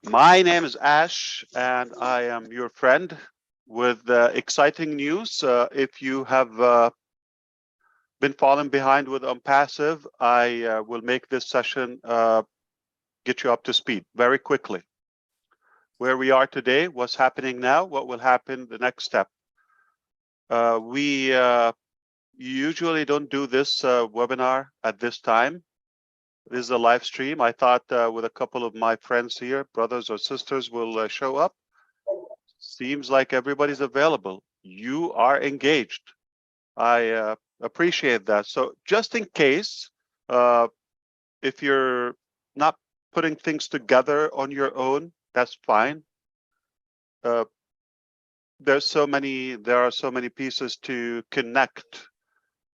My name is Ash, and I am your friend with exciting news. If you have been falling behind with Unpassive, I will make this session get you up to speed very quickly. Where we are today, what's happening now, what will happen the next step. We usually don't do this webinar at this time. This is a live stream. I thought with a couple of my friends here, brothers or sisters, will show up. Seems like everybody's available. You are engaged. I appreciate that. So just in case, if you're not putting things together on your own, that's fine. There are so many pieces to connect,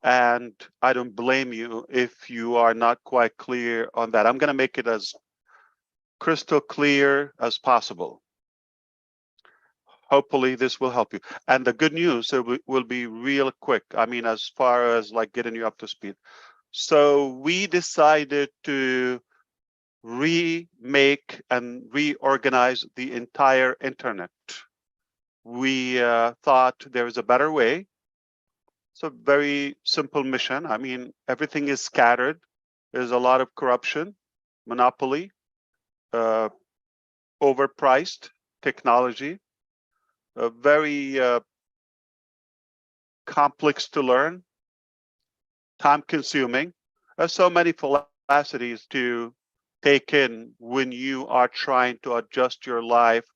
and I don't blame you if you are not quite clear on that. I'm going to make it as crystal clear as possible. Hopefully this will help you. And the good news will be real quick. I mean, as far as like getting you up to speed. So we decided to remake and reorganize the entire internet. We thought there is a better way. It's a very simple mission. I mean, everything is scattered. There's a lot of corruption, monopoly, overpriced technology, very complex to learn, time consuming. There's so many philosophies to take in when you are trying to adjust your life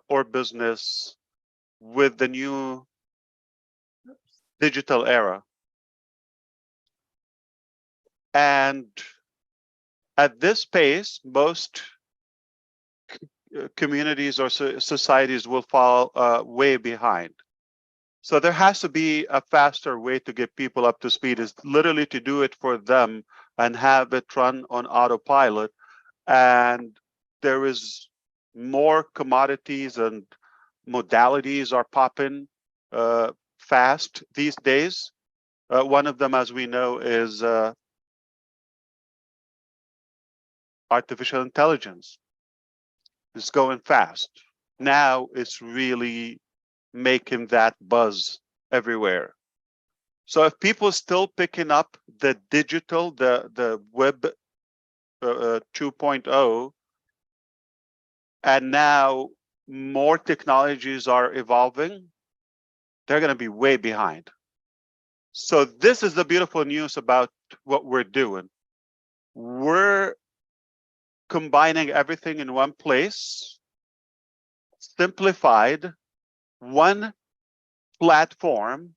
or business with the new digital era. And at this pace, most communities or societies will fall way behind. So there has to be a faster way to get people up to speed, is literally to do it for them and have it run on autopilot. And there is more commodities and modalities are popping fast these days. One of them, as we know, is artificial intelligence. It's going fast. Now it's really making that buzz everywhere. So if people still picking up the digital, the web 2.0, and now more technologies are evolving, they're going to be way behind. So this is the beautiful news about what we're doing. We're combining everything in one place, simplified, one platform,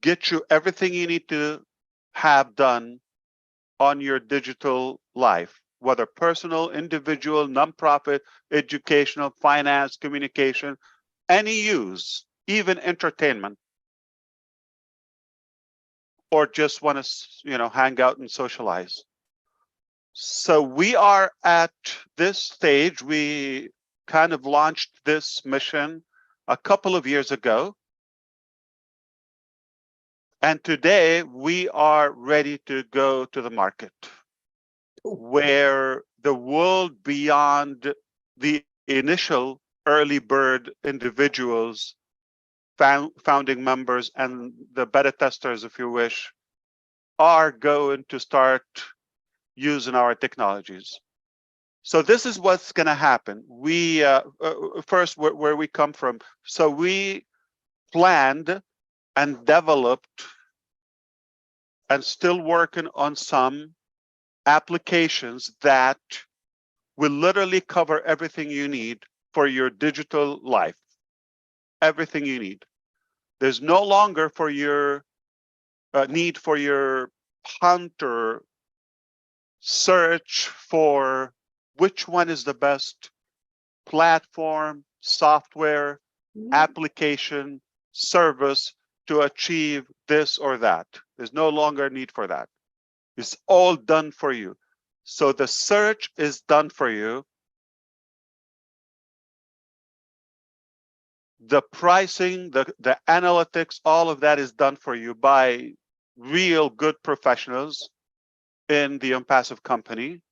get you everything you need to have done on your digital life, whether personal, individual, nonprofit, educational, finance, communication, any use, even entertainment, or just want to, hang out and socialize. So we are at this stage. We kind of launched this mission a couple of years ago. And today we are ready to go to the market, where the world beyond the initial early bird individuals, founding members, and the beta testers, if you wish, are going to start using our technologies. So this is what's going to happen. We first where we come from. So we planned and developed and still working on some applications that will literally cover everything you need for your digital life. Everything you need. There's no longer for your need for your hunt or search for which one is the best platform, software, application, service to achieve this or that. There's no longer a need for that. It's all done for you. So the search is done for you. The pricing, the analytics, all of that is done for you by real good professionals in the Unpassive company.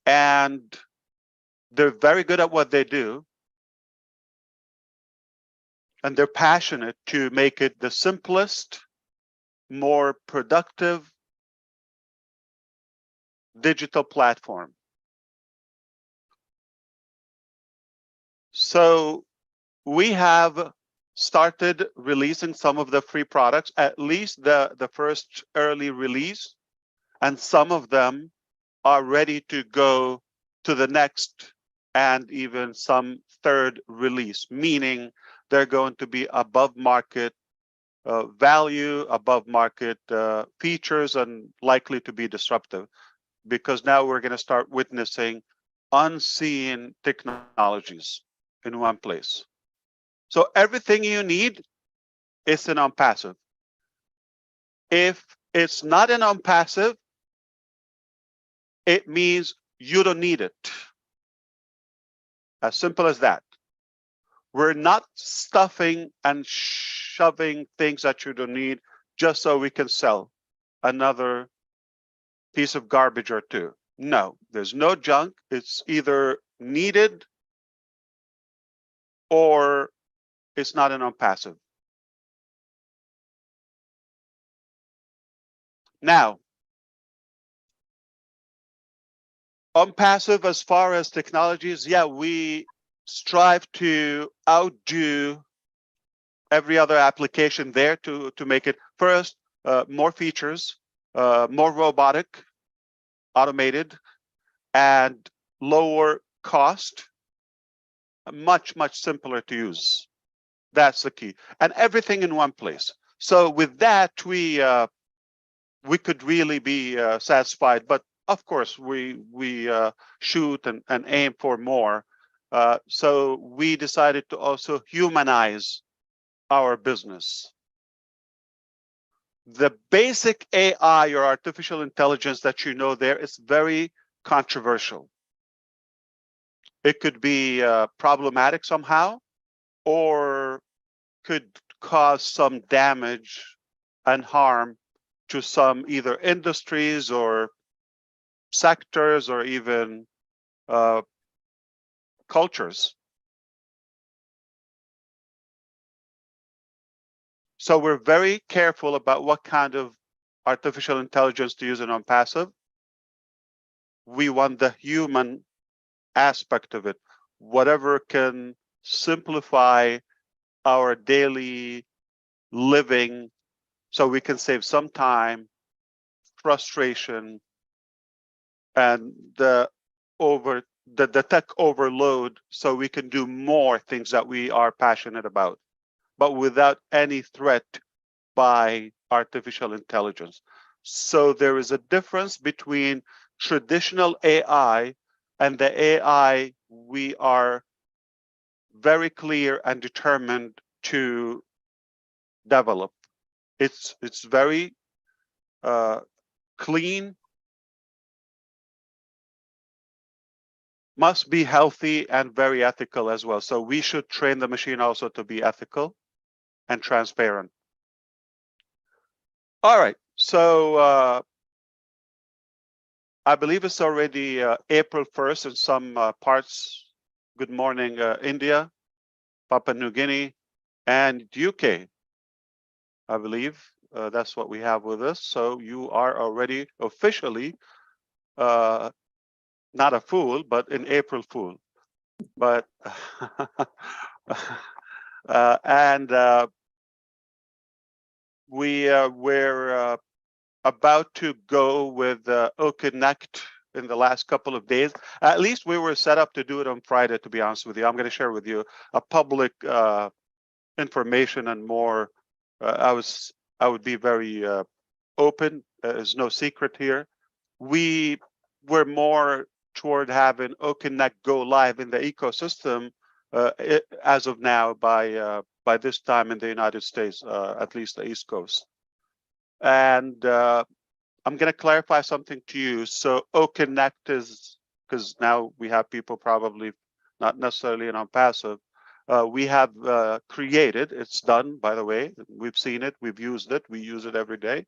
and they're very good at what they do, and they're passionate to make it the simplest, more productive digital platform. So we have started releasing some of the free products, at least the first early release, and some of them are ready to go to the next and even some third release, meaning they're going to be above market value, above market features, and likely to be disruptive, because now we're going to start witnessing unseen technologies in one place. So everything you need is in OnPassive. If it's not in OnPassive, it means you don't need it. As simple as that. We're not stuffing and shoving things that you don't need just so we can sell another piece of garbage or two. No, there's no junk. It's either needed or it's not an OnPassive. Now, OnPassive, as far as technologies, yeah, we strive to outdo every other application there to make it first more features, more robotic, automated, and lower cost, much simpler to use. That's the key, and everything in one place. So with that, we could really be satisfied. But of course, we shoot and aim for more. So we decided to also humanize our business. The basic AI or artificial intelligence that you know there is very controversial. It could be problematic somehow, or could cause some damage and harm to some either industries or sectors or even cultures. So we're very careful about what kind of artificial intelligence to use in OnPassive. We want the human aspect of it, whatever can simplify our daily living so we can save some time, frustration, and the tech overload, so we can do more things that we are passionate about, but without any threat by artificial intelligence. So there is a difference between traditional AI and the AI we are very clear and determined to develop. It's very clean, must be healthy, and very ethical as well. So we should train the machine also to be ethical and transparent. All right, so I believe it's already April 1st in some parts. Good morning, India, Papua New Guinea, and UK. I believe that's what we have with us. So you are already officially not a fool, but an April Fool. But and we're about to go with Connect in the last couple of days. At least we were set up to do it on Friday, to be honest with you. I'm going to share with you a public information and more. I would be very open. There's no secret here. We were more toward having Connect go live in the ecosystem as of now by this time in the United States, at least the East Coast. And I'm going to clarify something to you. So Connect is, because now we have people probably not necessarily in OnPassive. We have created, it's done, by the way. We've seen it, we've used it, we use it every day.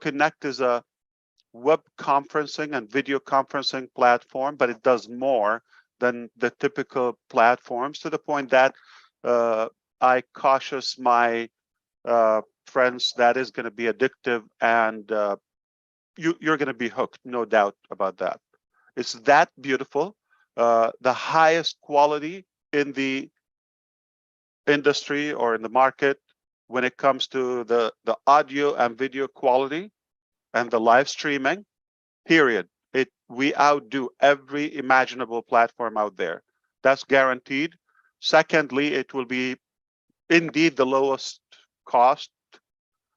Connect is a web conferencing and video conferencing platform, but it does more than the typical platforms, to the point that I cautious my friends that is going to be addictive, and you're going to be hooked, no doubt about that. It's that beautiful, the highest quality in the industry or in the market when it comes to the audio and video quality and the live streaming, period. We outdo every imaginable platform out there. That's guaranteed. Secondly, it will be indeed the lowest cost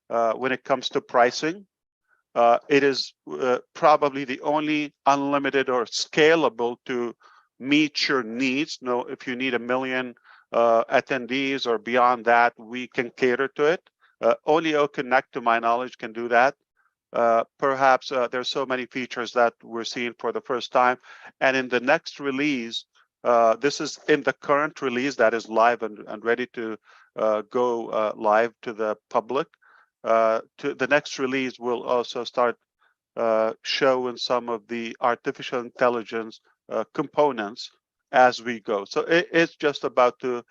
when it comes to pricing. It is probably the only unlimited or scalable to meet your needs. No, if you need 1 million attendees or beyond that, we can cater to it. Only OConnect, to my knowledge, can do that. Perhaps there's so many features that we're seeing for the first time. And in the next release, this is in the current release that is live and ready to go live to the public. To the next release, we'll also start showing some of the artificial intelligence components as we go. So it's just about to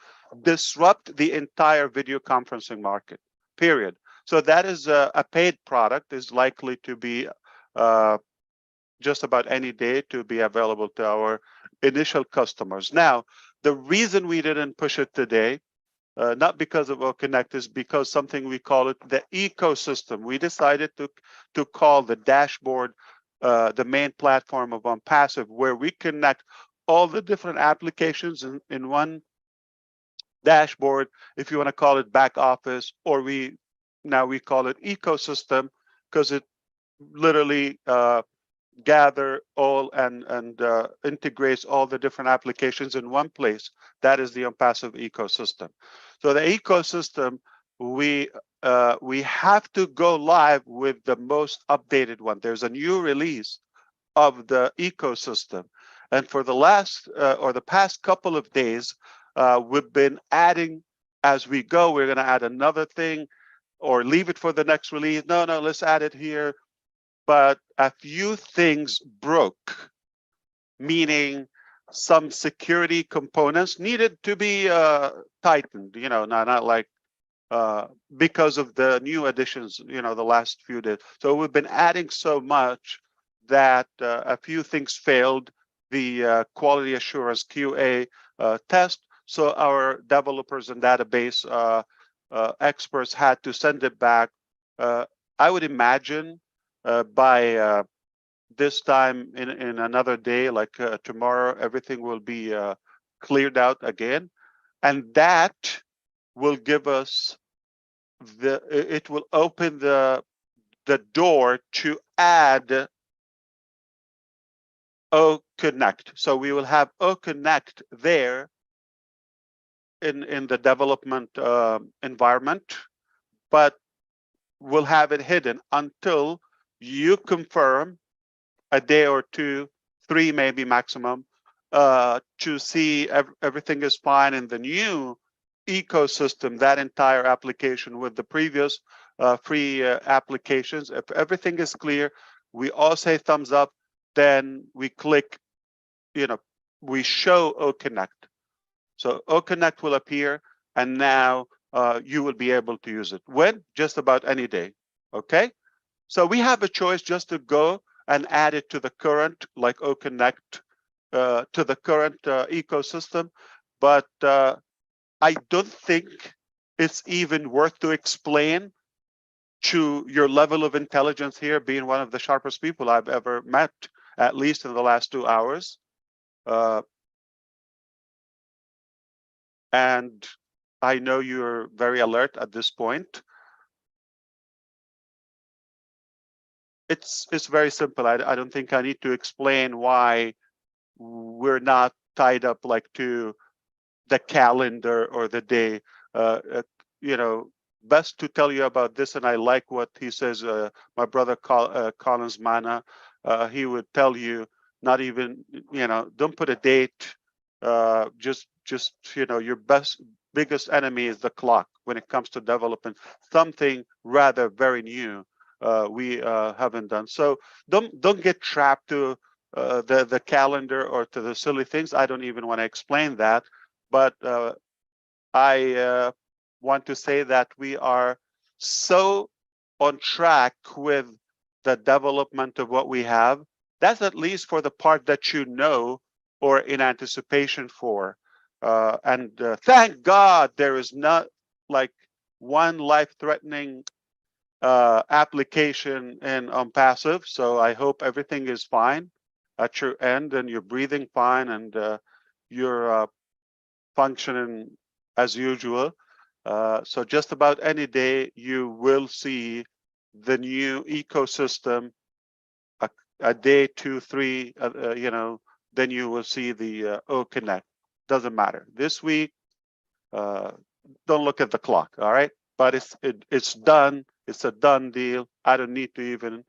disrupt the entire video conferencing market, period. So that is a paid product, is likely to be just about any day to be available to our initial customers. Now, the reason we didn't push it today, not because of OConnect, is because something we call it the ecosystem. We decided to call the dashboard the main platform of OnPassive, where we connect all the different applications in one dashboard, if you want to call it back office, or now we call it ecosystem, because it literally gather all and integrates all the different applications in one place. That is the OnPassive ecosystem. So the ecosystem, we have to go live with the most updated one. There's a new release of the ecosystem, and for the last or the past couple of days, we've been adding as we go. We're going to add another thing, or leave it for the next release. No, let's add it here. But a few things broke, meaning some security components needed to be tightened. Not like because of the new additions. The last few days. So we've been adding so much that a few things failed the quality assurance QA test. So our developers and database experts had to send it back. I would imagine by this time in another day, like tomorrow, everything will be cleared out again, and that will give us it will open the door to add OConnect. So we will have OConnect there in the development environment, but we'll have it hidden until you confirm a day or two, 3 maybe maximum, to see everything is fine in the new ecosystem, that entire application with the previous free applications. If everything is clear, we all say thumbs up, then we click, we show OConnect. So OConnect will appear, and now you will be able to use it. When? Just about any day, okay? So we have a choice just to go and add it to the current, like OConnect, to the current ecosystem. But I don't think it's even worth to explain to your level of intelligence here, being one of the sharpest people I've ever met, at least in the last 2 hours. And I know you're very alert at this point. It's very simple. I don't think I need to explain why we're not tied up like to the calendar or the day. Best to tell you about this, and I like what he says. My brother Collins Mana, he would tell you, not even, don't put a date. Just your biggest enemy is the clock when it comes to developing something rather very new. we haven't done. So don't get trapped to the calendar or to the silly things. I don't even want to explain that, but I want to say that we are so on track with the development of what we have. That's at least for the part that you know or in anticipation for. And thank God there is not like one life-threatening application in passive. So I hope everything is fine at your end and you're breathing fine and you're functioning as usual. So just about any day you will see the new ecosystem. A day, 2, 3, you know, then you will see the O Connect. Doesn't matter. This week, don't look at the clock. All right, but it's done. It's a done deal. I don't need to even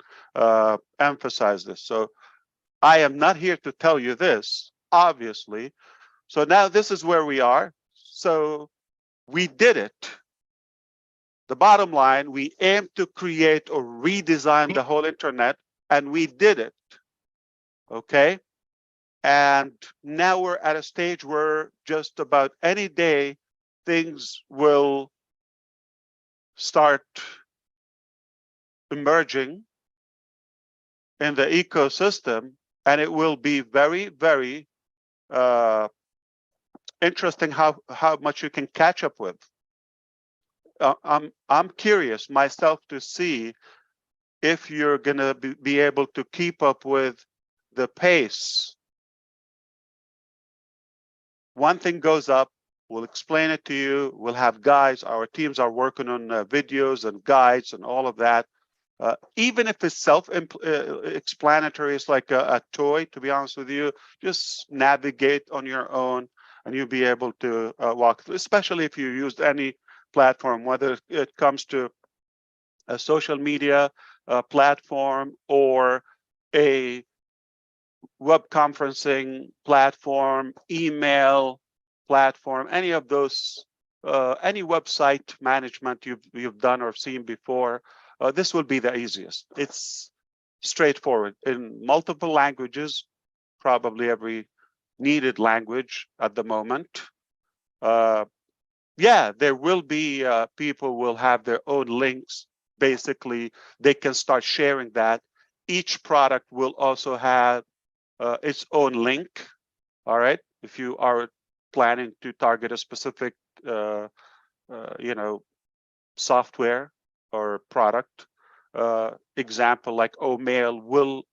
emphasize this. So I am not here to tell you this, obviously. So now this is where we are. So we did it. The bottom line, we aimed to create or redesign the whole internet, and we did it. Okay. And now we're at a stage where just about any day things will start emerging in the ecosystem, and it will be very, very interesting how much you can catch up with. I'm curious myself to see if you're going to be able to keep up with the pace. One thing goes up, we'll explain it to you. We'll have guides. Our teams are working on videos and guides and all of that. Even if it's self-explanatory, it's like a toy, to be honest with you, just navigate on your own and you'll be able to walk through, especially if you used any platform, whether it comes to a social media platform or a web conferencing platform, email platform, any of those, any website management you've done or seen before, this will be the easiest. It's straightforward in multiple languages, probably every needed language at the moment. Yeah, there will be people will have their own links. Basically, they can start sharing that. Each product will also have its own link. All right, if you are planning to target a specific, you know, software or product, example like Omail will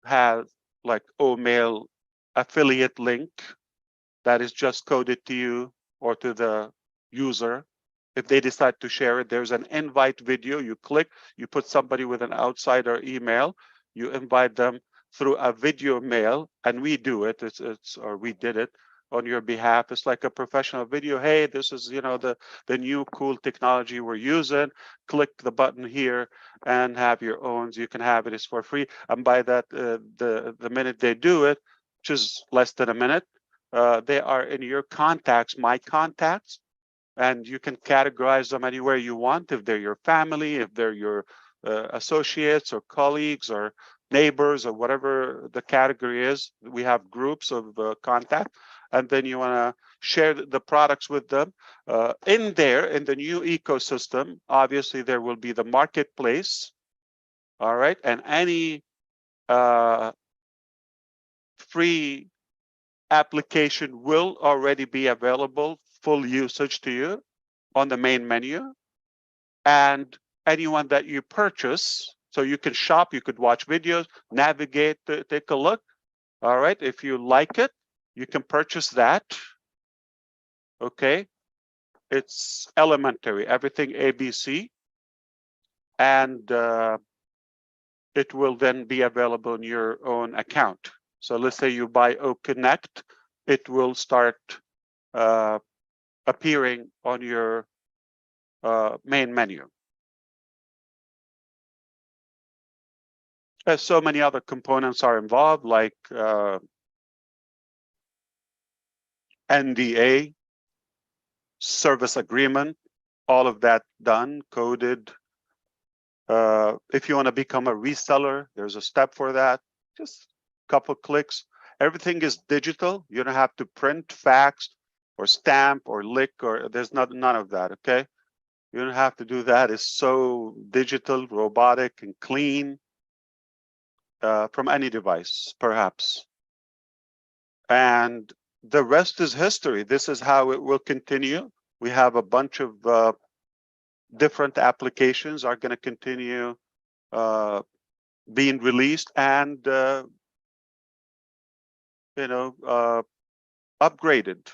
have like Omail affiliate link that is just coded to you or to the user. If they decide to share it, there's an invite video. You click, you put somebody with an outsider email, you invite them through a video mail, and we do it. Or we did it on your behalf. It's like a professional video. Hey, this is the new cool technology we're using. Click the button here and have your own. You can have it. It's for free. And by that, the minute they do it, which is less than a minute, they are in your contacts, my contacts, and you can categorize them anywhere you want. If they're your family, if they're your associates or colleagues or neighbors or whatever the category is, we have groups of contact, and then you want to share the products with them. In there, in the new ecosystem, obviously there will be the marketplace, all right, and any free application will already be available, full usage to you on the main menu. And anyone that you purchase, so you can shop, you could watch videos, navigate, take a look. All right, if you like it, you can purchase that. Okay, it's elementary, everything ABC. And it will then be available in your own account. So let's say you buy O Connect, it will start appearing on your main menu. So many other components are involved, like NDA, service agreement, all of that done, coded, If you want to become a reseller, there's a step for that. Just a couple clicks. Everything is digital. You don't have to print, fax, or stamp, or lick, or there's none of that. Okay, you don't have to do that. It's so digital, robotic, and clean from any device, perhaps. And the rest is history. This is how it will continue. We have a bunch of different applications are going to continue being released and upgraded,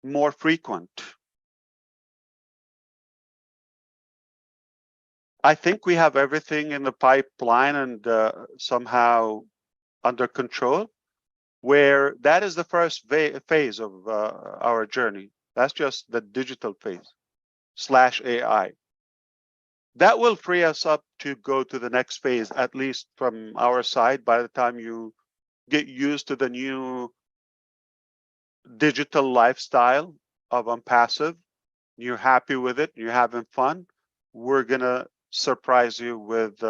more frequent. I think we have everything in the pipeline and somehow under control, where that is the first phase of our journey. That's just the digital phase / AI. That will free us up to go to the next phase, at least from our side. By the time you get used to the new digital lifestyle of Unpassive, you're happy with it, you're having fun, we're gonna surprise you with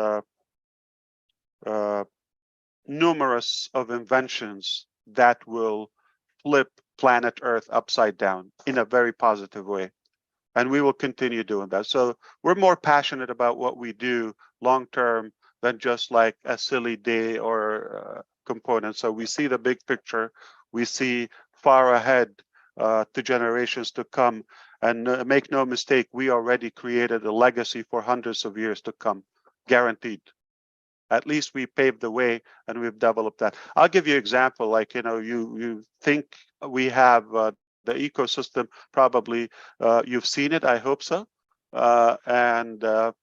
numerous of inventions that will flip planet Earth upside down in a very positive way. And we will continue doing that. So we're more passionate about what we do long term than just like a silly day or component. So we see the big picture. We see far ahead to generations to come. And make no mistake, we already created a legacy for hundreds of years to come, guaranteed. At least we paved the way and we've developed that. I'll give you an example. Like, you think we have the ecosystem, probably you've seen it, I hope so. And on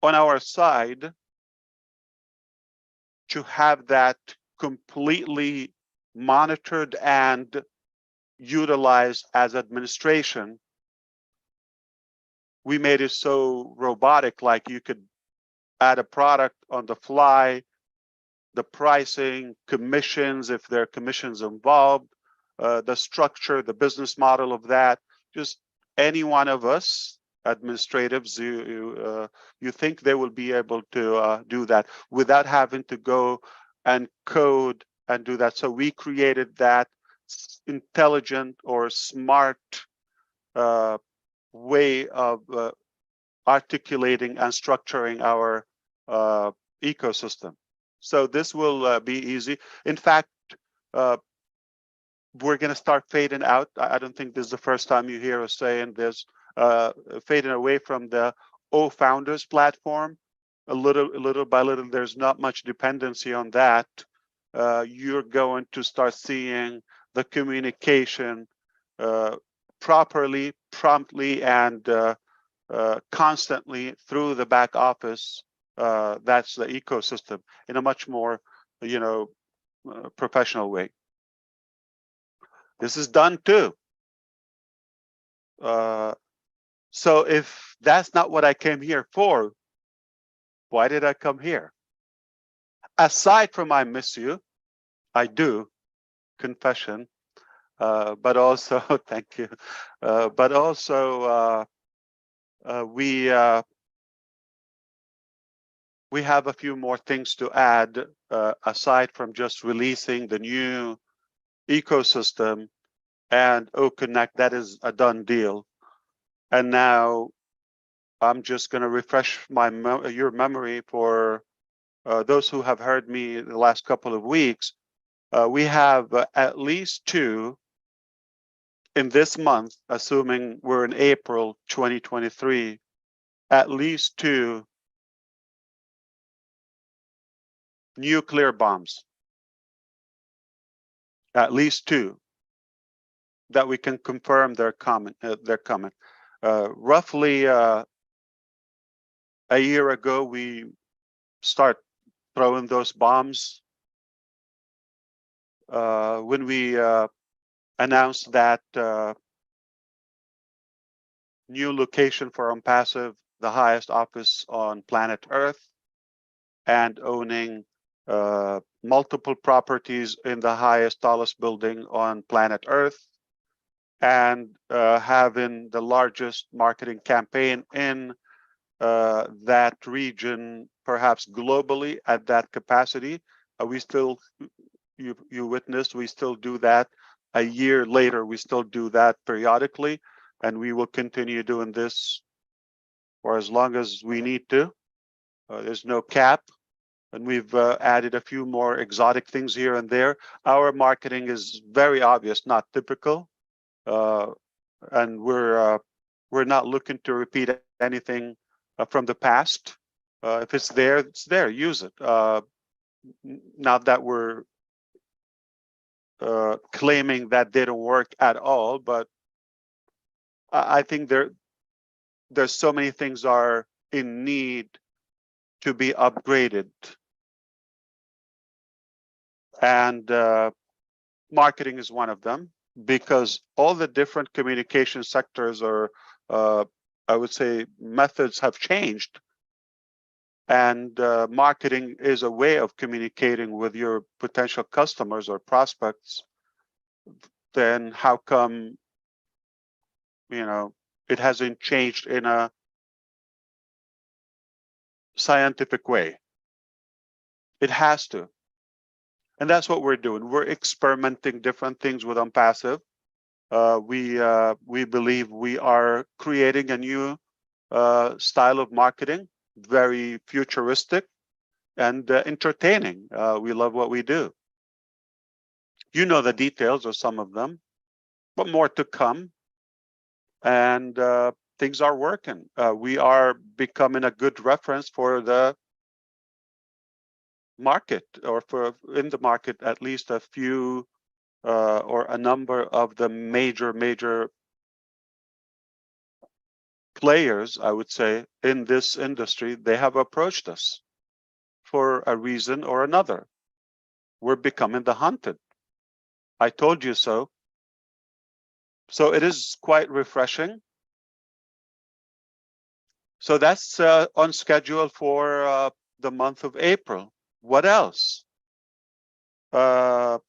our side, to have that completely monitored and utilized as administration, we made it so robotic, like you could add a product on the fly, the pricing, commissions, if there are commissions involved, the structure, the business model of that. Just any one of us administratives, you think they will be able to do that without having to go and code and do that. So we created that intelligent or smart way of articulating and structuring our ecosystem. So this will be easy. In fact, we're going to start fading out. I don't think this is the first time you hear us saying this, fading away from the Founders platform. Little by little, there's not much dependency on that. You're going to start seeing the communication properly, promptly, and constantly through the back office. That's the ecosystem in a much more, professional way. This is done too. So if that's not what I came here for, why did I come here? Aside from I miss you, I do, confession, but also, thank you, but also we have a few more things to add aside from just releasing the new ecosystem and Connect. That is a done deal. And now I'm just going to refresh your memory for those who have heard me the last couple of weeks. We have at least 2 in this month, assuming we're in April 2023, at least 2 nuclear bombs. At least 2 that we can confirm they're coming. Roughly a year ago, we start throwing those bombs when we announced that new location for Unpassive, the highest office on planet Earth, and owning multiple properties in the highest, tallest building on planet Earth. and having the largest marketing campaign in that region, perhaps globally at that capacity. We still, you witnessed, we still do that. A year later, we still do that periodically, and we will continue doing this for as long as we need to. There's no cap, and we've added a few more exotic things here and there. Our marketing is very obvious, not typical, and we're not looking to repeat anything from the past. If it's there, it's there. Use it. Not that we're claiming that didn't work at all, but I think there's so many things are in need to be upgraded, and marketing is one of them, because all the different communication sectors or I would say methods have changed, and marketing is a way of communicating with your potential customers or prospects. Then how come it hasn't changed in a scientific way? It has to, and that's what we're doing. We're experimenting different things with Unpassive. We believe we are creating a new style of marketing, very futuristic and entertaining. We love what we do. You know the details of some of them, but more to come. And things are working. We are becoming a good reference for the market, or for in the market, at least a few or a number of the major players, I would say, in this industry. They have approached us for a reason or another. We're becoming the hunted. I told you so. So it is quite refreshing. So that's on schedule for the month of April. What else? Oh,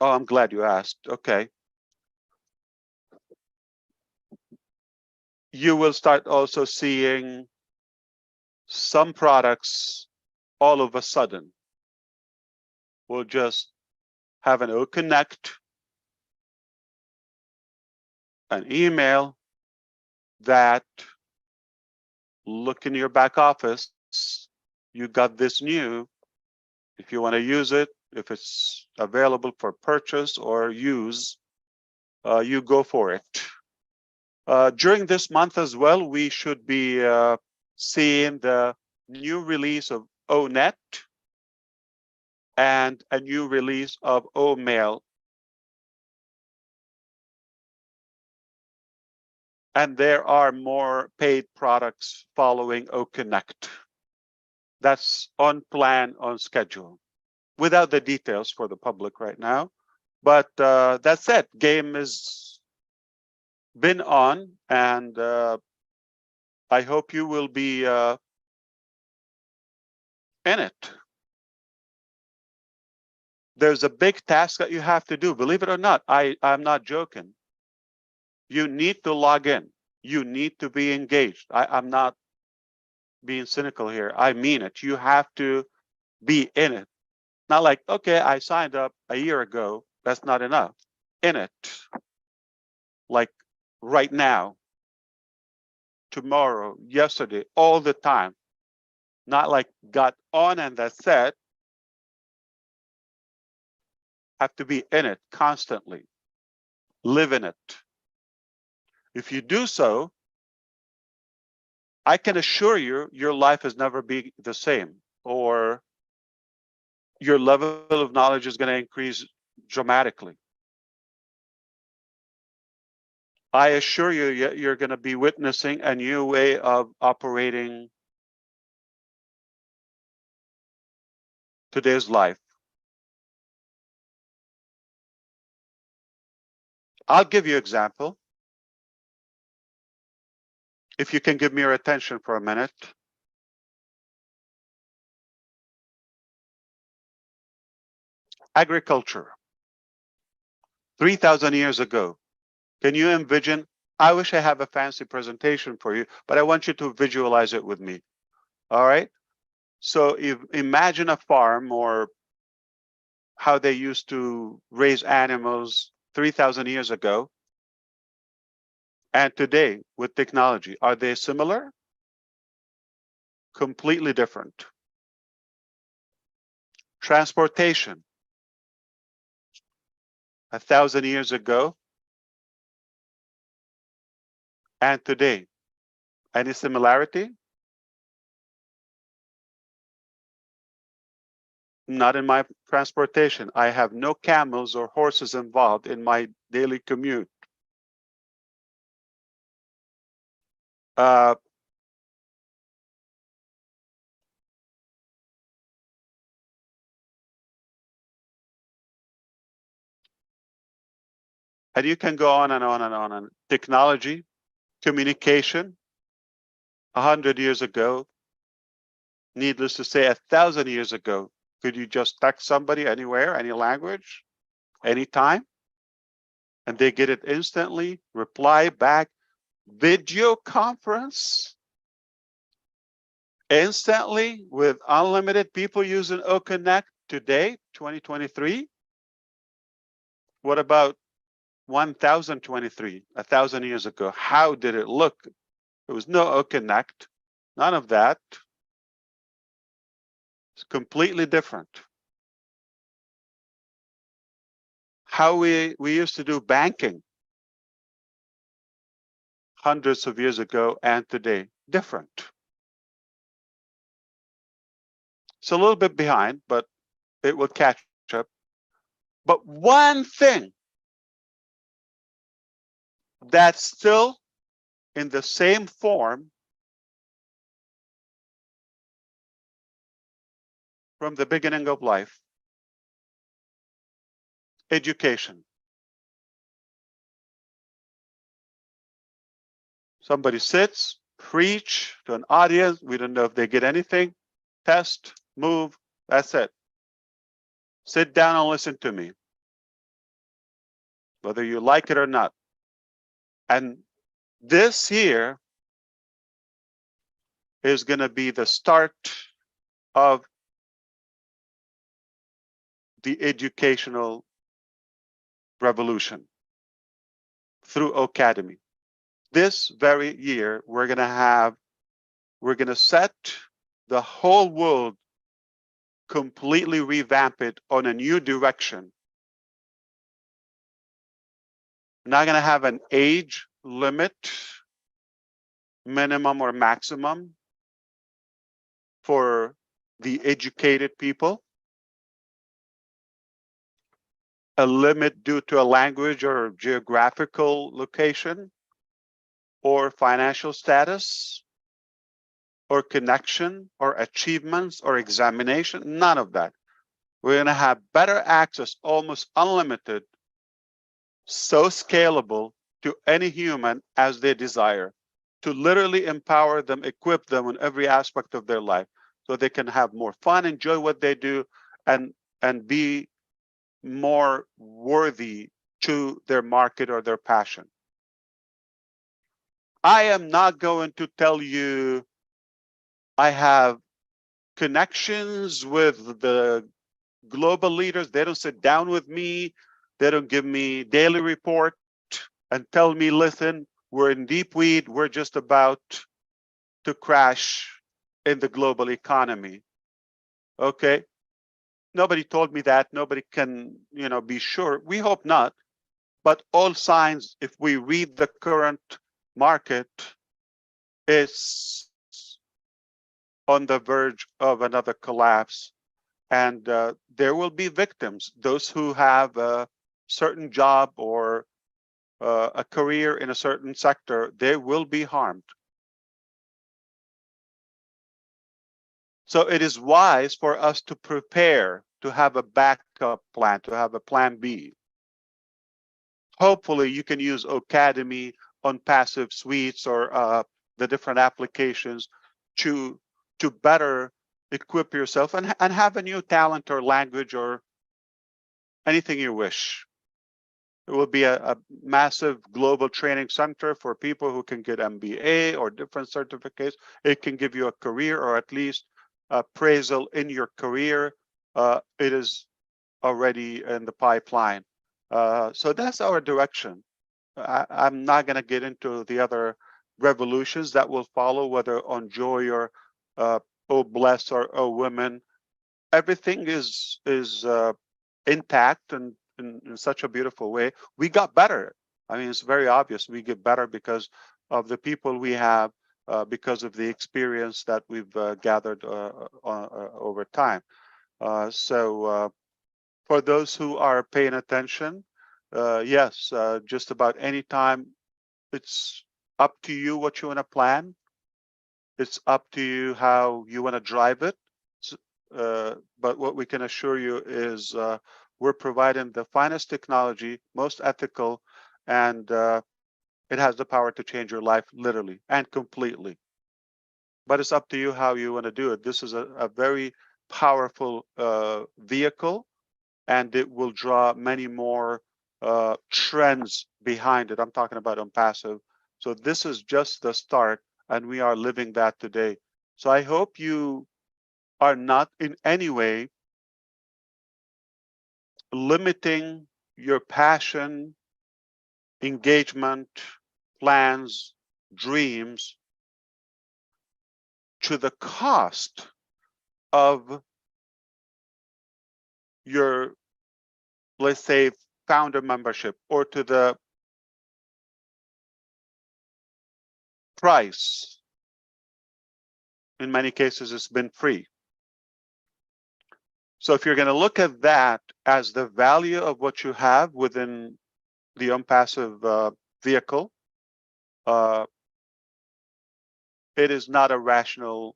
I'm glad you asked. Okay. You will start also seeing some products all of a sudden. We'll just have an connect, an email that, look in your back office, you got this new. If you want to use it, if it's available for purchase or use, you go for it. During this month as well, we should be seeing the new release of ONET and a new release of OMail. And there are more paid products following OConnect. That's on plan, on schedule, without the details for the public right now. But that's it. Game has been on, and I hope you will be in it. There's a big task that you have to do. Believe it or not, I'm not joking. You need to log in. You need to be engaged. I'm not being cynical here. I mean it. You have to be in it. Not like, okay, I signed up a year ago. That's not enough. In it. Like right now, tomorrow, yesterday, all the time. Not like got on and that's it. Have to be in it constantly. Live in it. If you do so, I can assure you, your life has never been the same, or your level of knowledge is going to increase dramatically. I assure you, you're going to be witnessing a new way of operating today's life. I'll give you an example. If you can give me your attention for a minute. Agriculture, 3,000 years ago. Can you envision? I wish I have a fancy presentation for you, but I want you to visualize it with me. All right. So if imagine a farm or how they used to raise animals 3,000 years ago and today with technology. Are they similar? Completely different. Transportation, 1,000 years ago and today. Any similarity? Not in my transportation. I have no camels or horses involved in my daily commute. Uh, and you can go on and on and on. And technology, communication, 100 years ago, needless to say, 1,000 years ago, could you just text somebody anywhere, any language, anytime, and they get it instantly, reply back, video conference, instantly with unlimited people using OConnect today, 2023? What about 1023, 1,000 years ago? How did it look? There was no OConnect, none of that. It's completely different. How we used to do banking hundreds of years ago and today, different. It's a little bit behind, but it will catch up. But one thing that's still in the same form from the beginning of life, education. Somebody sits, preach to an audience. We don't know if they get anything. Test, move, that's it. Sit down and listen to me, whether you like it or not. And this here is going to be the start of the educational revolution through Academy. This very year, we're going to set the whole world, completely revamp it on a new direction. We're not going to have an age limit, minimum or maximum, for the educated people. A limit due to a language or geographical location or financial status or connection or achievements or examination, none of that. We're going to have better access, almost unlimited, so scalable to any human as they desire, to literally empower them, equip them in every aspect of their life so they can have more fun, enjoy what they do, and be more worthy to their market or their passion. I am not going to tell you I have connections with the global leaders. They don't sit down with me. They don't give me daily report and tell me, listen, we're in deep weed. We're just about to crash in the global economy. Okay. Nobody told me that. Nobody can, be sure. We hope not. But all signs, if we read the current market, is on the verge of another collapse. And there will be victims, those who have a certain job or a career in a certain sector, they will be harmed. So it is wise for us to prepare, to have a backup plan, to have a plan B. Hopefully you can use Academy on passive suites or the different applications to better equip yourself and have a new talent or language or anything you wish. It will be a massive global training center for people who can get MBA or different certificates. It can give you a career or at least appraisal in your career. It is already in the pipeline. So that's our direction. I'm not going to get into the other revolutions that will follow, whether on joy or oh bless or oh women. Everything is intact and in such a beautiful way. We got better. I mean, it's very obvious we get better because of the people we have, because of the experience that we've gathered over time. So for those who are paying attention, yes, just about any time, it's up to you what you want to plan. It's up to you how you want to drive it. But what we can assure you is we're providing the finest technology, most ethical, and it has the power to change your life literally and completely. But it's up to you how you want to do it. This is a very powerful vehicle, and it will draw many more trends behind it. I'm talking about OnPassive. So this is just the start, and we are living that today. So I hope you are not in any way limiting your passion, engagement, plans, dreams to the cost of your, let's say, founder membership, or to the price. In many cases, it's been free. So if you're going to look at that as the value of what you have within the OnPassive vehicle, it is not a rational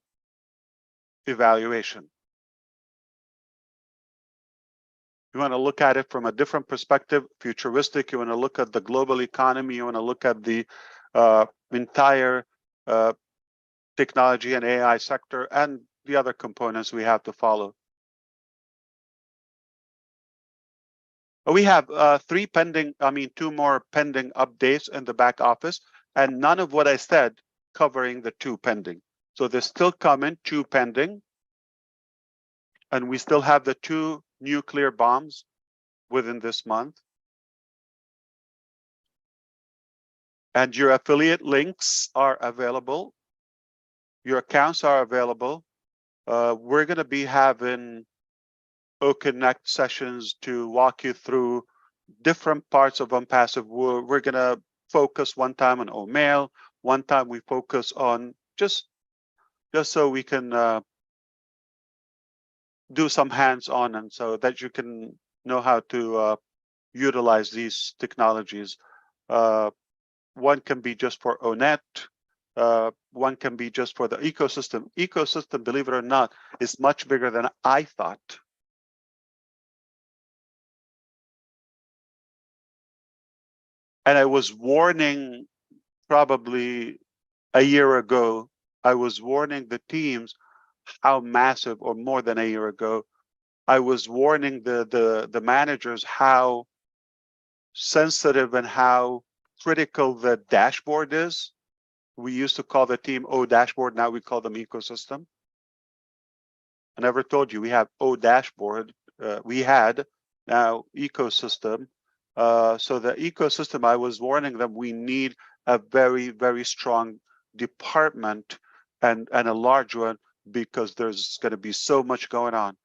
evaluation. You want to look at it from a different perspective, futuristic. You want to look at the global economy. You want to look at the entire technology and AI sector and the other components we have to follow. We have two more pending updates in the back office, and none of what I said covering the two pending. So there's still coming, two pending, and we still have the two nuclear bombs within this month. And your affiliate links are available. Your accounts are available. We're going to be having OConnect sessions to walk you through different parts of OnPassive. We're going to focus one time on OMail, one time we focus on just so we can do some hands-on, and so that you can know how to utilize these technologies. One can be just for ONET. One can be just for the ecosystem. Ecosystem, believe it or not, is much bigger than I thought. And I was warning probably a year ago, I was warning the teams how massive, or more than a year ago, I was warning the managers how sensitive and how critical the dashboard is. We used to call the team O dashboard, now we call them ecosystem. I never told you we have O dashboard. We had now ecosystem. So the ecosystem, I was warning them, we need a very, very strong department and a large one, because there's going to be so much going on.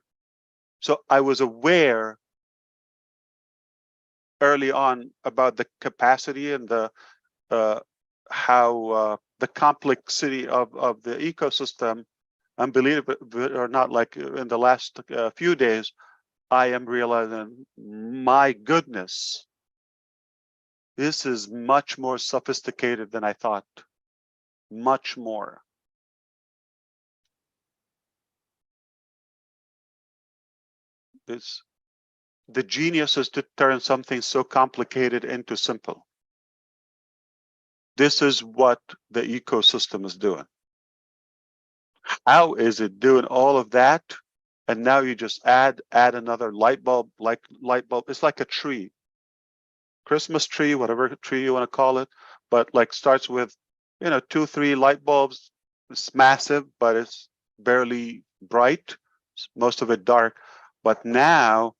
So I was aware early on about the capacity and the how the complexity of the ecosystem. And believe it or not, like in the last few days, I am realizing, my goodness, this is much more sophisticated than I thought. Much more. It's the genius is to turn something so complicated into simple. This is what the ecosystem is doing. How is it doing all of that? And now you just add another light bulb, It's like a tree, Christmas tree, whatever tree you want to call it, but like starts with, 2, 3 light bulbs. It's massive, but it's barely bright. Most of it dark. But now,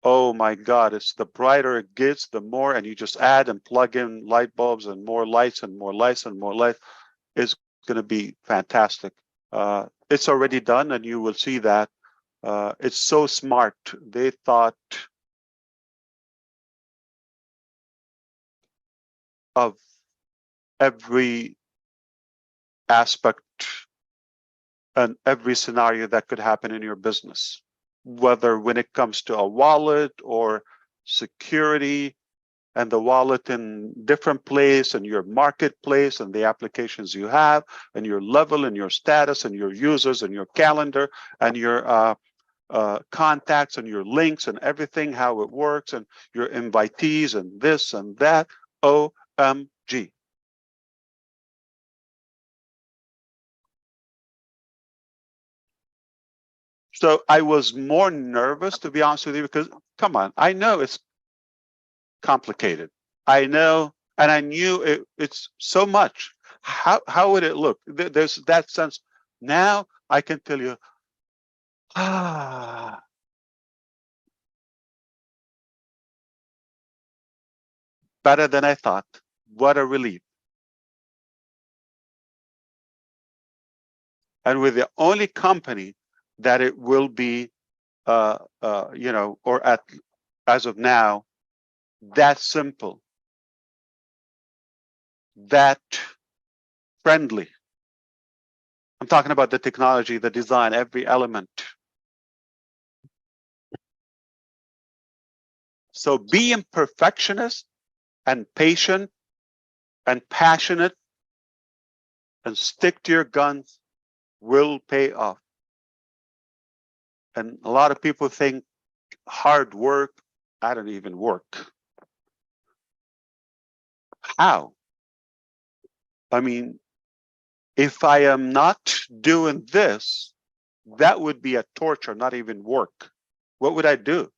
oh my God, it's the brighter it gets, the more, and you just add and plug in light bulbs and more lights and more lights and more lights. It's going to be fantastic. It's already done, and you will see that. It's so smart. They thought of every aspect and every scenario that could happen in your business, whether when it comes to a wallet or security, and the wallet in different place, and your marketplace, and the applications you have, and your level, and your status, and your users, and your calendar, and your contacts, and your links, and everything, how it works, and your invitees, and this and that. OMG. So I was more nervous, to be honest with you, because come on, I know it's complicated. I know, and I knew it's so much. How would it look? There's that sense. Now I can tell you, better than I thought. What a relief. And with the only company that it will be, or as of now, that simple, that friendly. I'm talking about the technology, the design, every element. So being perfectionist and patient and passionate and stick to your guns will pay off. And a lot of people think hard work. I don't even work. How? I mean, if I am not doing this, that would be a torture, not even work. What would I do?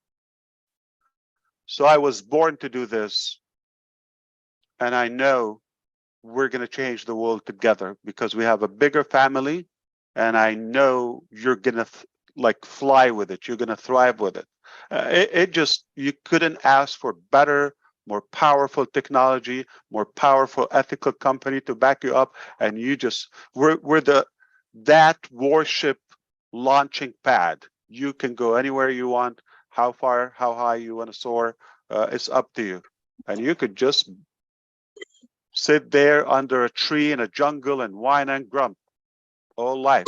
So I was born to do this. And I know we're going to change the world together because we have a bigger family. And I know you're going to like fly with it. You're going to thrive with it. It just, you couldn't ask for better, more powerful technology, more powerful ethical company to back you up. And you just, we're that warship launching pad. You can go anywhere you want, how far, how high you want to soar. It's up to you. And you could just sit there under a tree in a jungle and whine and grump all life.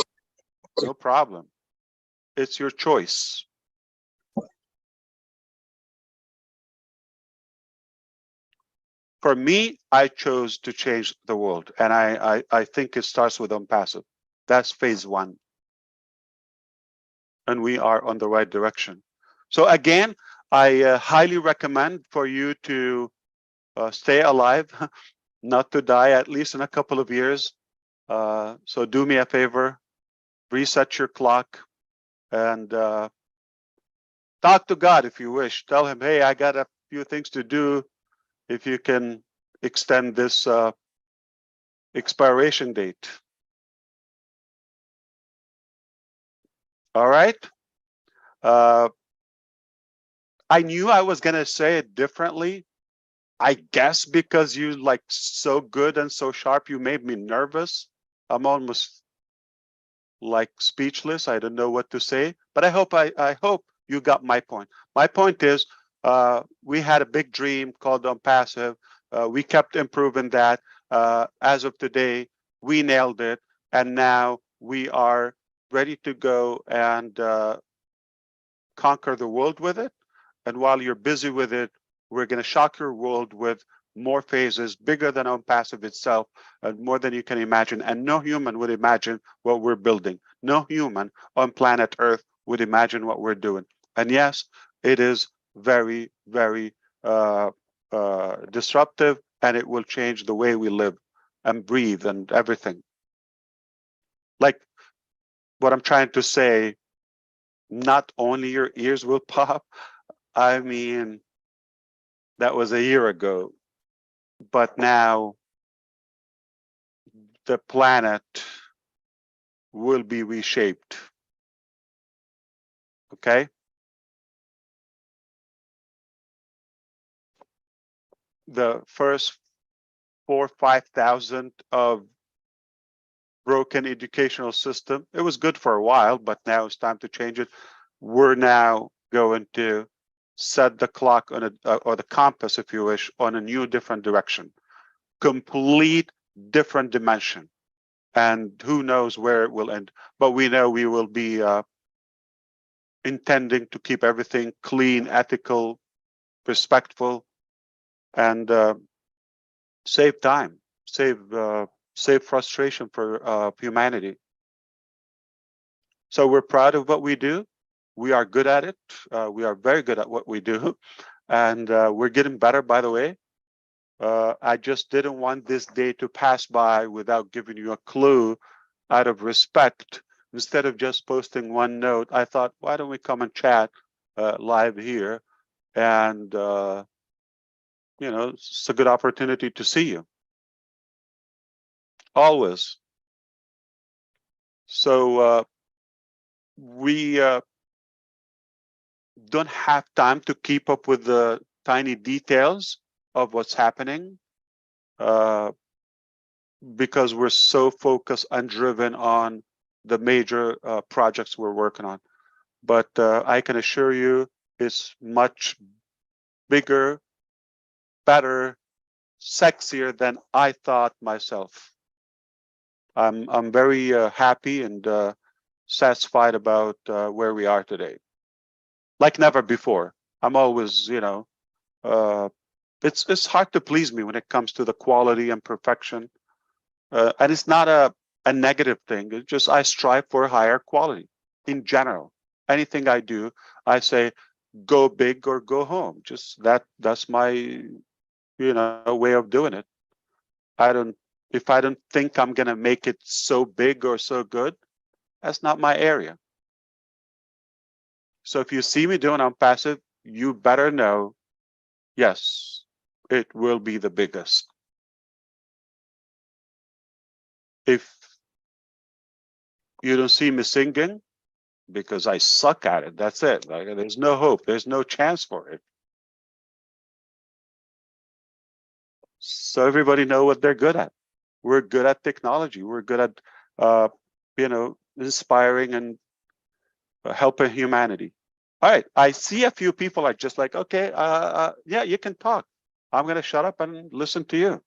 No problem. It's your choice. For me, I chose to change the world. And I think it starts with OnPassive. That's phase 1. And we are on the right direction. So again, I highly recommend for you to stay alive, not to die, at least in a couple of years. So do me a favor, reset your clock, and talk to God if you wish. Tell him, hey, I got a few things to do. If you can extend this expiration date. All right. I knew I was going to say it differently. I guess because you like so good and so sharp, you made me nervous. I'm almost like speechless. I don't know what to say, but I hope you got my point. My point is, we had a big dream called OnPassive. We kept improving that. As of today, we nailed it, and now we are ready to go and conquer the world with it. And while you're busy with it, we're going to shock your world with more phases, bigger than OnPassive itself, and more than you can imagine. And no human would imagine what we're building. No human on planet Earth would imagine what we're doing. And yes, it is very, very disruptive, and it will change the way we live and breathe and everything. Like what I'm trying to say, not only your ears will pop. I mean, that was a year ago, but now the planet will be reshaped. Okay? The first 4,000-5,000 of broken educational system, it was good for a while, but now it's time to change it. We're now going to set the clock on or the compass, if you wish, on a new different direction, complete different dimension. And who knows where it will end, but we know we will be intending to keep everything clean, ethical, respectful, and save time, save frustration for humanity. So we're proud of what we do. We are good at it. We are very good at what we do, and we're getting better, by the way. I just didn't want this day to pass by without giving you a clue. Out of respect, instead of just posting one note, I thought, why don't we come and chat live here? And it's a good opportunity to see you. Always. So we don't have time to keep up with the tiny details of what's happening because we're so focused and driven on the major projects we're working on. But I can assure you it's much bigger, better, sexier than I thought myself. I'm very happy and satisfied about where we are today. Like never before. I'm always, it's hard to please me when it comes to the quality and perfection. And it's not a negative thing. It's just I strive for higher quality in general. Anything I do, I say, go big or go home. Just that's my, way of doing it. If I don't think I'm gonna make it so big or so good, that's not my area. So if you see me doing on passive, you better know, yes, it will be the biggest. If you don't see me singing, because I suck at it, that's it. Like, there's no hope, there's no chance for it. So everybody know what they're good at. We're good at technology. We're good at, inspiring and helping humanity. All right, I see a few people are just like, okay, yeah, you can talk. I'm gonna shut up and listen to you.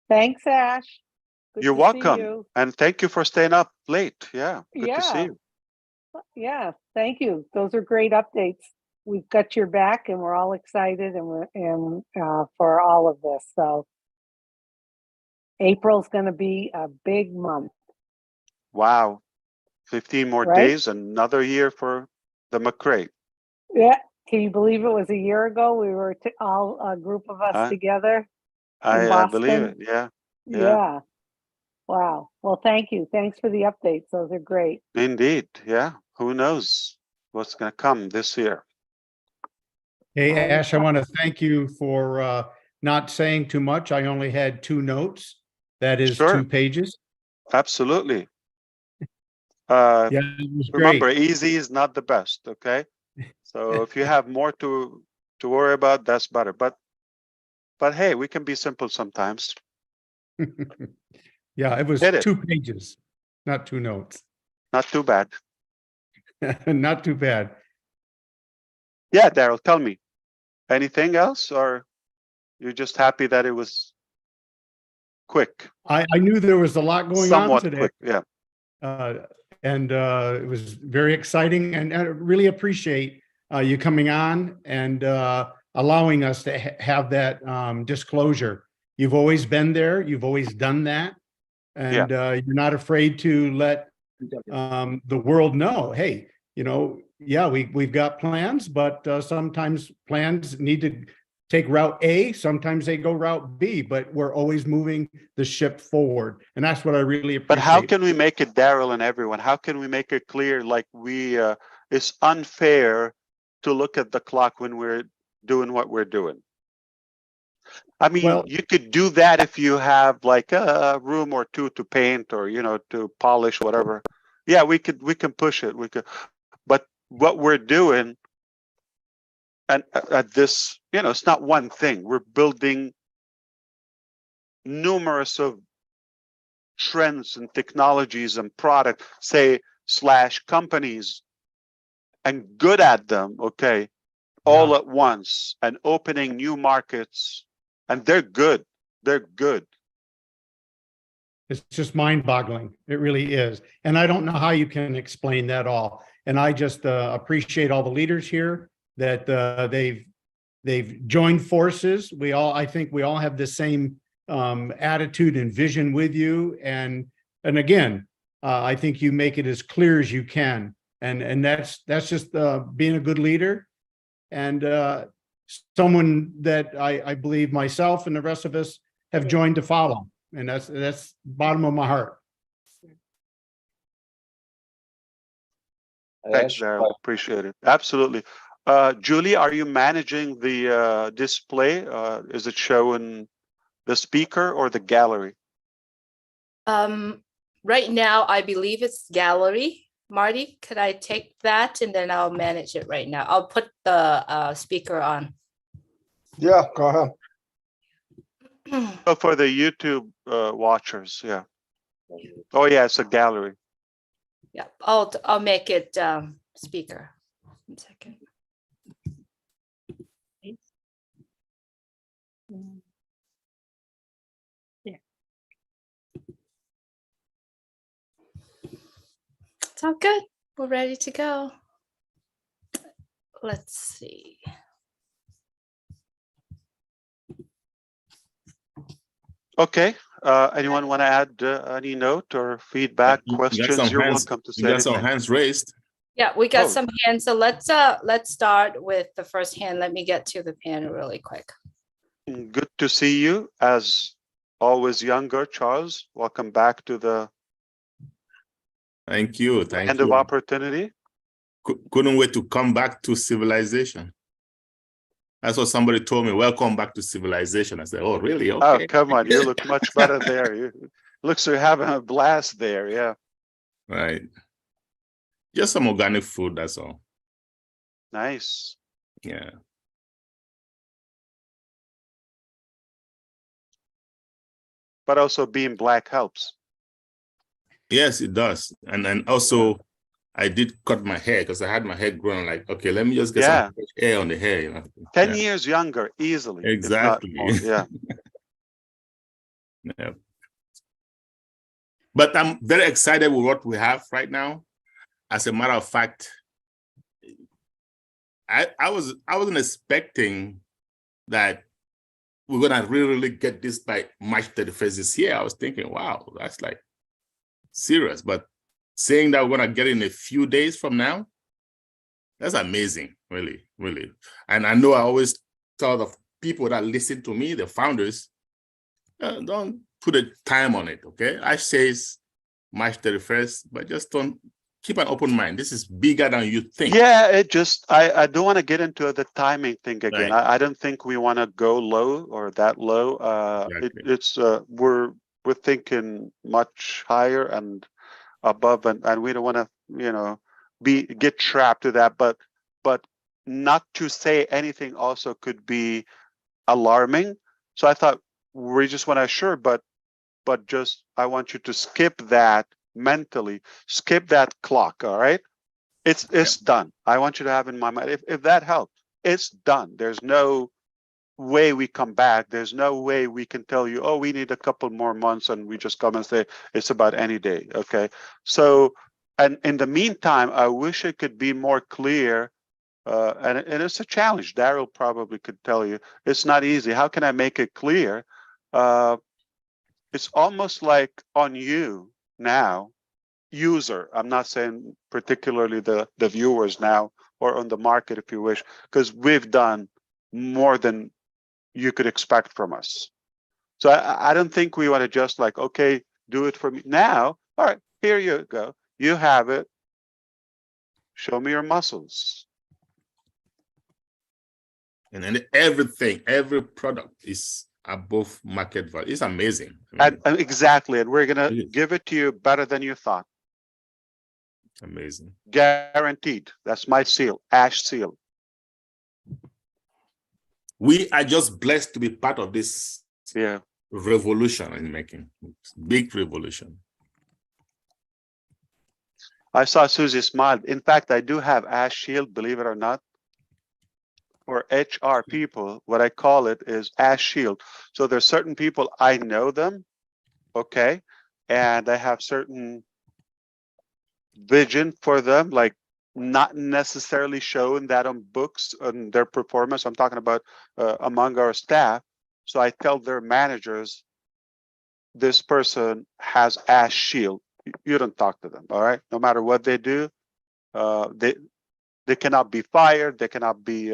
Thanks, Ash. Good You're to welcome, see you. and thank you for staying up late. Yeah, good to see you. Yeah, thank you. Those are great updates. We've got your back, and we're all excited, and for all of this. So April's going to be a big month. Wow, 15 more days, another year for the McRae. Yeah, can you believe it was a year ago? We were all a group of us together in Boston. I believe it. Yeah. Yeah. Wow. Well, thank you. Thanks for the updates. Those are great. Indeed. Yeah. Who knows what's going to come this year? Hey, Ash, I want to thank you for not saying too much. I only had 2 notes. That is Sure. 2 pages. Absolutely. Yeah, it was remember, great. easy is not the best. Okay. So if you have more to worry about, that's better. But hey, we can be simple sometimes. Yeah, it was 2 pages, not 2 notes. Not too bad. Not too bad. Yeah, Daryl, tell me. Anything else, or you're just happy that it was quick? I knew there was a lot going on today. Quick, yeah. And it was very exciting, and I really appreciate you coming on and allowing us to have that disclosure. You've always been there. You've always done that. And you're not afraid to let the world know, hey, yeah, we've got plans, but sometimes plans need to take route A, sometimes they go route B, but we're always moving the ship forward. And that's what I really appreciate. But how can we make it, Daryl and everyone? How can we make it clear? Like it's unfair to look at the clock when we're doing what we're doing. I mean, Well, you could do that if you have like a room or two to paint or, to polish, whatever. Yeah, we can push it. But what we're doing, and at this, it's not one thing. We're building numerous of trends and technologies and product, / companies, and good at them, okay, all at once, and opening new markets, and they're good. They're good. It's just mind-boggling. It really is. And I don't know how you can explain that all. And I just appreciate all the leaders here that they've joined forces. I think we all have the same attitude and vision with you. And again, I think you make it as clear as you can. And that's just being a good leader, and someone that I believe myself and the rest of us have joined to follow. And that's bottom of my heart. Thanks, Daryl. Appreciate it. Absolutely. Julie, are you managing the display? Is it showing the speaker or the gallery? Right now, I believe it's gallery. Marty, could I take that and then I'll manage it right now? I'll put the speaker on. Yeah, go ahead. Oh, for the YouTube watchers, yeah. Oh, yeah, it's a gallery. Yeah, I'll make it speaker. 1 second. Yeah. It's all good. We're ready to go. Let's see. Okay. Anyone want to add any note or feedback, questions? You're welcome to say You got some anything. hands raised. Yeah, we got Oh. some hands. So let's start with the first hand. Let me get to the panel really quick. Good to see you, as always, younger Charles. Welcome back to the Thank you. Thank end you. of opportunity. Couldn't wait to come back to civilization. That's what somebody told me. Welcome back to civilization. I said, oh, really? Okay. Oh, come on. You look much better there. Looks like you're having a blast there. Yeah. Right. Just some organic food, that's all. Nice. Yeah. But also being black helps. Yes, it does. And then also, I did cut my hair because I had my hair growing. Like, okay, let me just get some fresh hair on the hair. 10 years younger, easily. Exactly. If not more. Yeah. Yeah. But I'm very excited with what we have right now. As a matter of fact, I wasn't expecting that we're gonna really get this by March 31st this year. I was thinking, wow, that's like serious. But saying that we're gonna get in a few days from now, that's amazing, really, really. And I know I always tell the people that listen to me, the founders, don't put a time on it, okay? I say it's March 31st, but just don't keep an open mind. This is bigger than you think. Yeah, it just, I don't want to get into the timing thing again. Right. I don't think we want to go low or that low. Exactly. It's we're thinking much higher and above, and we don't want to, get trapped to that. But not to say anything also could be alarming. So I thought we just want to assure, but just I want you to skip that mentally, skip that clock. All right, it's done. I want you to have in my mind, if that helps, it's done. There's no way we come back. There's no way we can tell you, oh, we need a couple more months, and we just come and say it's about any day. Okay, so and in the meantime, I wish it could be more clear. And it's a challenge. Daryl probably could tell you it's not easy. How can I make it clear? It's almost like on you now, user. I'm not saying particularly the viewers now, or on the market, if you wish, because we've done more than you could expect from us. So I don't think we want to just like, okay, do it for me now. All right, here you go. You have it. Show me your muscles. And then everything, every product is above market value. It's amazing. I mean, And exactly, and we're gonna It is. give it to you better than you thought. amazing. Guaranteed. That's my seal, Ash seal. We are just blessed to be part of this Yeah. revolution in making. Big revolution. I saw Susie smile. In fact, I do have Ash Shield, believe it or not. For HR people, what I call it is Ash Shield. So there's certain people, I know them, okay, and I have certain vision for them, like not necessarily showing that on books and their performance. I'm talking about among our staff. So I tell their managers, this person has Ash Shield. You don't talk to them, all right? No matter what they do, they cannot be fired. They cannot be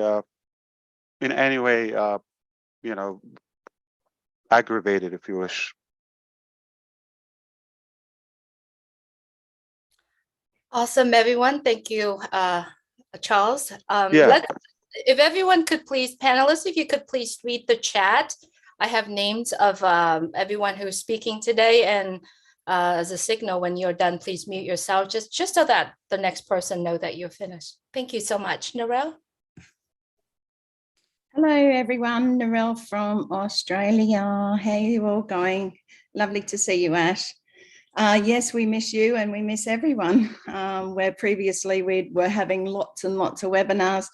in any way, you know, aggravated, if you wish. Awesome, everyone. Thank you, Charles. Yeah. If everyone could please, panelists, if you could please read the chat. I have names of everyone who's speaking today, and as a signal, when you're done, please mute yourself, just so that the next person know that you're finished. Thank you so much. Narelle? Hello, everyone. Narelle from Australia. How are you all going? Lovely to see you, Ash. Yes, we miss you and we miss everyone. Where previously we were having lots and lots of webinars.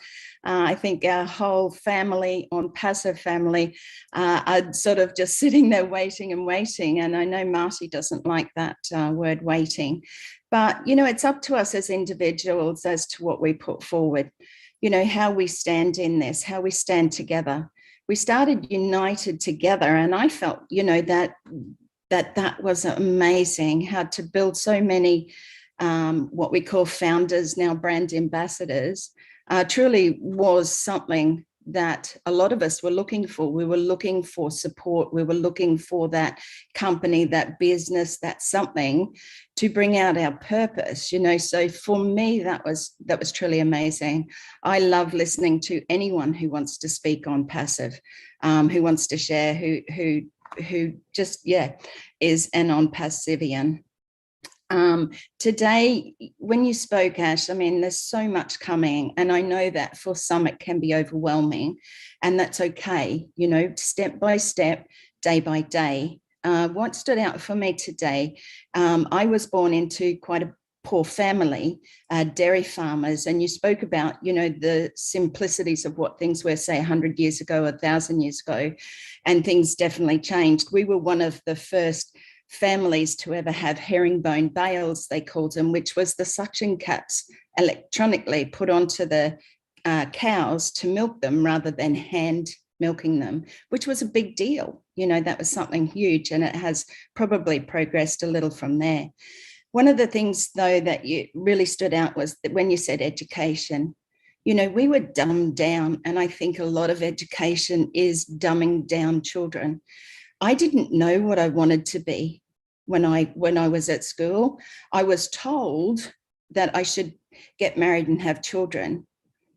I think our whole family on Passive Family are sort of just sitting there waiting and waiting. And I know Marty doesn't like that word waiting. But, you know, it's up to us as individuals as to what we put forward. You know, how we stand in this, how we stand together. We started united together, and I felt, you know, that was amazing, how to build so many what we call founders, now brand ambassadors, truly was something that a lot of us were looking for. We were looking for support. We were looking for that company, that business, that something to bring out our purpose, you know. So for me, that was truly amazing. I love listening to anyone who wants to speak on Passive, who wants to share, who just, yeah, is an on Passivian. Today, when you spoke, Ash, I mean, there's so much coming, and I know that for some it can be overwhelming, and that's okay, you know, step by step, day by day. What stood out for me today, I was born into quite a poor family, dairy farmers, and you spoke about, you know, the simplicities of what things were, say, 100 years ago, 1,000 years ago, and things definitely changed. We were one of the first families to ever have herringbone bales, they called them, which was the suction cups electronically put onto the cows to milk them rather than hand milking them, which was a big deal. You know, that was something huge, and it has probably progressed a little from there. One of the things, though, that you really stood out was that when you said education, you know, we were dumbed down, and I think a lot of education is dumbing down children. I didn't know what I wanted to be when I was at school. I was told that I should get married and have children.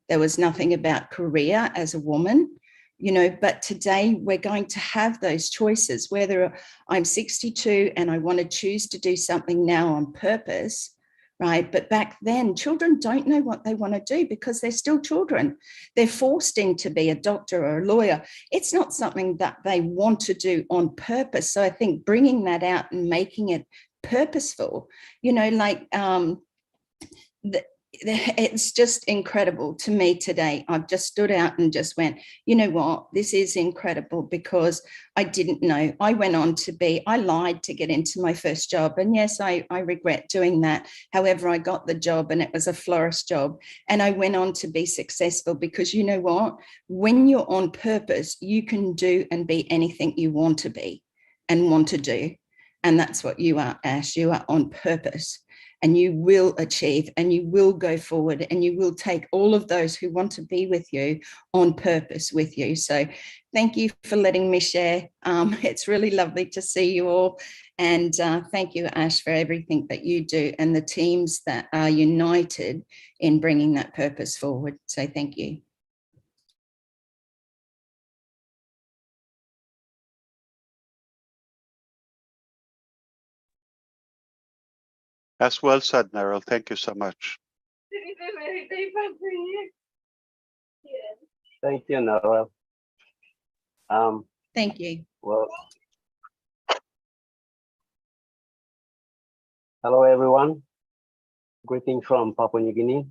There was nothing about career as a woman, you know, but today we're going to have those choices, whether I'm 62 and I want to choose to do something now on purpose, right? But back then, children don't know what they want to do because they're still children. They're forced in to be a doctor or a lawyer. It's not something that they want to do on purpose. So I think bringing that out and making it purposeful, you know, like it's just incredible to me today. I've just stood out and just went, you know what, this is incredible, because I didn't know. I went on to I lied to get into my first job. And yes, I regret doing that. However, I got the job and it was a florist job. And I went on to be successful because, you know what, when you're on purpose, you can do and be anything you want to be and want to do. And that's what you are, Ash. You are on purpose. and you will achieve, and you will go forward, and you will take all of those who want to be with you on purpose with you. So thank you for letting me share. It's really lovely to see you all. And thank you, Ash, for everything that you do and the teams that are united in bringing that purpose forward. So thank you. That's well said, Meryl. Thank you so much. Thank you, Noel. Thank you. Well, hello, everyone. Greeting from Papua New Guinea.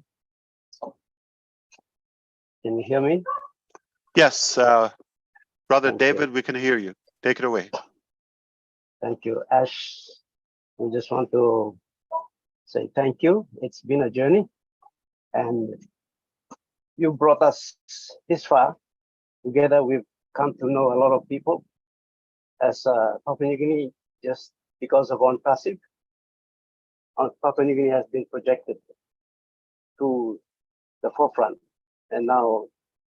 Can you hear me? Yes, Brother Thank David, you. we can hear you. Take it away. Thank you, Ash. We just want to say thank you. It's been a journey, and you brought us this far. Together, we've come to know a lot of people as Papua New Guinea, just because of On Passive. Papua New Guinea has been projected to the forefront, and now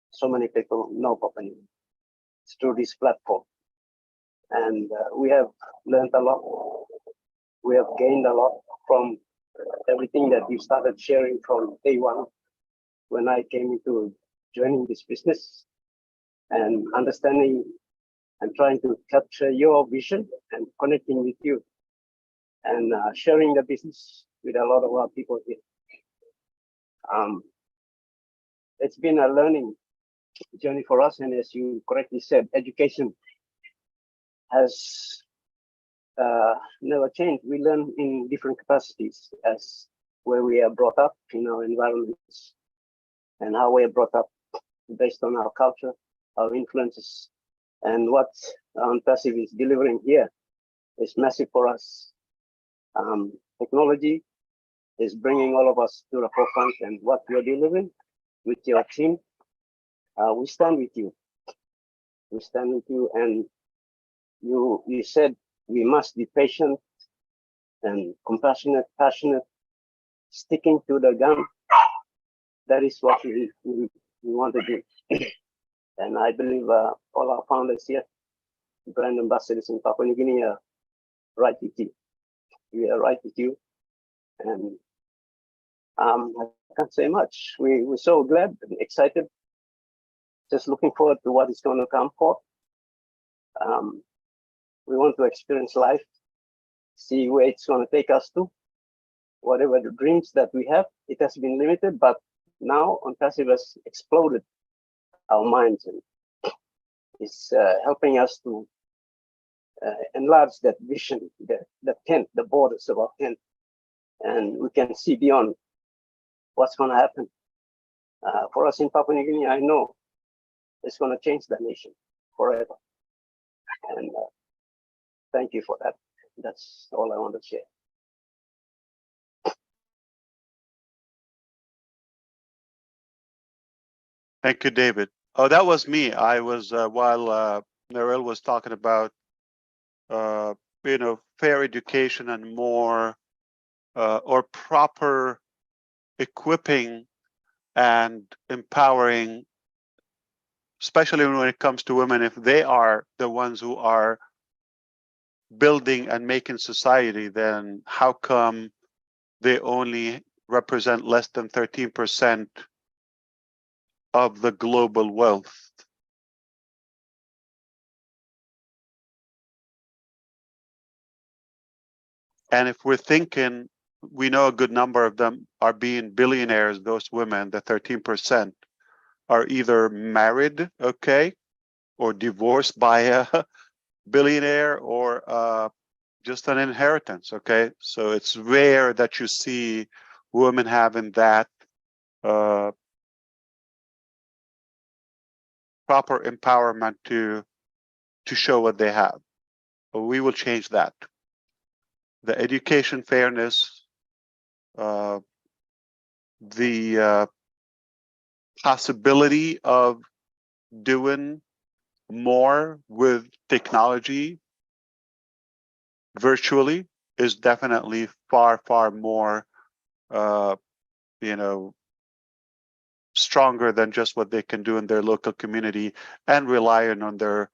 so many people know Papua New Guinea through this platform. And we have learned a lot. We have gained a lot from everything that you started sharing from day one when I came into joining this business, and understanding and trying to capture your vision and connecting with you and sharing the business with a lot of our people here. It's been a learning journey for us, and as you correctly said, education has never changed. We learn in different capacities as where we are brought up in our environments and how we are brought up based on our culture, our influences, and what Passive is delivering here is massive for us. Technology is bringing all of us to the forefront, and what you're delivering with your team, we stand with you. We stand with you, and you said we must be patient and compassionate, passionate, sticking to the gun. That is what we want to do. And I believe all our founders here, brand ambassadors in Papua New Guinea, are right with you. We are right with you. And I can't say much. We're so glad and excited. Just looking forward to what is going to come forth. We want to experience life, see where it's going to take us to. Whatever the dreams that we have, it has been limited, but now On Passive has exploded our minds, and is helping us to enlarge that vision, the tent, the borders of our tent, and we can see beyond what's going to happen. For us in Papua New Guinea, I know it's going to change the nation forever. And thank you for that. That's all I want to share. Thank you, David. Oh, that was me. I was while Meryl was talking about fair education and more or proper equipping and empowering, especially when it comes to women, if they are the ones who are building and making society, then how come they only represent less than 13% of the global wealth? And if we're thinking, we know a good number of them are being billionaires, those women, the 13%, are either married, okay, or divorced by a billionaire, or just an inheritance, okay? So it's rare that you see women having that proper empowerment to show what they have. But we will change that. The education fairness, the possibility of doing more with technology virtually, is definitely far, far more, you know, stronger than just what they can do in their local community and relying on their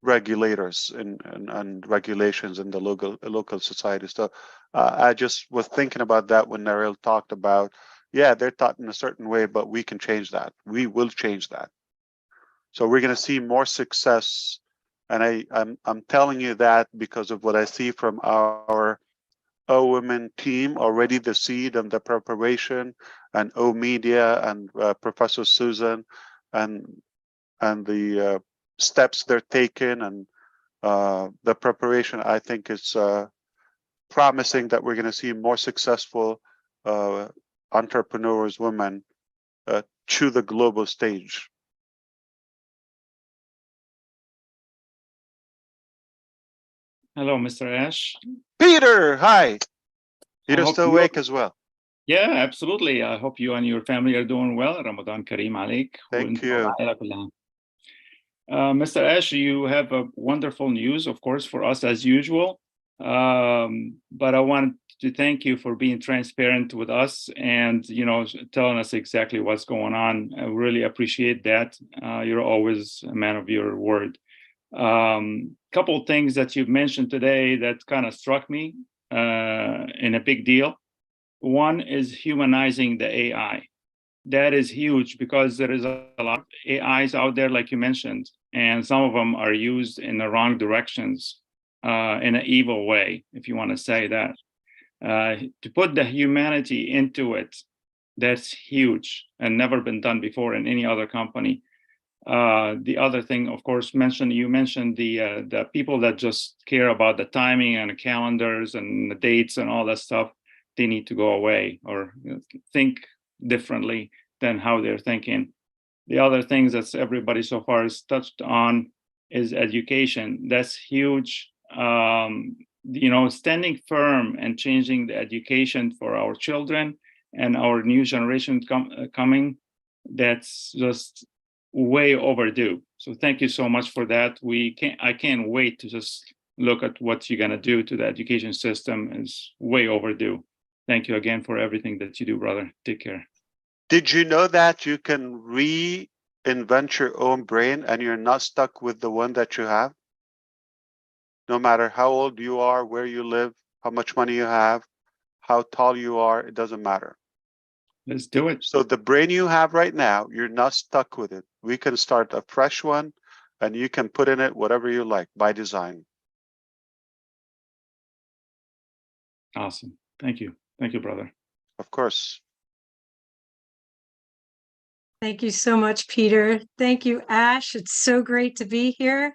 regulators and regulations in the local society. So I just was thinking about that when Narelle talked about, yeah, they're taught in a certain way, but we can change that. We will change that. So we're going to see more success. And I'm telling you that because of what I see from our women team already, the seed and the preparation, and Media and Professor Susan, and the steps they're taking, and the preparation. I think it's promising that we're going to see more successful entrepreneurs, women, to the global stage. Hello, Mr. Ash. Peter, hi. I You're hope still you- awake as well. Yeah, absolutely. I hope you and your family are doing well. Ramadan Kareem عليك. Thank you. Mr. Ash, you have a wonderful news, of course, for us as usual. But I wanted to thank you for being transparent with us and, you know, telling us exactly what's going on. I really appreciate that. You're always a man of your word. Couple of things that you've mentioned today that kind of struck me in a big deal. One is humanizing the AI. That is huge because there is a lot of AIs out there, like you mentioned, and some of them are used in the wrong directions, in an evil way, if you want to say that. To put the humanity into it, that's huge and never been done before in any other company. The other thing, of course, you mentioned the people that just care about the timing and the calendars and the dates and all that stuff. They need to go away or think differently than how they're thinking. The other things that everybody so far has touched on is education. That's huge. You know, standing firm and changing the education for our children and our new generation coming. That's just way overdue. So thank you so much for that. I can't wait to just look at what you're gonna do to the education system. Is way overdue. Thank you again for everything that you do, brother. Take care. Did you know that you can reinvent your own brain and you're not stuck with the one that you have? No matter how old you are, where you live, how much money you have, how tall you are, it doesn't matter. Let's do it. So the brain you have right now, you're not stuck with it. We can start a fresh one and you can put in it whatever you like by design. Awesome. Thank you. Thank you, brother. Of course. Thank you so much, Peter. Thank you, Ash. It's so great to be here.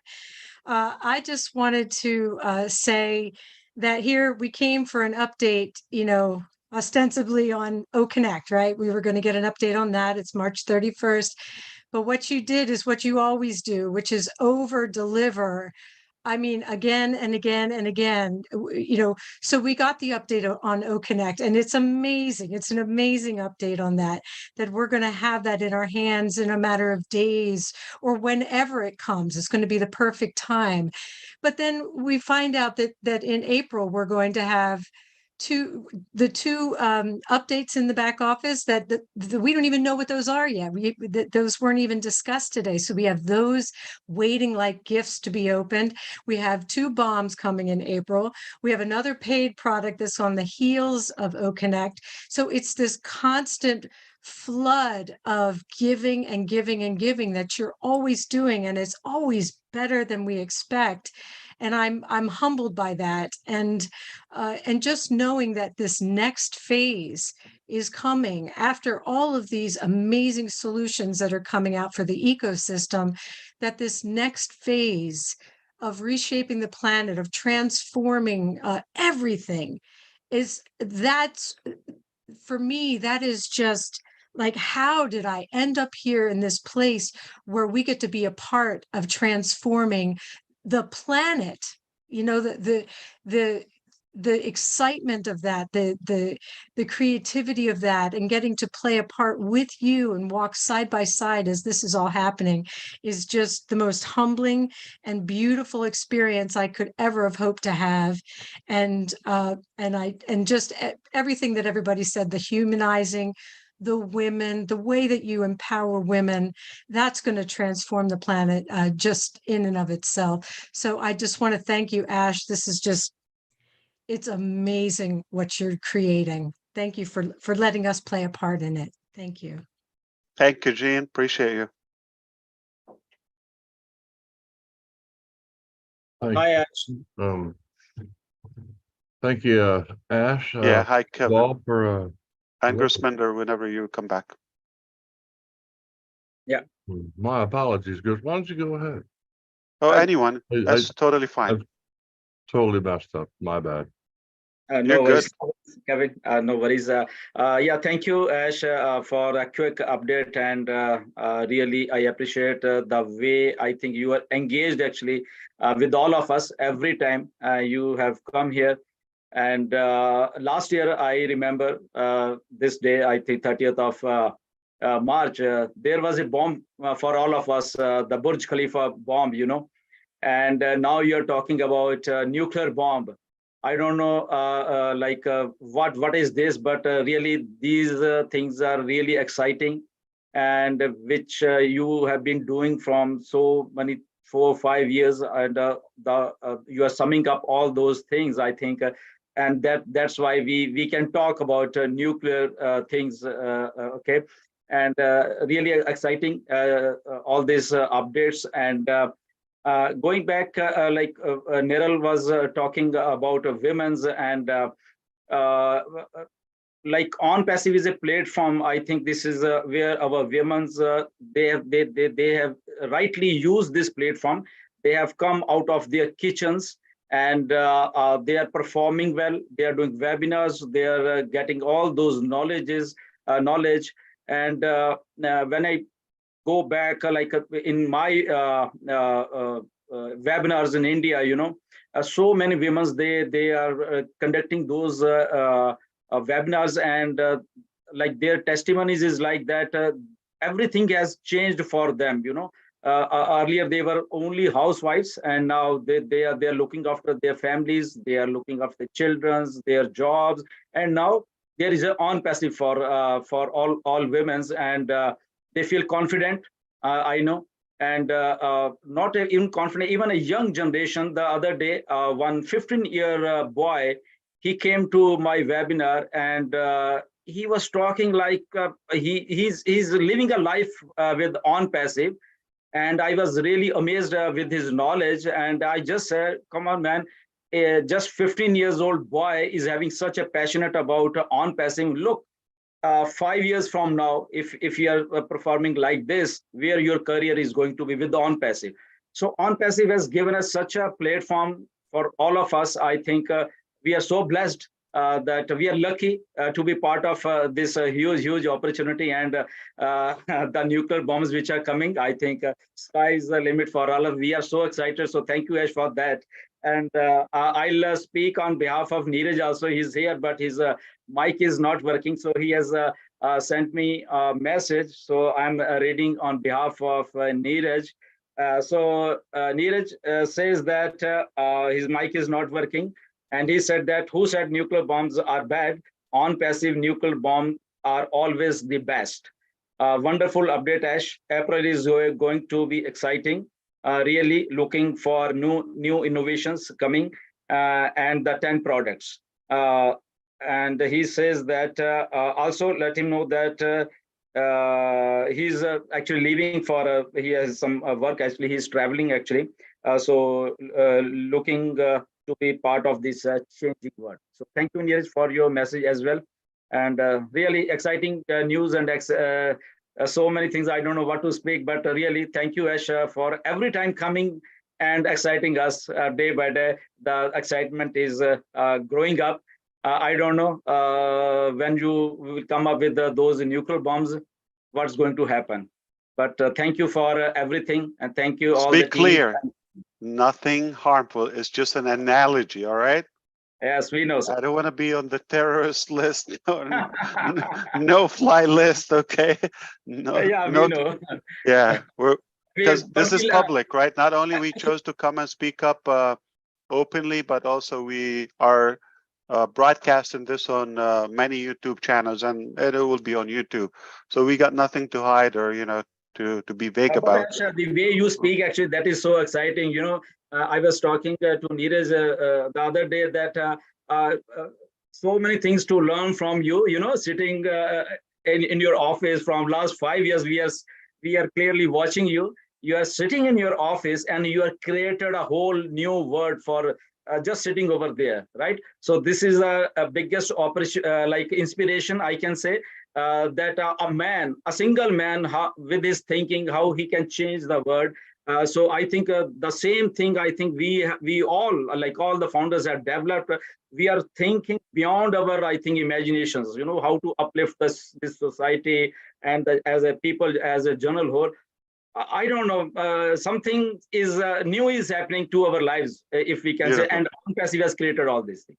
I just wanted to say that here we came for an update, you know, ostensibly on OConnect, right? We were going to get an update on that. It's March 31st. But what you did is what you always do, which is over deliver. I mean, again and again and again, you know, so we got the update on OConnect and it's amazing. It's an amazing update on that we're going to have that in our hands in a matter of days or whenever it comes. It's going to be the perfect time. But then we find out that in April, we're going to have two updates in the back office that we don't even know what those are yet. Those weren't even discussed today. So we have those waiting like gifts to be opened. We have 2 bombs coming in April. We have another paid product that's on the heels of OConnect. So it's this constant flood of giving and giving and giving that you're always doing, and it's always better than we expect. And I'm humbled by that, and just knowing that this next phase is coming after all of these amazing solutions that are coming out for the ecosystem, that this next phase of reshaping the planet, of transforming everything, that's for me, that is just like, how did I end up here in this place where we get to be a part of transforming the planet? You know, the the excitement of that, the creativity of that, and getting to play a part with you and walk side by side as this is all happening is just the most humbling and beautiful experience I could ever have hoped to have. And just everything that everybody said, the humanizing, the women, the way that you empower women, that's going to transform the planet just in and of itself. So I just want to thank you, Ash. This is just, it's amazing what you're creating. Thank you for letting us play a part in it. Thank you. Thank you, Jean. Appreciate you. Hi, Ash. Thank you, Ash. Yeah. Hi, Kevin. Bob, for And Grisminder, whenever you come back. my apologies, Gus. Why don't you go ahead? Oh, anyone. I That's totally fine. I've totally messed up. My bad. You're No good. worries, Kevin. No worries. Yeah, thank you, Ash, for a quick update. And really, I appreciate the way I think you are engaged actually with all of us every time you have come here. And last year, I remember this day, I think 30th of March, there was a bomb for all of us, the Burj Khalifa bomb, you know. And now you're talking about nuclear bomb. I don't know what is this, but really these things are really exciting, and which you have been doing from so many 4 or 5 years, and you are summing up all those things, I think, and that's why we can talk about nuclear things, okay, and really exciting all these updates. And going back, Niral was talking about women's, and like On Passive is a platform. I think this is where our women's they have rightly used this platform. They have come out of their kitchens, and they are performing well. They are doing webinars. They are getting all those knowledge. And when I go back, in my webinars in India, you know, so many women, they are conducting those webinars, and like their testimonies is like that everything has changed for them, you know. Earlier they were only housewives, and now they are looking after their families, they are looking after children's, their jobs, and now there is an On Passive for all women's, and they feel confident, I know. And not even confident, even a young generation. The other day, one 15-year boy, he came to my webinar, and he was talking like he's living a life with On Passive. And I was really amazed with his knowledge. And I just said, come on, man, just 15 years old boy is having such a passionate about On Passive. Look, 5 years from now, if you are performing like this, where your career is going to be with On Passive. So On Passive has given us such a platform for all of us. I think we are so blessed that we are lucky to be part of this huge opportunity, and the nuclear bombs which are coming. I think sky is the limit for all of. We are so excited. So thank you, Ash, for that. And I'll speak on behalf of Neeraj also. He's here, but his mic is not working. So he has sent me a message. So I'm reading on behalf of Neeraj. Neeraj says that his mic is not working. And he said that, who said nuclear bombs are bad? On Passive nuclear bombs are always the best. Wonderful update, Ash. April is going to be exciting. Really looking for new innovations coming, and the 10 products. And he says that also let him know that he's actually leaving for, he has some work, actually he's traveling actually. Looking to be part of this changing world. So thank you, Neeraj, for your message as well. And really exciting news, and so many things. I don't know what to speak, but really thank you, Ash, for every time coming and exciting us day by day. The excitement is growing up. I don't know when you will come up with those nuclear bombs, what's going to happen. But thank you for everything, and thank you all. Be clear, nothing harmful. It's just an analogy, all right? Yes, we know, sir. I don't want to be on the terrorist list, no fly list. Okay, no, Yeah, no, we know. yeah, because But this is we'll, public, right? Not only we chose to come and speak up openly, but also we are broadcasting this on many YouTube channels, and it will be on YouTube. So we got nothing to hide or to be vague but about. the way you speak, actually, that is so exciting. I was talking to Neeraj the other day that so many things to learn from you. Sitting in your office from last 5 years, we are clearly watching you. You are sitting in your office and you have created a whole new word for just sitting over there, right? So this is a biggest operation, like inspiration, I can say. That a single man, with his thinking, how he can change the world. So I think the same thing. I think we all, like all the founders, have developed. We are thinking beyond our, I think, imaginations. How to uplift this society and as a people, as a general whole. I don't know. Something is new is happening to our lives, if we can say. Beautiful. And Passive has created all these things.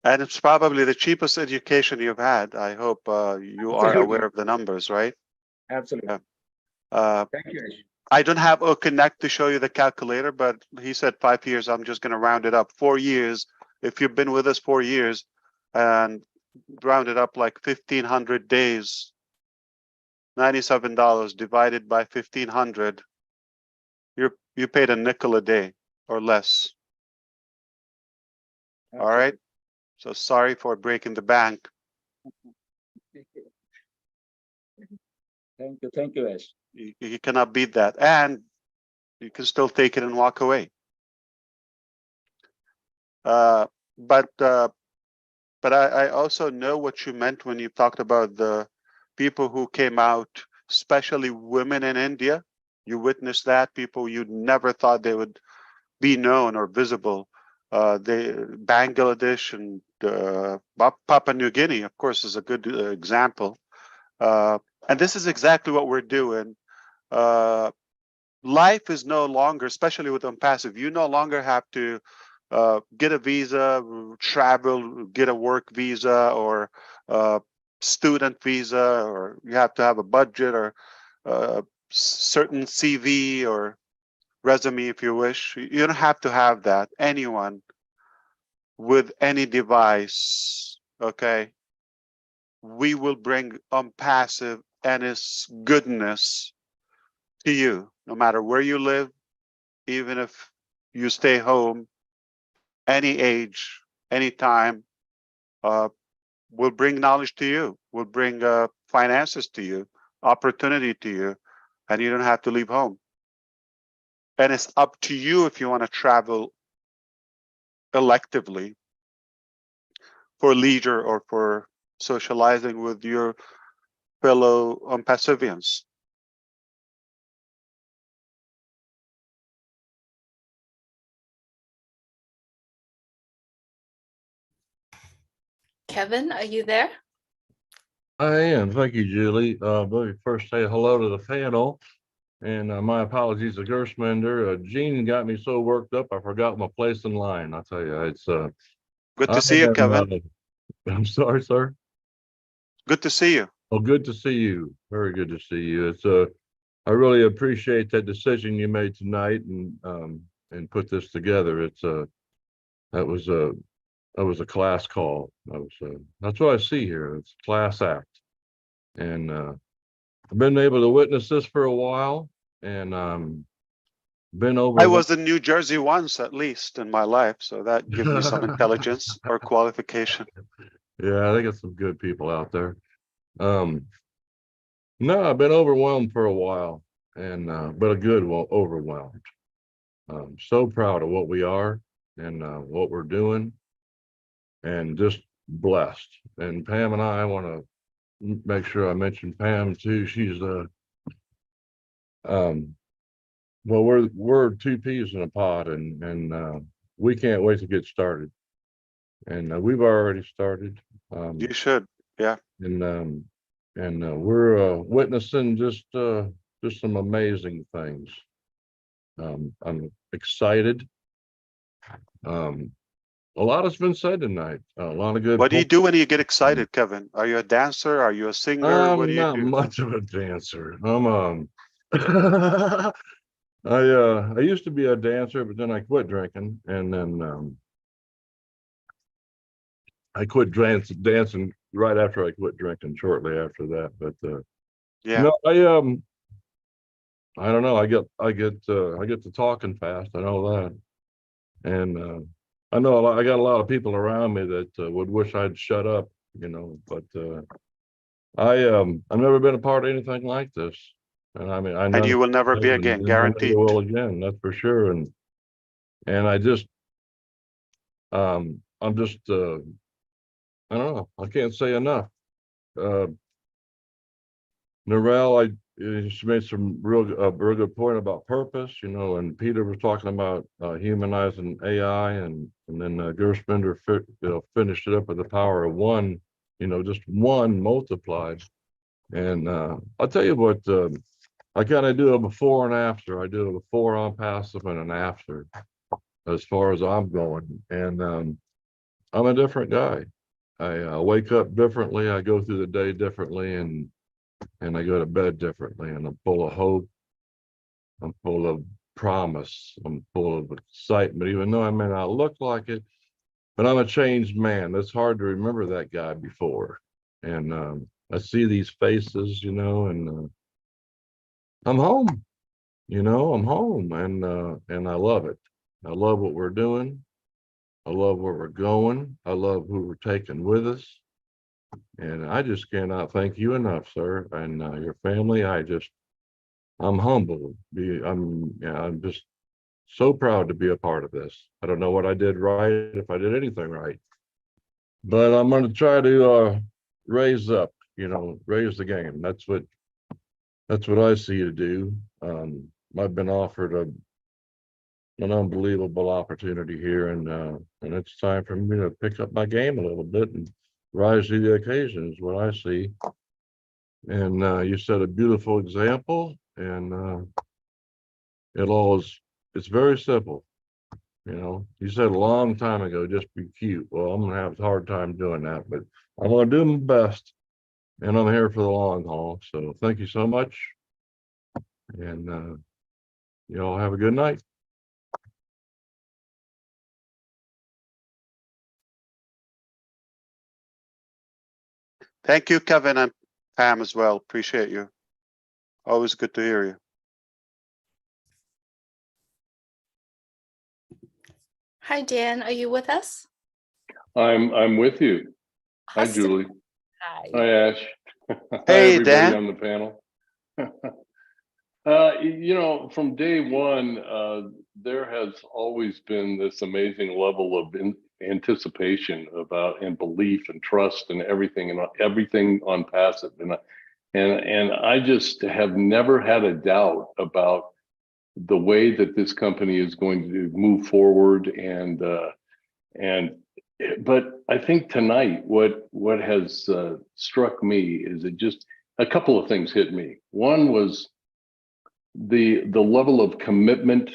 And it's probably the cheapest education you've had. I hope you are Absolutely. aware of the numbers, right? Absolutely. Yeah. Thank you, Ash. I don't have a connect to show you the calculator, but he said 5 years. I'm just going to round it up. 4 years. If you've been with us 4 years and round it up like 1,500 days, $97 divided by 1,500, you paid a nickel a day or less. All right. So sorry for breaking the bank. Thank you, Ash. You cannot beat that, and you can still take it and walk away. But I also know what you meant when you talked about the people who came out, especially women in India. You witnessed that, people you never thought they would be known or visible. Bangladesh and Papua New Guinea, of course, is a good example. And this is exactly what we're doing. Life is no longer, especially with Unpassive, you no longer have to get a visa, travel, get a work visa or student visa, or you have to have a budget or certain CV or resume if you wish. You don't have to have that. Anyone with any device, okay, we will bring Unpassive and its goodness to you, no matter where you live, even if you stay home, any age, any time. We'll bring knowledge to you. We'll bring finances to you, opportunity to you, and you don't have to leave home. And it's up to you if you want to travel electively for leisure or for socializing with your fellow Unpassivians. Kevin, are you there? I am. Thank you, Julie. Let me first say hello to the panel. And my apologies to Gershminder. Gene got me so worked up, I forgot my place in line. I'll tell you, it's good to see you, Kevin. I'm sorry, sir. Good to see you. Oh, good to see you. Very good to see you. It's I really appreciate that decision you made tonight and put this together. It's that was a class call. That's what I see here. It's a class act, and I've been able to witness this for a while, and been over. I was in New Jersey once, at least in my life, so that gives me some intelligence or qualification. Yeah, I think it's some good people out there. No, I've been overwhelmed for a while, and but a good overwhelmed. So proud of what we are and what we're doing, and just blessed. And Pam and I want to make sure I mention Pam too. She's well, we're two peas in a pod, and we can't wait to get started. And we've already started. You should, yeah. And we're witnessing just some amazing things. I'm excited. a lot has been said tonight. A lot of good. What do you points. do when you get excited, Kevin? Are you a dancer? Are you a singer? What do I'm you not do? much of a dancer. I used to be a dancer, but then I quit drinking, and then I quit dancing right after I quit drinking. Shortly after that, but Yeah. no, I don't know. I get to talking fast. I know that, and I know I got a lot of people around me that would wish I'd shut up, but I've never been a part of anything like this, and I mean I know And you will never be and again, I never guaranteed. will again. That's for sure. And I just I'm just I don't know. I can't say enough. Narelle, she made some real good point about purpose, and Peter was talking about humanizing AI, and then Gershbinder finished it up with the power of one, just one multiplied. And I'll tell you what, I kind of do a before and after. I do a before on passive and an after as far as I'm going. And I'm a different guy. I wake up differently. I go through the day differently, and I go to bed differently. And I'm full of hope. I'm full of promise. I'm full of excitement, even though I may not look like it. But I'm a changed man. It's hard to remember that guy before. And I see these faces, and I'm home. I'm home, and I love it. I love what we're doing. I love where we're going. I love who we're taking with us. And I just cannot thank you enough, sir, and your family. I'm humbled. I'm just so proud to be a part of this. I don't know what I did right, if I did anything right, but I'm going to try to raise up, raise the game. That's what I see to do. I've been offered an unbelievable opportunity here, and it's time for me to pick up my game a little bit and rise to the occasion is what I see. And you set a beautiful example, and it's very simple. You said a long time ago, just be cute. Well, I'm gonna have a hard time doing that, but I'm gonna do my best, and I'm here for the long haul. So thank you so much, and you all have a good night. Thank you, Kevin and Pam as well. Appreciate you. Always good to hear you. Hi, Dan. Are you with us? I'm with you. Hi, Awesome. Julie. Hi. Hi, Ash. Hi, Hey, everybody Dan. on the panel. From day one, there has always been this amazing level of anticipation about and belief and trust and everything on passive, and I just have never had a doubt about the way that this company is going to move forward, but I think tonight what has struck me is a couple of things hit me. One was the level of commitment,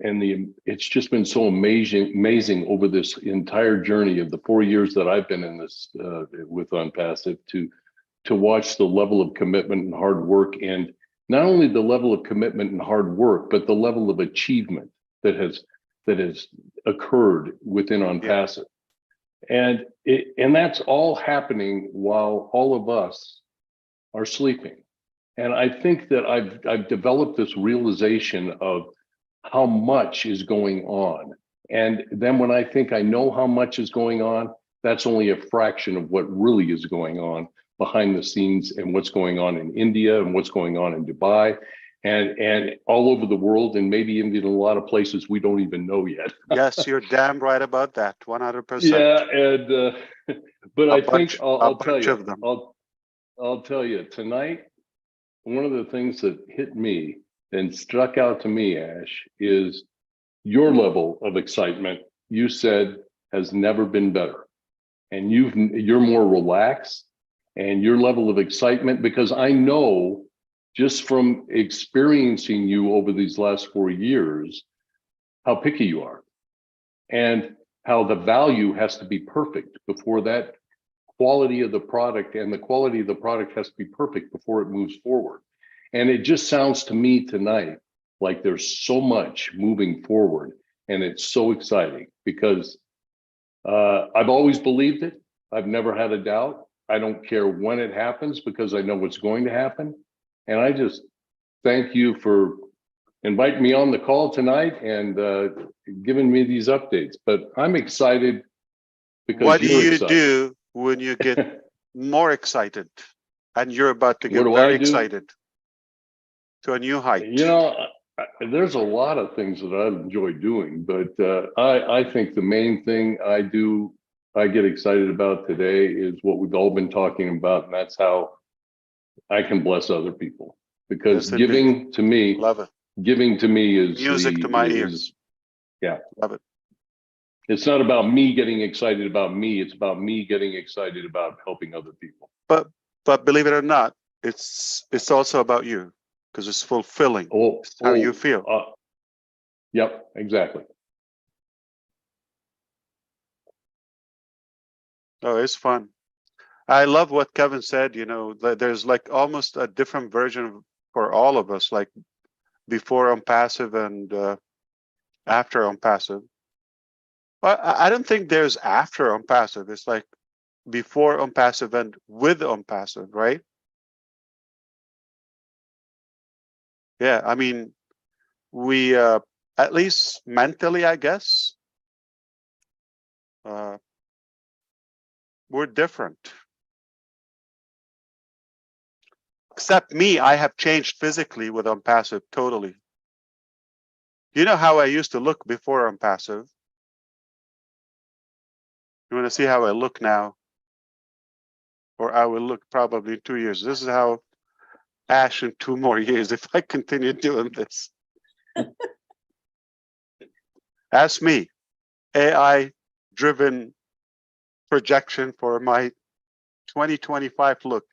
and it's just been so amazing over this entire journey of the 4 years that I've been in this with OnPassive to watch the level of commitment and hard work, and not only the level of commitment and hard work, but the level of achievement that has occurred within OnPassive. And that's all happening while all of us are sleeping. And I think that I've developed this realization of how much is going on. And then when I think I know how much is going on, that's only a fraction of what really is going on behind the scenes, and what's going on in India, and what's going on in Dubai, and all over the world, and maybe even in a lot of places we don't even know yet. Yes, you're damn right about that. 100%. Yeah, and but I think I'll tell bunch you, of them. I'll tell you tonight. One of the things that hit me and struck out to me, Ash, is your level of excitement. You said has never been better, and you're more relaxed, and your level of excitement, because I know just from experiencing you over these last 4 years how picky you are, and how the value has to be perfect before that quality of the product, and the quality of the product has to be perfect before it moves forward. And it just sounds to me tonight like there's so much moving forward, and it's so exciting because I've always believed it. I've never had a doubt. I don't care when it happens because I know what's going to happen. And I just thank you for inviting me on the call tonight and giving me these updates. But I'm excited because What do you're you excited. do when you get more excited? And you're about to get What do very I do? excited to a new height. You know, there's a lot of things that I enjoy doing, but I think the main thing I get excited about today is what we've all been talking about, and that's how I can bless other people. Because Yes, indeed. giving to me is Music to my ears. Yeah. Love it. It's not about me getting excited about me. It's about me getting excited about helping other people. But believe it or not, it's also about you because it's fulfilling. It's how you feel. Yep, exactly. Oh, it's fun. I love what Kevin said. You know, there's like almost a different version for all of us, like before on passive and after on passive. But I don't think there's after on passive. It's like before on passive and with on passive, right? Yeah, I mean, we at least mentally, I guess, we're different. Except me, I have changed physically with on passive totally. You know how I used to look before on passive? You want to see how I look now? Or I will look probably in 2 years. This is how Ash in 2 more years if I continue doing this. Ask me, AI driven projection for my 2025 look.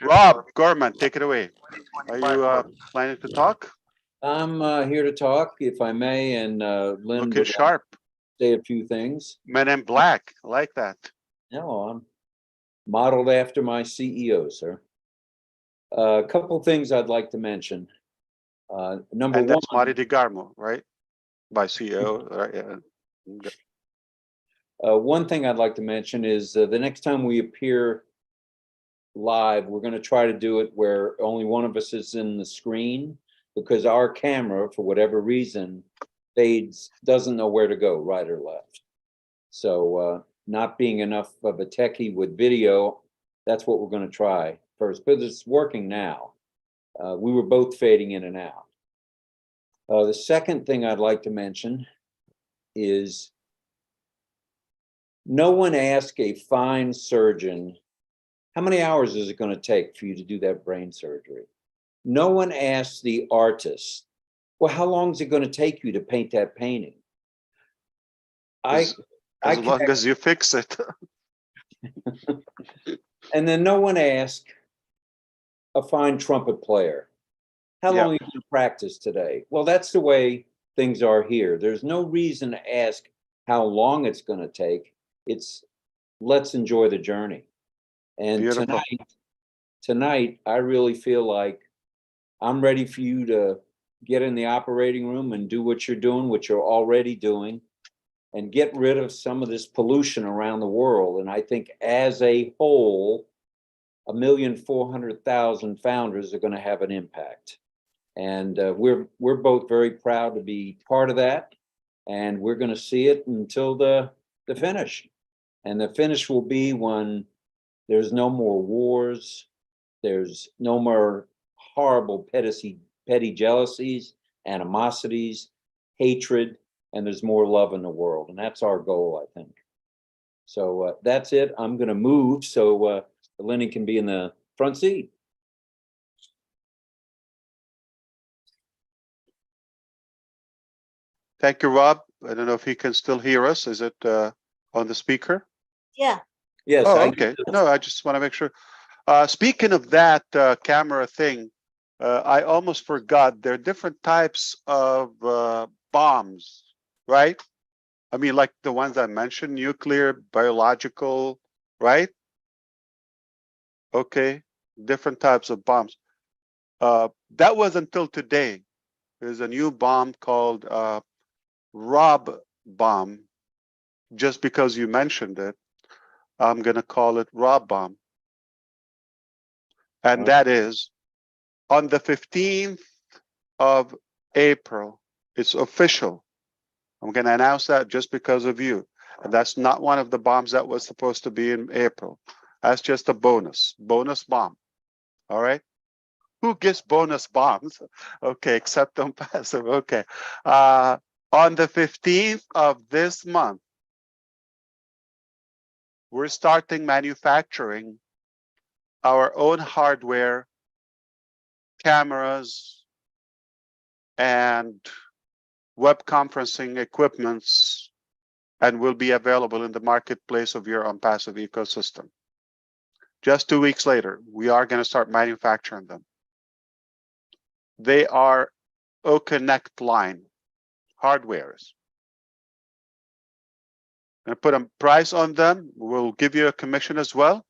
Rob Gorman, take it away. Are you planning to talk? I'm here to talk, if I may, and Lynn Looking would sharp. say a few things. Men in Black, I like that. No, I'm modeled after my CEO, sir. A couple things I'd like to mention. Number And one, that's Marty DeGarmo, right? By CEO, right? Yeah. one thing I'd like to mention is the next time we appear live, we're going to try to do it where only one of us is in the screen, because our camera, for whatever reason, doesn't know where to go, right or left. So not being enough of a techie with video, that's what we're going to try first, but it's working now. We were both fading in and out. The second thing I'd like to mention is no one asked a fine surgeon, how many hours is it going to take for you to do that brain surgery? No one asked the artist, well, how long is it going to take you to paint that painting? As long as you fix it. And then no one asked a fine trumpet player, how long are you going to practice today? Well, that's the way things are here. There's no reason to ask how long it's going to take. It's let's enjoy the journey. And Beautiful. tonight, I really feel like I'm ready for you to get in the operating room and do what you're doing, what you're already doing, and get rid of some of this pollution around the world. And I think as a whole, 1,400,000 founders are going to have an impact. And we're both very proud to be part of that. And we're going to see it until the finish. And the finish will be when there's no more wars, there's no more horrible petty jealousies, animosities, hatred, and there's more love in the world. And that's our goal, I think. So that's it. I'm going to move so Lenny can be in the front seat. Thank you, Rob. I don't know if he can still hear us. Is it on the speaker? Yeah. Yes. Oh, okay. No, I just want to make sure. Speaking of that camera thing, I almost forgot there are different types of bombs right? I mean, like the ones I mentioned, nuclear, biological, right? Okay, different types of bombs. That was until today. There's a new bomb called Rob bomb. Just because you mentioned it, I'm gonna call it Rob bomb. And that is on the 15th of April. It's official. I'm gonna announce that just because of you. And that's not one of the bombs that was supposed to be in April. That's just a bonus bomb. All right. Who gets bonus bombs? Okay, except on passive. Okay. On the 15th of this month, we're starting manufacturing our own hardware, cameras, and web conferencing equipments, and will be available in the marketplace of your OnPassive ecosystem. Just 2 weeks later, we are going to start manufacturing them. They are O-Connect line hardwares. And put a price on them. We'll give you a commission as well.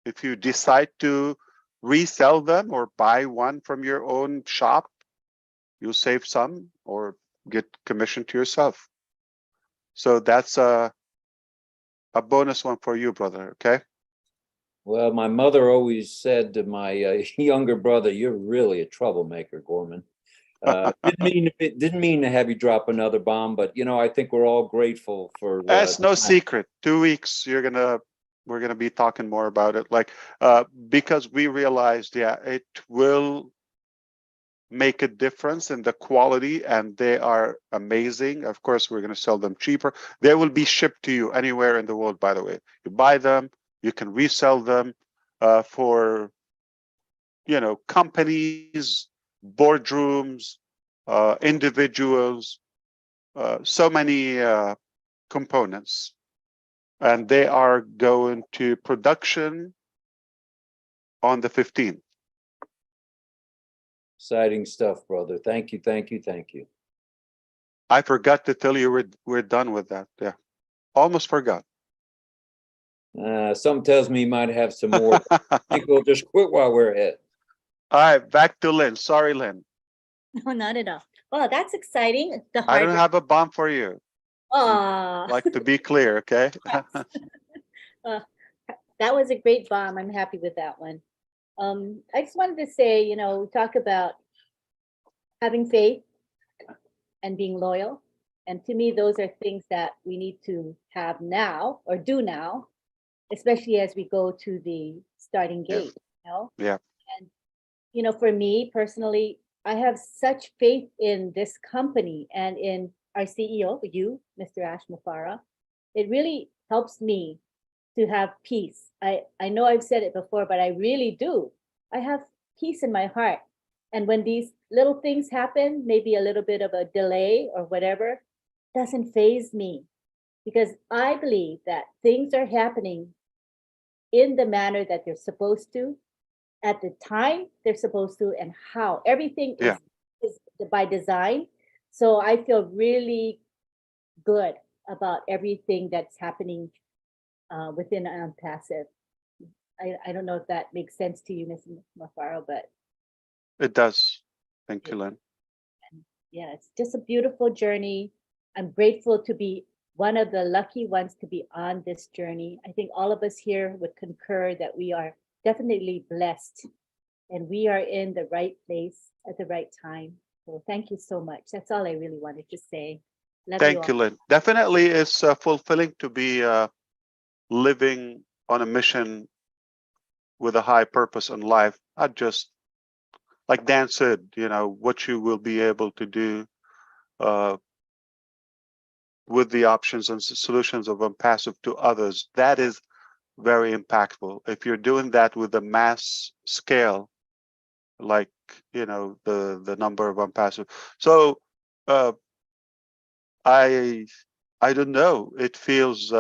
If you decide to resell them or buy one from your own shop, you'll save some or get commission to yourself. So that's a bonus one for you, brother. Okay. Well, my mother always said to my younger brother, "You're really a troublemaker, Gorman." Didn't mean to have you drop another bomb, but you know, I think we're all grateful for. That's no secret. 2 weeks, we're gonna be talking more about it, like because we realized, yeah, it will make a difference in the quality, and they are amazing. Of course, we're gonna sell them cheaper. They will be shipped to you anywhere in the world. By the way, you buy them, you can resell them for, you know, companies, boardrooms, individuals, so many components, and they are going to production on the 15th. Exciting stuff, brother. Thank you, thank you, thank you. I forgot to tell you we're done with that. Yeah, almost forgot. Something tells me you might have some more. I think we'll just quit while we're ahead. All right, back to Lynn. Sorry, Lynn. No, not at all. Well, that's exciting. The I don't hardware. have a bomb for you. Aw. Like, to be clear, okay? That was a great bomb. I'm happy with that one. I just wanted to say, you know, talk about having faith and being loyal. And to me, those are things that we need to have now or do now, especially as we go to the starting gate, you know? Yeah. And, you know, for me personally, I have such faith in this company and in our CEO, you, Mr. Ash Mufareh. It really helps me to have peace. I know I've said it before, but I really do. I have peace in my heart. And when these little things happen, maybe a little bit of a delay or whatever, doesn't faze me, because I believe that things are happening in the manner that they're supposed to, at the time they're supposed to, and how everything is by design. So I feel really good about everything that's happening within OnPassive. I don't know if that makes sense to you, Mr. Mufareh, but It does. Thank you, Lynn. yeah, it's just a beautiful journey. I'm grateful to be one of the lucky ones to be on this journey. I think all of us here would concur that we are definitely blessed and we are in the right place at the right time. So thank you so much. That's all I really wanted to say. Love Thank you, all. Lynn. Definitely, it's fulfilling to be living on a mission with a high purpose in life. Not just, like Dan said, you know, what you will be able to do with the options and solutions of OnPassive to others. That is very impactful. If you're doing that with a mass scale, like, you know, the number of OnPassive. So I don't know. It feels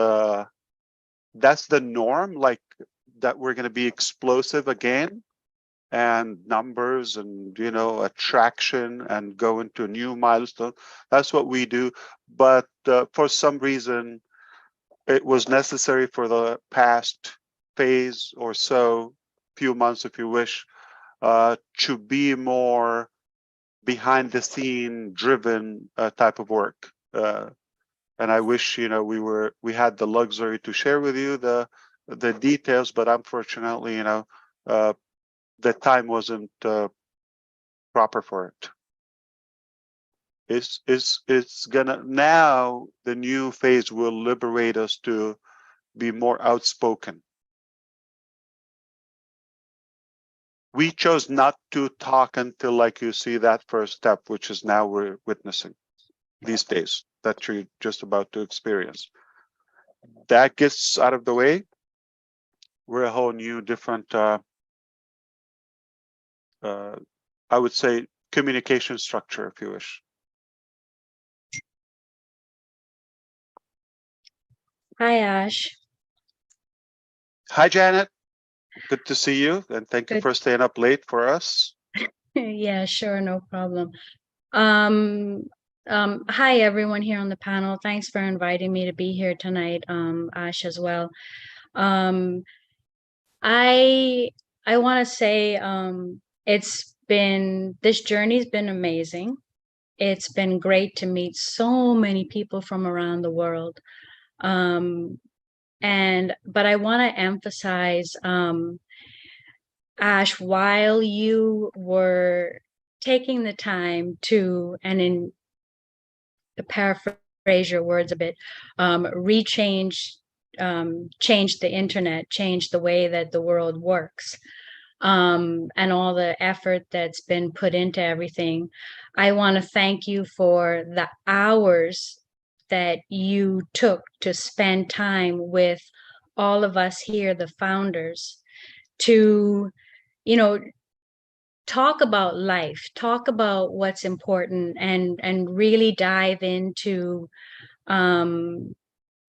that's the norm, like that we're going to be explosive again. and numbers and, you know, attraction and go into new milestone. That's what we do. But for some reason, it was necessary for the past phase or so, few months, if you wish, to be more behind the scene driven type of work. And I wish, you know, we had the luxury to share with you the details, but unfortunately, you know, the time wasn't proper for it. It's gonna, now the new phase will liberate us to be more outspoken. We chose not to talk until, like, you see that first step, which is now we're witnessing these days that you're just about to experience. That gets out of the way, we're a whole new different I would say communication structure, if you wish. Hi, Ash. Hi, Janet. Good to see you, and thank you Good. for staying up late for us. Yeah, sure, no problem. Hi, everyone here on the panel. Thanks for inviting me to be here tonight, Ash, as well. I want to say this journey's been amazing. It's been great to meet so many people from around the world. But I want to emphasize, Ash, while you were taking the time to, and to paraphrase your words a bit, change the internet, change the way that the world works, and all the effort that's been put into everything. I want to thank you for the hours that you took to spend time with all of us here, the founders, to, you know, talk about life, talk about what's important, and really dive into the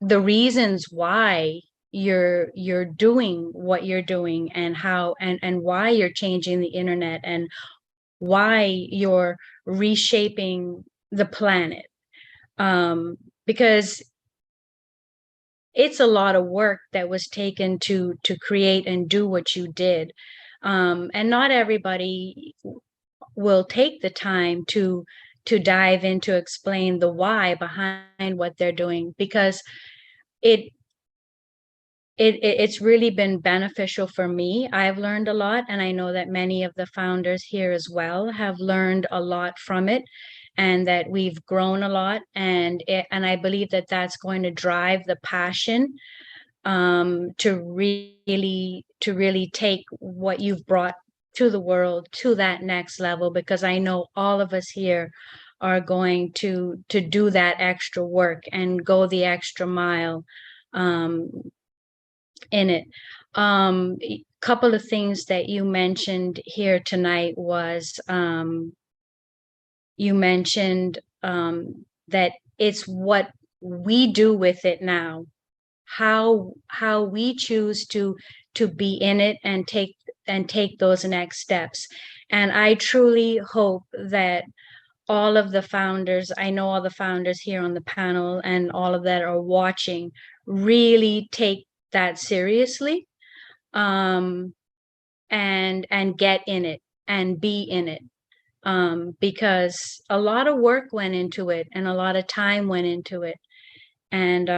reasons why you're doing what you're doing, and how and why you're changing the internet, and why you're reshaping the planet, because it's a lot of work that was taken to create and do what you did, and not everybody will take the time to dive in to explain the why behind what they're doing, because it's really been beneficial for me. I've learned a lot, and I know that many of the founders here as well have learned a lot from it, and that we've grown a lot. And I believe that that's going to drive the passion to really take what you've brought to the world to that next level, because I know all of us here are going to do that extra work and go the extra mile in it. A couple of things that you mentioned here tonight was, you mentioned that it's what we do with it now, how we choose to be in it and take those next steps. And I truly hope that all of the founders, I know all the founders here on the panel and all of that are watching, really take that seriously, and get in it and be in it, because a lot of work went into it and a lot of time went into it, and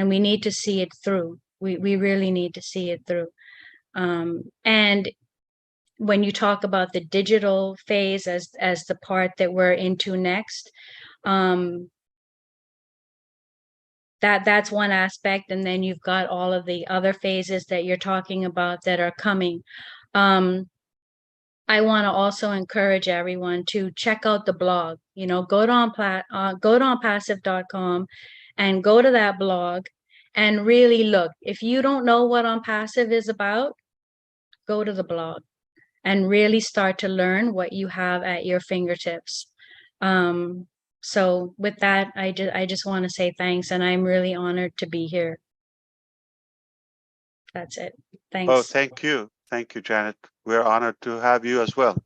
we need to see it through. We really need to see it through. And when you talk about the digital phase as the part that we're into next, that's one aspect, and then you've got all of the other phases that you're talking about that are coming. I want to also encourage everyone to check out the blog. You know, go to onpassive.com and go to that blog and really look. If you don't know what OnPassive is about, go to the blog and really start to learn what you have at your fingertips. So with that, I just want to say thanks, and I'm really honored to be here. That's it. Thanks. Oh, thank you. Thank you, Janet. We're honored to have you as well.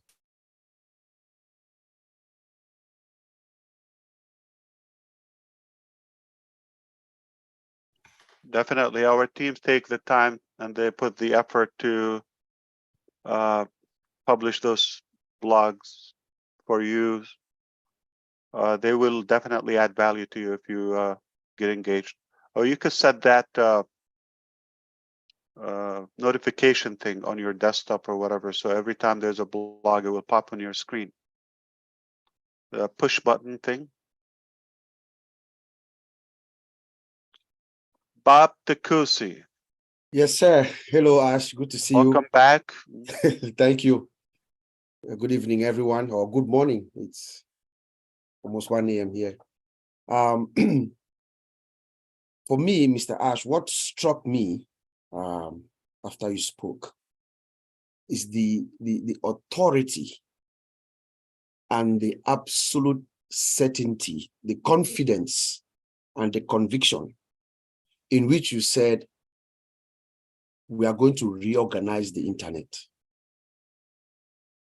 Definitely, our teams take the time and they put the effort to publish those blogs for you. They will definitely add value to you if you get engaged. Or you could set that notification thing on your desktop or whatever. So every time there's a blog, it will pop on your screen. The push button thing. Bob Takusi, Yes, sir. Hello, Ash. Good to see welcome back. you. Thank you. Good evening, everyone, or good morning. It's almost 1 a.m. here. For me, Mr. Ash, what struck me after you spoke is the authority and the absolute certainty, the confidence and the conviction in which you said, we are going to reorganize the internet.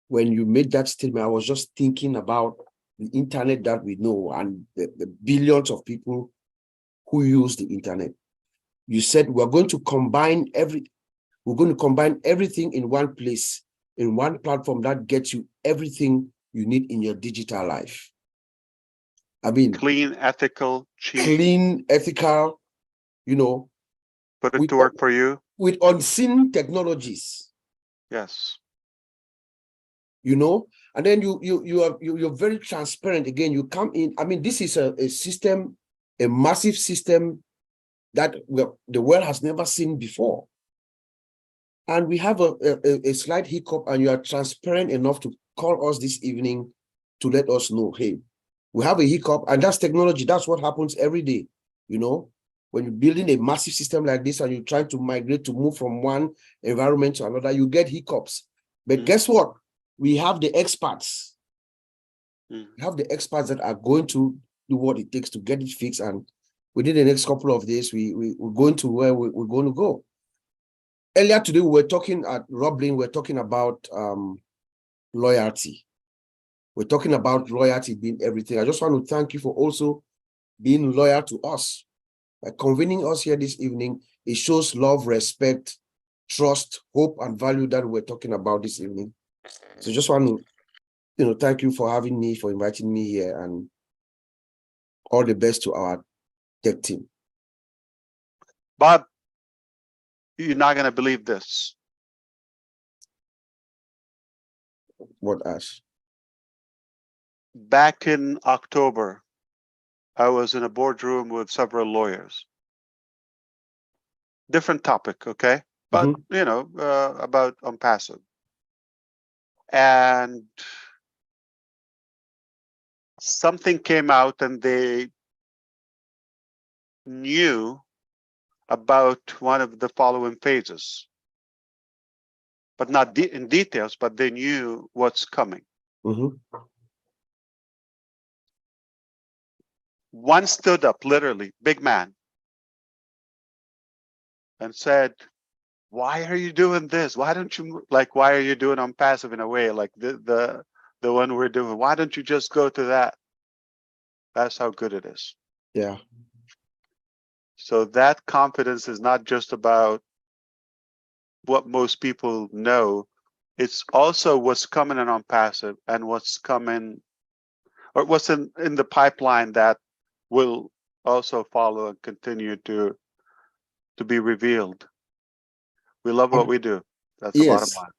When you made that statement, I was just thinking about the internet that we know and the billions of people who use the internet. You said we're going to combine everything in one place, in one platform that gets you everything you need in your digital life. I mean, Clean, ethical, cheap. clean, ethical, you know, Put it to work for you. with unseen technologies. Yes. You know, and then you're very transparent. Again, you come in. I mean, this is a system, a massive system that the world has never seen before. And we have a slight hiccup, and you are transparent enough to call us this evening to let us know, hey, we have a hiccup, and that's technology. That's what happens every day. You know, when you're building a massive system like this and you're trying to migrate to move from one environment to another, you get hiccups. But guess what? We have the experts. We have the experts that are going to do what it takes to get it fixed. And within the next couple of days, we're going to where we're going to go. Earlier today, we were talking at Roblin, we're talking about loyalty. We're talking about loyalty being everything. I just want to thank you for also being loyal to us. By convening us here this evening, it shows love, respect, trust, hope, and value that we're talking about this evening. So just want to, thank you for having me, for inviting me here, and all the best to our tech team. Bob, you're not going to believe this. What, Ash? Back in October, I was in a boardroom with several lawyers. Different topic, okay? But, about passive. And something came out and they knew about one of the following phases, but not in details, but they knew what's coming. One stood up, literally, big man, and said, why are you doing this? Why don't you, why are you doing passive in a way, like the one we're doing? Why don't you just go to that? That's how good it is. Yeah. So that confidence is not just about what most people know. It's also what's coming in passive and what's coming, or what's in the pipeline that will also follow and continue to be revealed. We love what we do. That's the bottom line.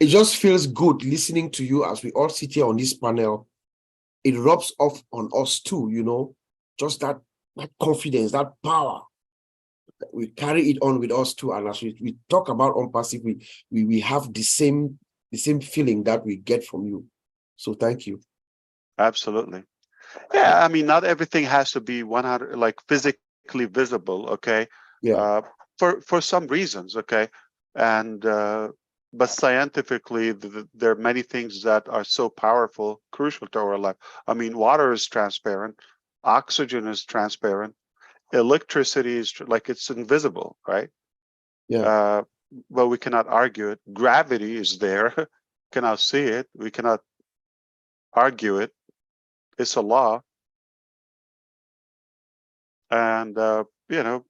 It just feels good listening to you as we all sit here on this panel. It rubs off on us too, just that confidence, that power. We carry it on with us too. And as we talk about passive, we have the same feeling that we get from you. So thank you. Absolutely. Yeah, I mean, not everything has to be 100 physically visible, okay? Yeah. For some reasons, okay? And but scientifically, there are many things that are so powerful, crucial to our life. I mean, water is transparent, oxygen is transparent, electricity is it's invisible, right? Yeah. well, we cannot argue it. Gravity is there. Cannot see it. We cannot argue it. It's a law. And, you know,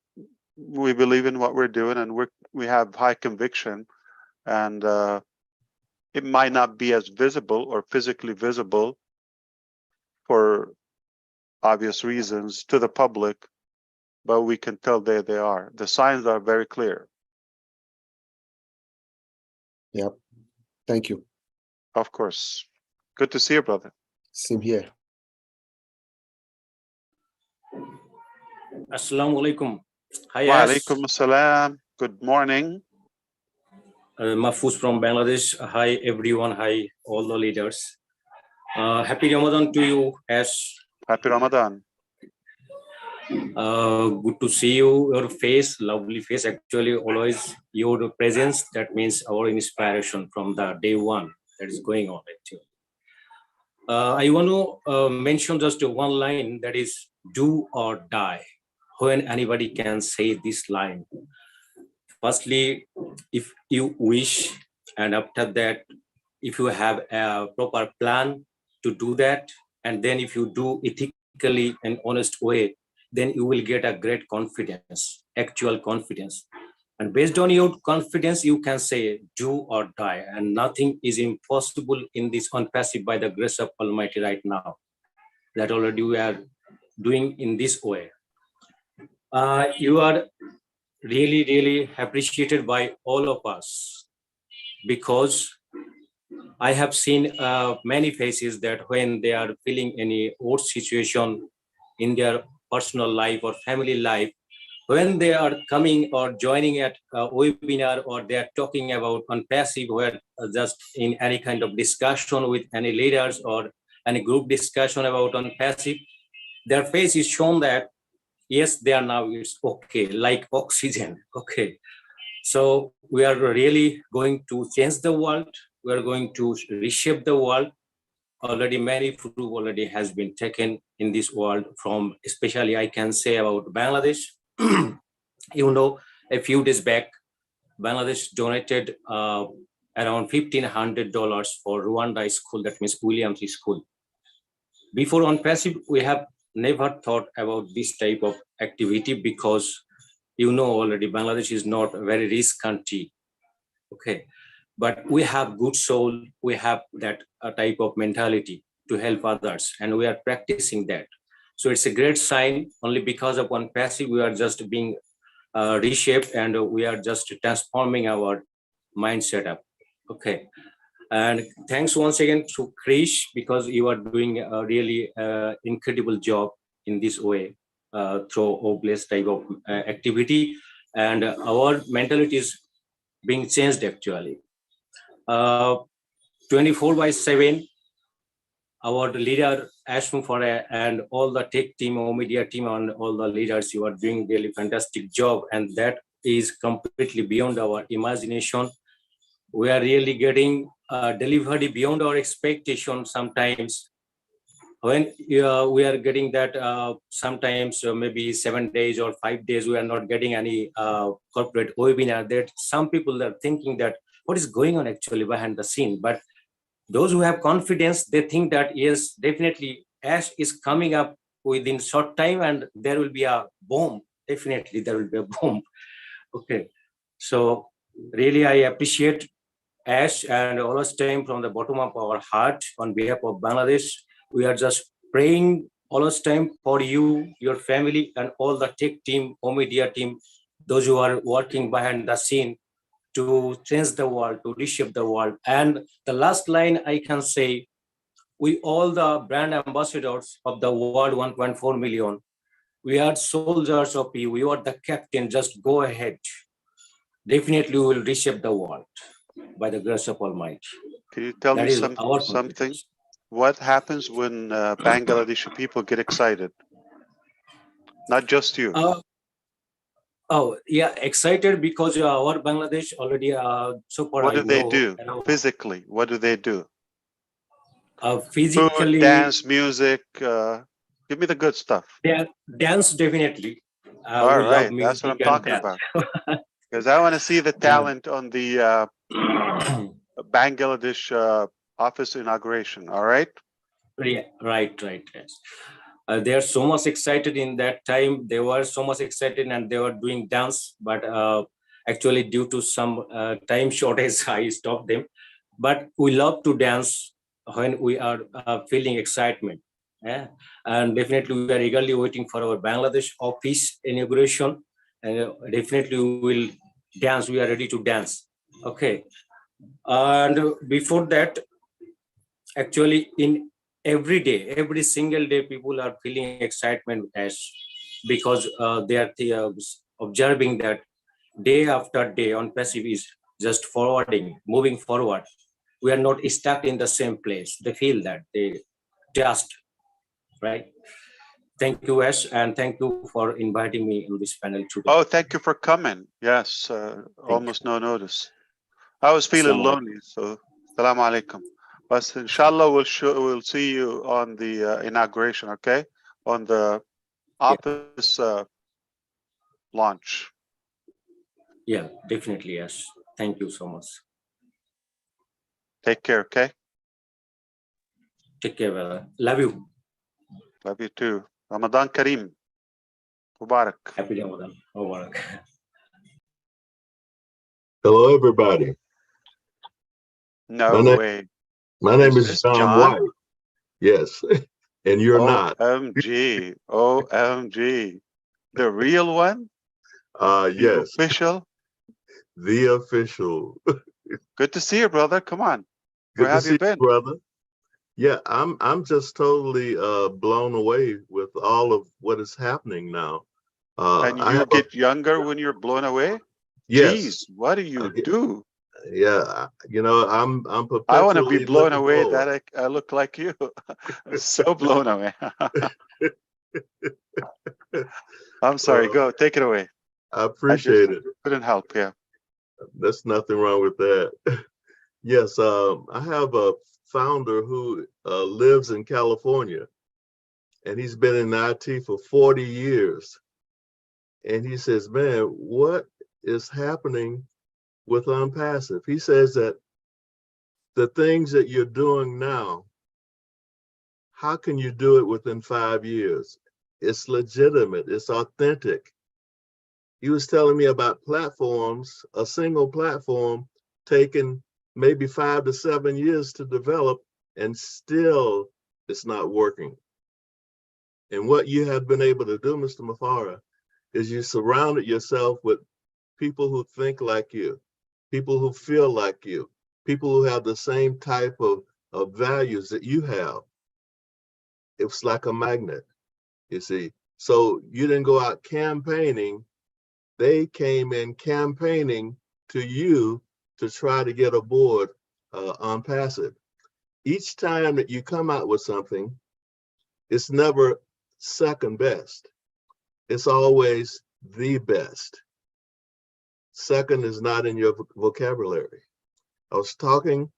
we believe in what we're doing, and we have high conviction, and it might not be as visible or physically visible for obvious reasons to the public, but we can tell there they are. The signs are very clear. Yep. Thank you. Of course. Good to see you, brother. Same here. Assalamu alaikum. Hi, Wa Ash. alaikum assalam. Good morning. Mahfouz from Bangladesh. Hi, everyone. Hi, all the leaders. Happy Ramadan to you, Ash. Happy Ramadan. Good to see you, your face, lovely face. Actually, always your presence, that means our inspiration from the day one that is going on, actually. I want to mention just one line, that is do or die. When anybody can say this line. Firstly, if you wish, and after that, if you have a proper plan to do that, and then if you do ethically and honest way, then you will get a great confidence, actual confidence. And based on your confidence, you can say do or die, and nothing is impossible in this on passive by the grace of Almighty right now. That already we are doing in this way. You are really, really appreciated by all of us, because I have seen many faces that when they are feeling any odd situation in their personal life or family life, when they are coming or joining at a webinar, or they are talking about on passive, where just in any kind of discussion with any leaders or any group discussion about on passive, their face is shown that yes, they are now, it's okay, like oxygen. Okay. So we are really going to change the world. We are going to reshape the world. Already many proof already has been taken in this world from, especially I can say about Bangladesh. You know, a few days back, Bangladesh donated around $1,500 for Rwanda school, that means Williams School. Before on passive, we have never thought about this type of activity, because you know already Bangladesh is not a very rich country. Okay, but we have good soul, we have that type of mentality to help others, and we are practicing that. So it's a great sign. Only because of one passive, we are just being reshaped, and we are just transforming our mind setup. Okay. And thanks once again to Krish, because you are doing a really incredible job in this way through Oblast type of activity. And our mentality is being changed actually. 24/7, our leader, Ash Mufareh, and all the tech team or media team and all the leaders, you are doing really fantastic job. And that is completely beyond our imagination. We are really getting delivery beyond our expectation sometimes. When we are getting that sometimes maybe 7 days or 5 days, we are not getting any corporate webinar. That some people are thinking that what is going on actually behind the scene. But those who have confidence, they think that yes, definitely Ash is coming up within short time, and there will be a bomb. Definitely there will be a bomb. Okay, so really I appreciate Ash, and always time from the bottom of our heart on behalf of Bangladesh. We are just praying always time for you, your family, and all the tech team, or media team, those who are working behind the scene to change the world, to reshape the world. And the last line I can say, we all the brand ambassadors of the world 1.4 million, we are soldiers of you, we are the captain, just go ahead. Definitely we will reshape the world by the grace of Almighty. Can you tell me something? What happens when Bangladeshi people get excited? Not just you. Oh yeah, excited because our Bangladesh already so far. What do they do physically? What do they do? Physically, food, dance, music. Give me the good stuff. Dance definitely. All We right, love that's what I'm music and talking dance. about. Because I want to see the talent on the Bangladesh office inauguration. All right. Yeah, right. Yes. They are so much excited in that time. They were so much excited and they were doing dance, but actually due to some time shortage, I stopped them. But we love to dance when we are feeling excitement. Yeah, and definitely we are eagerly waiting for our Bangladesh office inauguration, and definitely we will dance. We are ready to dance. Okay, and before that, actually in every single day, people are feeling excitement as because they are observing that day after day on passive is just forwarding, moving forward. We are not stuck in the same place. They feel that they just right. Thank you, Ash, and thank you for inviting me in this panel today. Oh, thank you for coming. Yes, almost no notice. I was feeling lonely, so salam alaikum. But inshallah, we'll see you on the inauguration, okay? On the office launch. Yeah, definitely, yes. Thank you so much. Take care, okay? Take care, brother. Love you. Love you too. Ramadan Kareem. Mubarak. Happy Ramadan. Mubarak. Hello, everybody. No way. My name is this John John? White. Yes, and you're not. OMG. OMG. The real one? Yes, Official? the official. Good to see you, brother. Come on. Where Good to have see you been? brother. Yeah, I'm just totally blown away with all of what is happening now. And I you have get younger when you're blown away? yes. Jeez, what do you do? Yeah, you know, I'm I want to be perpetually blown looking away forward. that I look like you. So blown away. I'm sorry. Go take it away. I I appreciate just it. couldn't help. Yeah. There's nothing wrong with that. Yes, I have a founder who lives in California, and he's been in IT for 40 years. And he says, man, what is happening with Unpassive? He says that the things that you're doing now, how can you do it within 5 years? It's legitimate, it's authentic. He was telling me about platforms, a single platform taking maybe 5 to 7 years to develop, and still it's not working. And what you have been able to do, Mr. Mufareh, is you surrounded yourself with people who think like you, people who feel like you, people who have the same type of values that you have. It's like a magnet, you see. So you didn't go out campaigning. They came in campaigning to you to try to get aboard on Passive. Each time that you come out with something, it's never second best. It's always the best. Second is not in your vocabulary. I was talking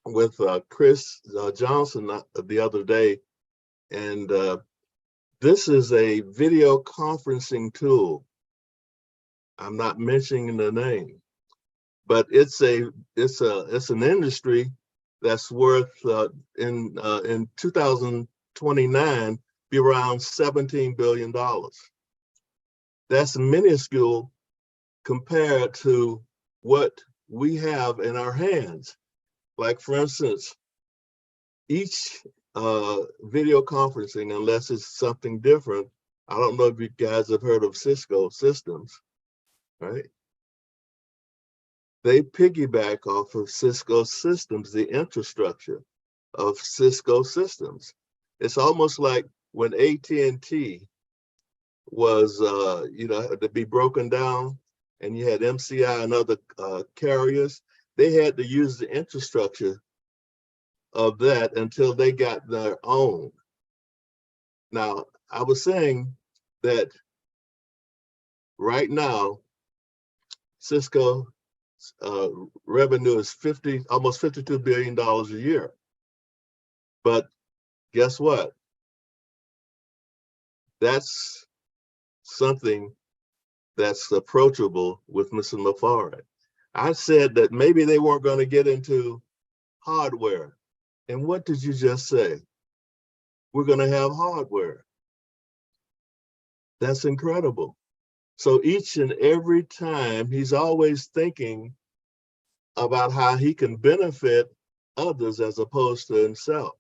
with Chris Johnson the other day, and this is a video conferencing tool. I'm not mentioning the name, but it's an industry that's worth in 2029 be around $17 billion. That's minuscule compared to what we have in our hands. Like for instance, each video conferencing, unless it's something different, I don't know if you guys have heard of Cisco systems, right? They piggyback off of Cisco systems, the infrastructure of Cisco systems. It's almost like when AT&T was, to be broken down, and you had MCI and other carriers, they had to use the infrastructure of that until they got their own. Now, I was saying that right now, Cisco revenue is almost $52 billion a year. But guess what? That's something that's approachable with Mr. Mufareh. I said that maybe they weren't going to get into hardware. And what did you just say? We're going to have hardware. That's incredible. So each and every time, he's always thinking about how he can benefit others as opposed to himself.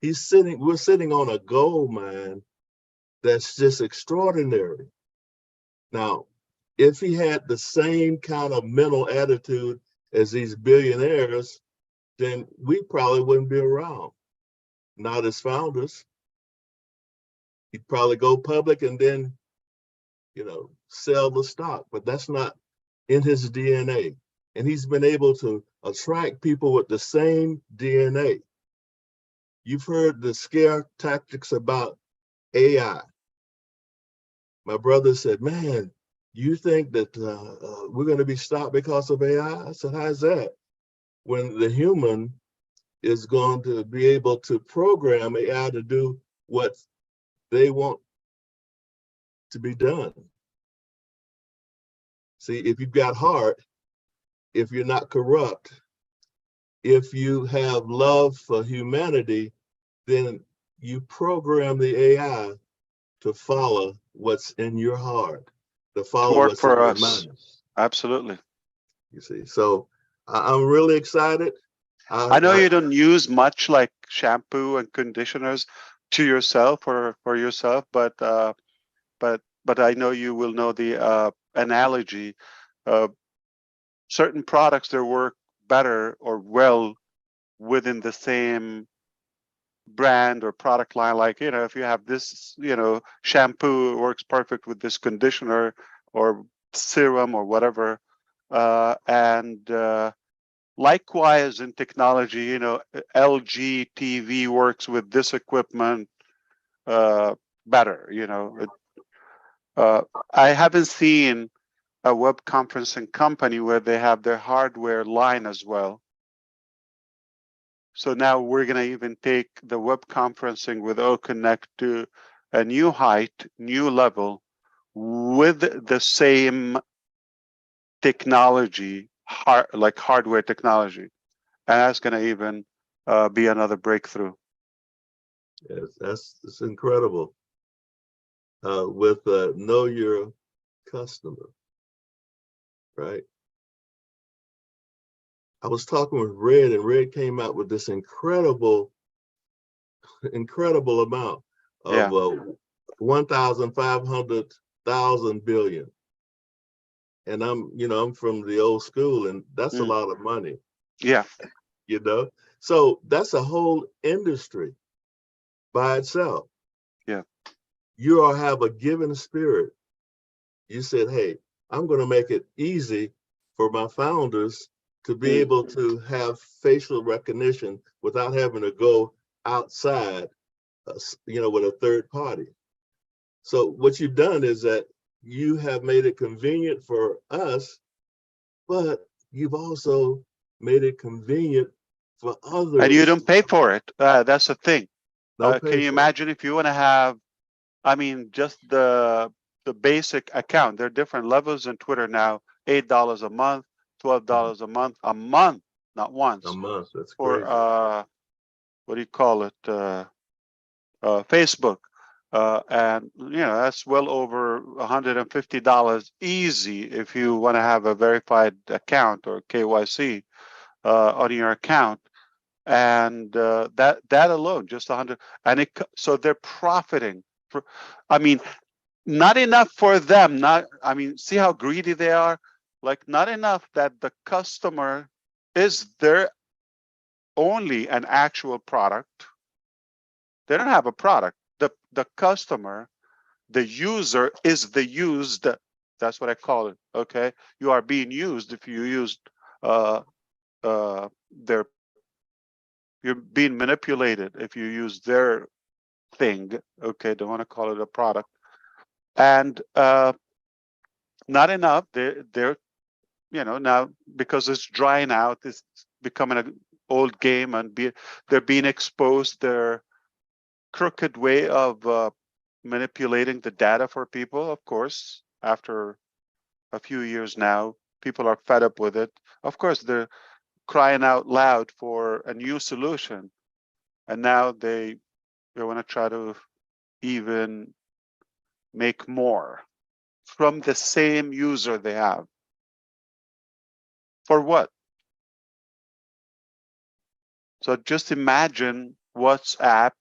We're sitting on a gold mine that's just extraordinary. Now, if he had the same kind of mental attitude as these billionaires, then we probably wouldn't be around. Not as founders. He'd probably go public and then, sell the stock, but that's not in his DNA. And he's been able to attract people with the same DNA. You've heard the scare tactics about AI. My brother said, man, you think that we're going to be stopped because of AI? I said, how's that? When the human is going to be able to program AI to do what they want to be done. See, if you've got heart, if you're not corrupt, if you have love for humanity, then you program the AI to follow what's in your heart, to follow Work what's for in your us. mind. Absolutely. You see, so I'm really excited. I know you don't use much like shampoo and conditioners to yourself or for yourself, but I know you will know the analogy. Certain products that work better or well within the same brand or product line. Like, if you have this, shampoo, it works perfect with this conditioner or serum or whatever. And likewise in technology, LG TV works with this equipment better. I haven't seen a web conferencing company where they have their hardware line as well. So now we're going to even take the web conferencing with OConnect to a new height, new level with the same technology, like hardware technology. And that's going to even be another breakthrough. Yes, it's incredible. With know your customer, right? I was talking with Red, and Red came out with this incredible amount of 1,500,000 billion. And I'm from the old school, and that's a lot of money. Yeah. So that's a whole industry by itself. Yeah. You all have a given spirit. You said, hey, I'm going to make it easy for my founders to be able to have facial recognition without having to go outside, with a third party. So what you've done is that you have made it convenient for us, but you've also made it convenient for others. And you don't pay for it. That's the thing. Don't pay can you for imagine if you want to have, just the basic account? There are different levels in Twitter now. $8 a month, $12 a month, not once. A month. That's for crazy. What do you call it? Facebook. And that's well over $150 easy if you want to have a verified account or KYC on your account. And that alone, just 100, and so they're profiting. Not enough for them. See how greedy they are. Like, not enough that the customer is their only an actual product. They don't have a product. The customer, the user is the used. That's what I call it. Okay, you are being used if you used their. You're being manipulated if you use their thing. Okay, don't want to call it a product. And not enough. They're now, because it's drying out, it's becoming an old game, and they're being exposed their crooked way of manipulating the data for people, of course, after a few years now. People are fed up with it. Of course, they're crying out loud for a new solution. And now they want to try to even make more from the same user they have. For what? So just imagine WhatsApp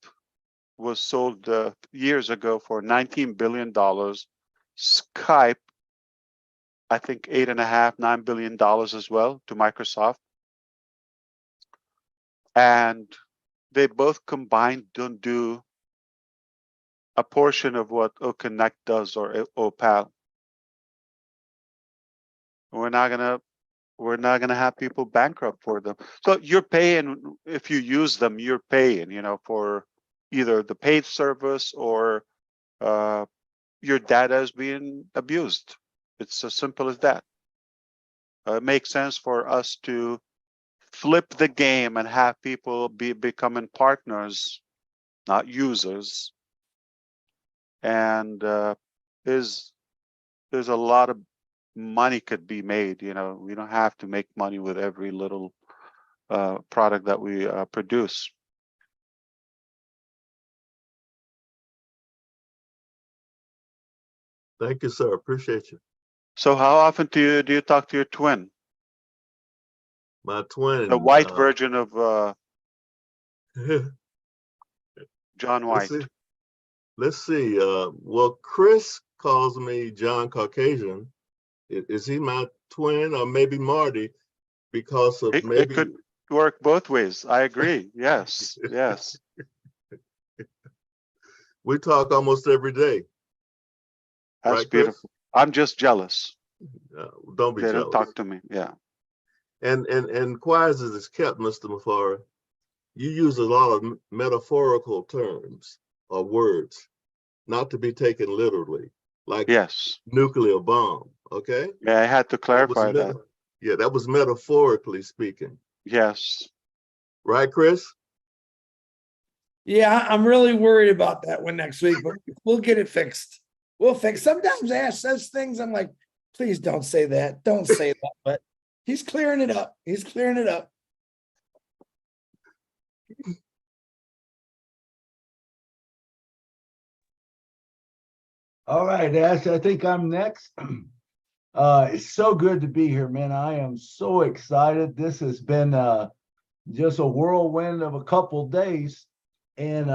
was sold years ago for $19 billion. Skype, I think $8.5, $9 billion as well to Microsoft. And they both combined don't do a portion of what OConnect does or Opal. We're not gonna have people bankrupt for them. So you're paying, if you use them, you're paying, for either the paid service or your data is being abused. It's as simple as that. It makes sense for us to flip the game and have people becoming partners, not users. And there's a lot of money could be made. We don't have to make money with every little product that we produce. Thank you, sir. Appreciate you. So how often do you talk to your twin? My twin. The white version of John White. Let's see. Well, Chris calls me John Caucasian. Is he my twin, or maybe Marty? Because of maybe it could work both ways. I agree. Yes, yes. We talk almost every day. That's right, beautiful. Chris? I'm just jealous. Don't be They jealous. don't talk to me. Yeah. And quiet as it's kept, Mr. Mufareh, you use a lot of metaphorical terms or words, not to be taken literally, like yes, nuclear bomb. Okay. Yeah, I had to clarify that. Yeah, that was metaphorically speaking. Yes. Right, Chris? Yeah, I'm really worried about that one next week, but we'll get it fixed. We'll fix. Sometimes Ash says things, I'm like, please don't say that. Don't say that. But he's clearing it up. He's clearing it up. All right, Ash, I think I'm next. It's so good to be here, man. I am so excited. This has been just a whirlwind of a couple days. And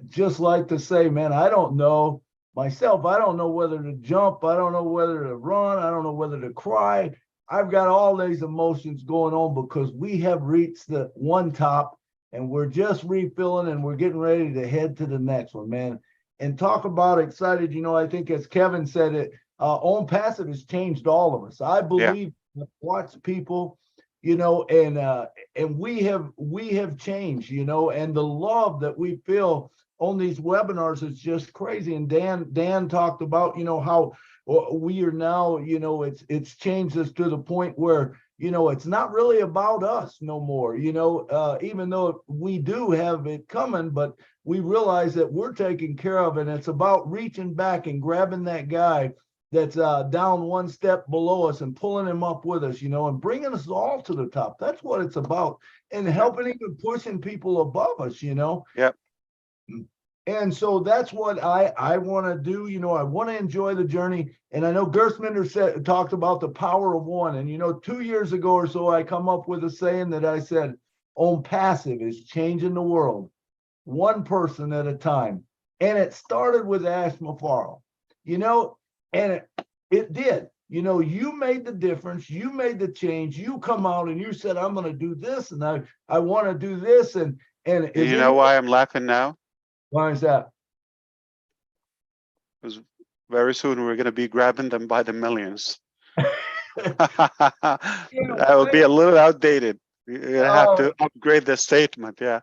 just like to say, man, I don't know myself. I don't know whether to jump. I don't know whether to run. I don't know whether to cry. I've got all these emotions going on because we have reached the one top and we're just refilling and we're getting ready to head to the next one, man. And talk about excited, I think as Kevin said it, Own Passive has changed all of us. I believe watch people, and we have changed, and the love that we feel on these webinars is just crazy. And Dan talked about, how we are now, it's changed us to the point where, it's not really about us no more, even though we do have it coming, but we realize that we're taken care of, and it's about reaching back and grabbing that guy that's down one step below us and pulling him up with us, and bringing us all to the top. That's what it's about, and helping even pushing people above us, Yep. And so that's what I want to do. I want to enjoy the journey. And I know Gerstminder talked about the power of one. And, 2 years ago or so, I come up with a saying that I said, Own Passive is changing the world, one person at a time. And it started with Ash Mufareh, and it did. You made the difference. You made the change. You come out and you said, I'm going to do this. And I want to do this. And you know why I'm laughing now? Why is that? Because very soon we're going to be grabbing them by the millions. That will be a little outdated. You're going to have to upgrade the statement. Yeah.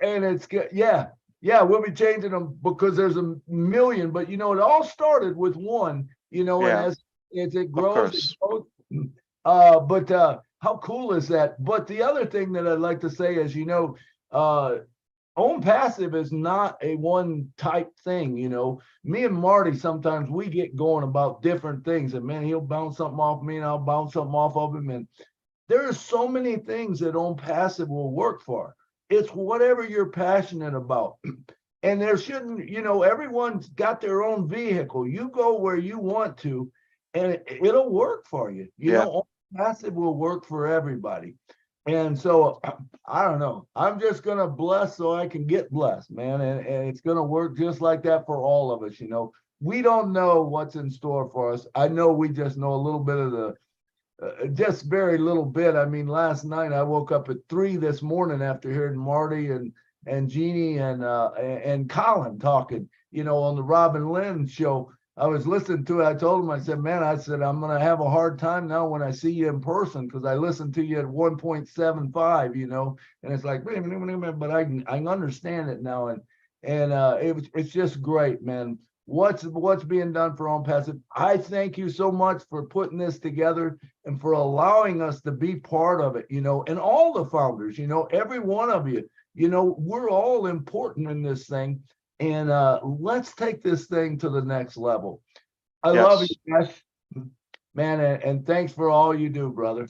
And it's good. Yeah. We'll be changing them because there's a million. But, it all started with one, and as it grows, but how cool is that? But the other thing that I'd like to say is, Own passive is not a one type thing, you know. Me and Marty, sometimes we get going about different things, and man, he'll bounce something off me and I'll bounce something off of him. And there are so many things that own passive will work for. It's whatever you're passionate about. And there shouldn't, you know, everyone's got their own vehicle. You go where you want to, and it'll work for you. You Yeah. know, own passive will work for everybody. And so I don't know. I'm just gonna bless so I can get blessed, man. And it's gonna work just like that for all of us, you know. We don't know what's in store for us. I know we just know a little bit of the just very little bit. I mean, last night I woke up at 3 this morning after hearing Marty and Jeannie and Colin talking, you know, on the Robin Lynn show. I was listening to it. I told him, I said, man, I said, I'm going to have a hard time now when I see you in person because I listened to you at 1.75, you know, and it's like, wait a minute, but I understand it now. And it's just great, man. What's being done for Own Passive. I thank you so much for putting this together and for allowing us to be part of it, you know, and all the founders, you know, every one of you, you know, we're all important in this thing. And let's take this thing to the next level. I love you, Ash, man, and thanks for all you do, brother.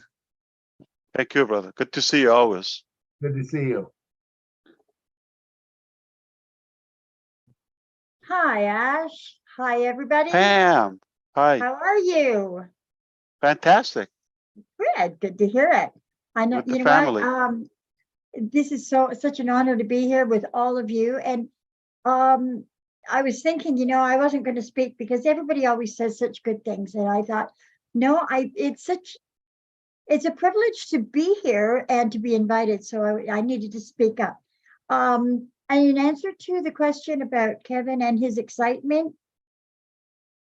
Thank you, brother. Good to see you always. Good to see you. Hi, Ash. Hi, everybody. Pam, hi. How are you? Fantastic. Good to hear it. I know, With the you know family. what? This is such an honor to be here with all of you. And I was thinking, you know, I wasn't going to speak because everybody always says such good things. And I thought, no, it's a privilege to be here and to be invited. So I needed to speak up. And in answer to the question about Kevin and his excitement,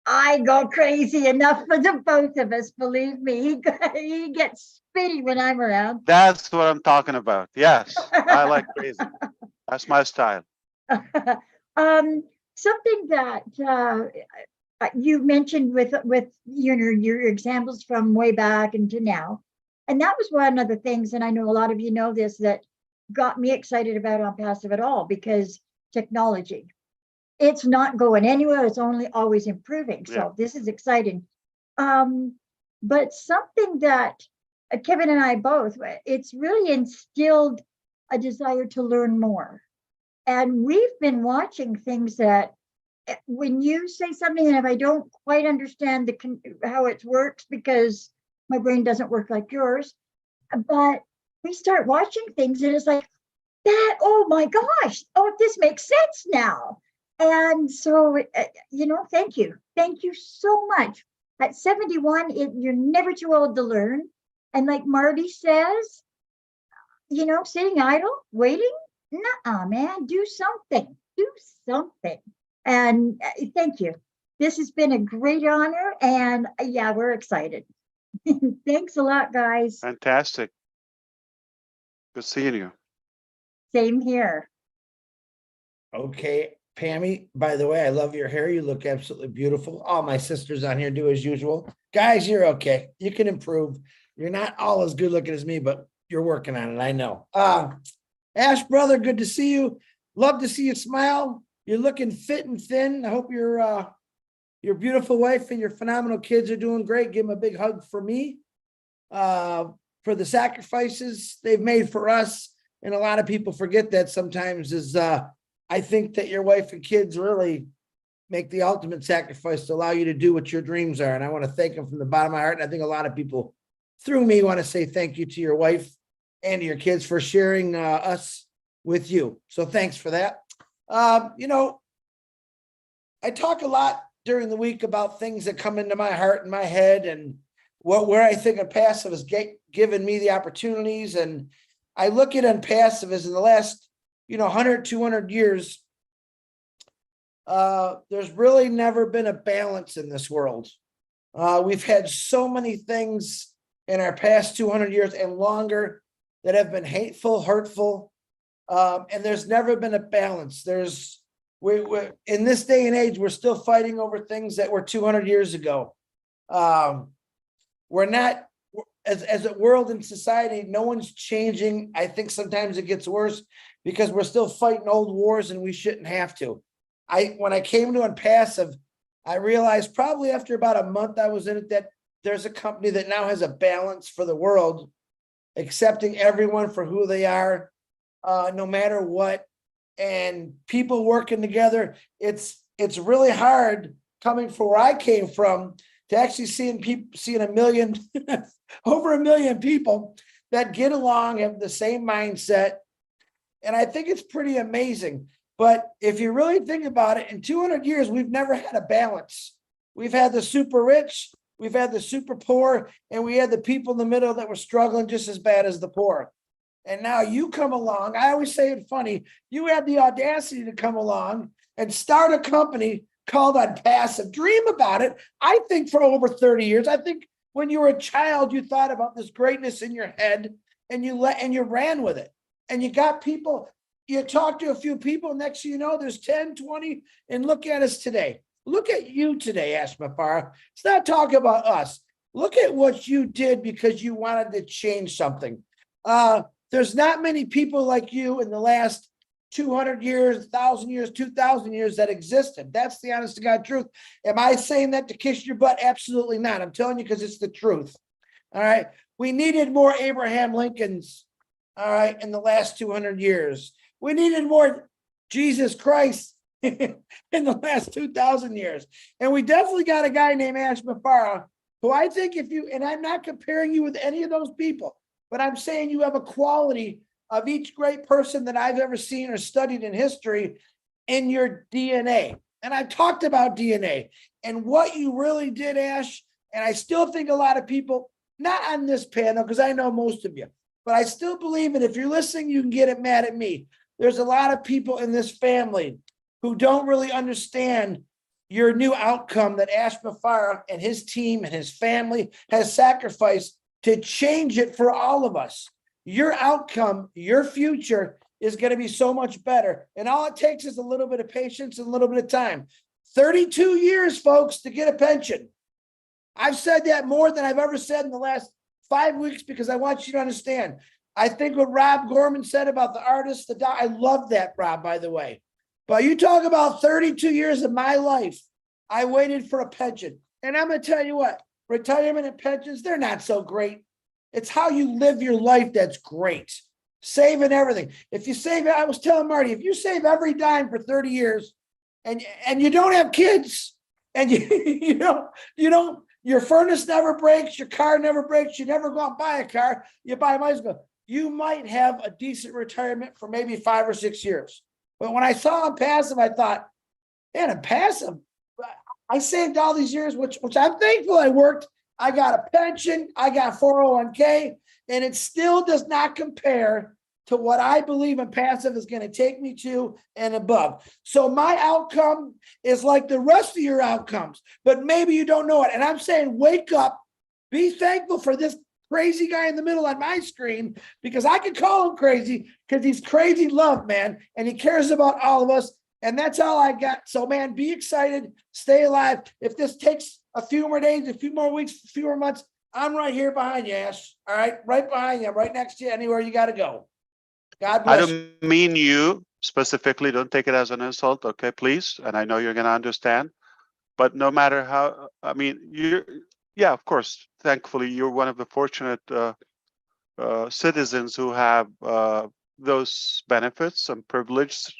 I go crazy enough for the both of us. Believe me, he gets spitty when I'm around. That's what I'm talking about. Yes, I like crazy. That's my style. Something that you mentioned with you know your examples from way back and to now, and that was one of the things, and I know a lot of you know this, that got me excited about Own Passive at all, because technology, it's not going anywhere. It's only always improving. So this is exciting. But something that Kevin and I both, it's really instilled a desire to learn more. And we've been watching things that when you say something, and if I don't quite understand how it works, because my brain doesn't work like yours, but we start watching things and it's like, that, oh my gosh, oh, this makes sense now. And so, you know, thank you. Thank you so much. At 71, you're never too old to learn. And like Marty says, you know, sitting idle, waiting, nuh-uh, man, do something. And thank you. This has been a great honor. And yeah, we're excited. Thanks a lot, guys. Fantastic. Good seeing you. Same here. Okay, Pammy, by the way, I love your hair. You look absolutely beautiful. All my sisters on here do as usual. Guys, you're okay. You can improve. You're not all as good looking as me, but you're working on it. I know. Ash, brother, good to see you. Love to see you smile. You're looking fit and thin. I hope your beautiful wife and your phenomenal kids are doing great. Give them a big hug for me, for the sacrifices they've made for us. And a lot of people forget that sometimes is, I think that your wife and kids really make the ultimate sacrifice to allow you to do what your dreams are. And I want to thank them from the bottom of my heart. And I think a lot of people through me want to say thank you to your wife and to your kids for sharing us with you. So thanks for that. You know, I talk a lot during the week about things that come into my heart and my head and where I think Own Passive has given me the opportunities. And I look at Own Passive as in the last, 100, 200 years, there's really never been a balance in this world. We've had so many things in our past 200 years and longer that have been hateful, hurtful, and there's never been a balance. We're in this day and age, we're still fighting over things that were 200 years ago. We're not, as a world and society, no one's changing. I think sometimes it gets worse. because we're still fighting old wars and we shouldn't have to. When I came to Impassive, I realized probably after about a month I was in it that there's a company that now has a balance for the world, accepting everyone for who they are, no matter what, and people working together. It's really hard coming from where I came from to actually seeing a million, over a million people that get along, have the same mindset. And I think it's pretty amazing. But if you really think about it, in 200 years, we've never had a balance. We've had the super rich, we've had the super poor, and we had the people in the middle that were struggling just as bad as the poor. And now you come along. I always say it funny. You had the audacity to come along and start a company called Unpassive. Dream about it. I think for over 30 years. I think when you were a child, you thought about this greatness in your head and you ran with it. And you got people, you talk to a few people, next thing you know, there's 10, 20, and look at us today. Look at you today, Ash Mufareh. It's not talking about us. Look at what you did because you wanted to change something. There's not many people like you in the last 200 years, 1,000 years, 2,000 years that existed. That's the honest to God truth. Am I saying that to kiss your butt? Absolutely not. I'm telling you because it's the truth. All right. We needed more Abraham Lincolns, all right, in the last 200 years. We needed more Jesus Christ in the last 2,000 years. And we definitely got a guy named Ash Mufareh, who I think and I'm not comparing you with any of those people, but I'm saying you have a quality of each great person that I've ever seen or studied in history in your DNA. And I talked about DNA and what you really did, Ash. And I still think a lot of people, not on this panel, because I know most of you, but I still believe it. If you're listening, you can get it mad at me. There's a lot of people in this family who don't really understand your new outcome that Ash Mufareh and his team and his family has sacrificed to change it for all of us. Your outcome, your future is going to be so much better. And all it takes is a little bit of patience and a little bit of time. 32 years, folks, to get a pension. I've said that more than I've ever said in the last 5 weeks because I want you to understand. I think what Rob Gorman said about the artist, I love that, Rob, by the way. But you talk about 32 years of my life, I waited for a pension. And I'm going to tell you what, retirement and pensions, they're not so great. It's how you live your life that's great. Saving everything. If you save, I was telling Marty, if you save every dime for 30 years and you don't have kids and you don't, your furnace never breaks, your car never breaks, you never go out and buy a car, you buy a bicycle, you might have a decent retirement for maybe 5 or 6 years. But when I saw Impassive, I thought, man, Impassive, I saved all these years, which I'm thankful I worked. I got a pension, I got 401k, and it still does not compare to what I believe Impassive is going to take me to and above. So my outcome is like the rest of your outcomes, but maybe you don't know it. And I'm saying, wake up, be thankful for this crazy guy in the middle on my screen, because I can call him crazy because he's crazy love, man, and he cares about all of us. And that's all I got. So, man, be excited, stay alive. If this takes a few more days, a few more weeks, a few more months, I'm right here behind you, Ash. All right, right behind you, right next to you, anywhere you got to go. God bless. I don't mean you specifically. Don't take it as an insult, okay, please? And I know you're going to understand. But no matter how, I mean, yeah, of course, thankfully, you're one of the fortunate citizens who have those benefits and privileges,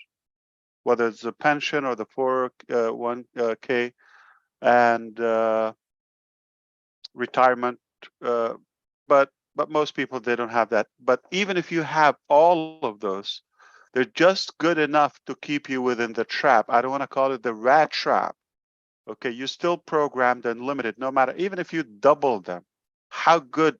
whether it's a pension or the 401k and retirement. But most people, they don't have that. But even if you have all of those, they're just good enough to keep you within the trap. I don't want to call it the rat trap. Okay, you're still programmed and limited, no matter, even if you double them. How good?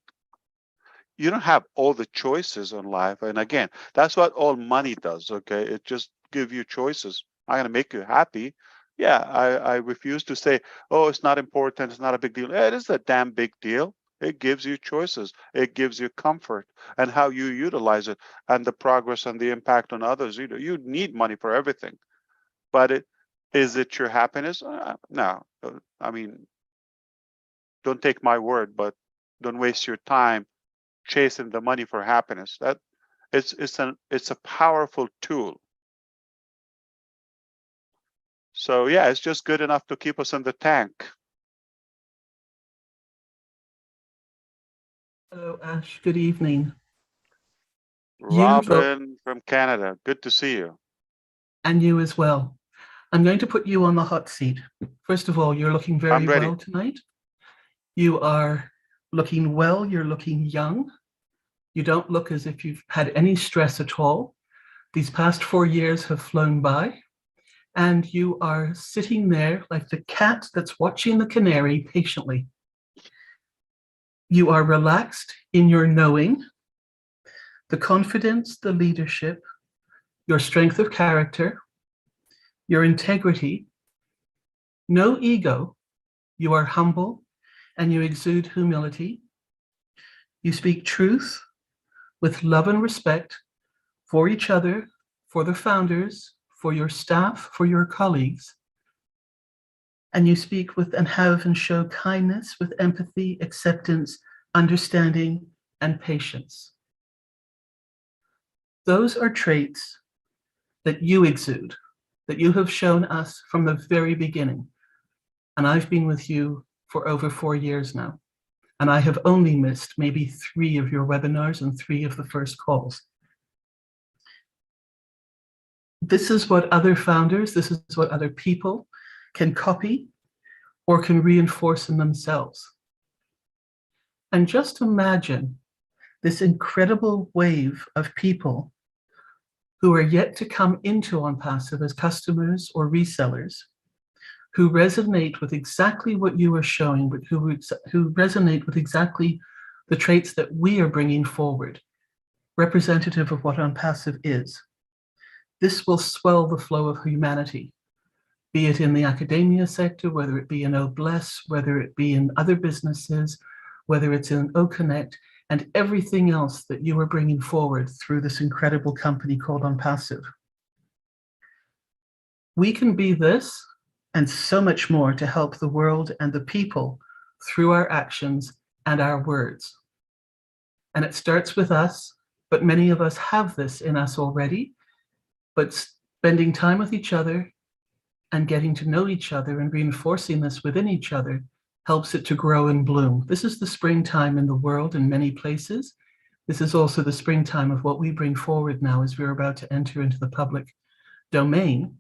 You don't have all the choices in life. And again, that's what all money does, okay? It just gives you choices. I'm going to make you happy. Yeah, I refuse to say, oh, it's not important, it's not a big deal. It is a damn big deal. It gives you choices. It gives you comfort and how you utilize it and the progress and the impact on others. You need money for everything. But is it your happiness? No. I mean, don't take my word, but don't waste your time chasing the money for happiness. That it's a powerful tool. So yeah, it's just good enough to keep us in the tank. Hello, Ash. Good evening. Robin from Canada, good to see you. And you as well. I'm going to put you on the hot seat. First of all, you're looking very ready. well tonight. You are looking well. You're looking young. You don't look as if you've had any stress at all. These past 4 years have flown by, and you are sitting there like the cat that's watching the canary patiently. You are relaxed in your knowing, the confidence, the leadership, your strength of character, your integrity, no ego. You are humble and you exude humility. You speak truth with love and respect for each other, for the founders, for your staff, for your colleagues. And you speak with and have and show kindness with empathy, acceptance, understanding, and patience. Those are traits that you exude, that you have shown us from the very beginning. And I've been with you for over 4 years now. And I have only missed maybe 3 of your webinars and 3 of the first calls. This is what other founders, this is what other people can copy or can reinforce in themselves. And just imagine this incredible wave of people who are yet to come into OnPassive as customers or resellers, who resonate with exactly what you are showing, but who resonate with exactly the traits that we are bringing forward, representative of what OnPassive is. This will swell the flow of humanity, be it in the academia sector, whether it be in OBless, whether it be in other businesses, whether it's in OConnect, and everything else that you are bringing forward through this incredible company called OnPassive. We can be this and so much more to help the world and the people through our actions and our words. And it starts with us, but many of us have this in us already, but spending time with each other and getting to know each other and reinforcing this within each other helps it to grow and bloom. This is the springtime in the world in many places. This is also the springtime of what we bring forward now as we're about to enter into the public domain,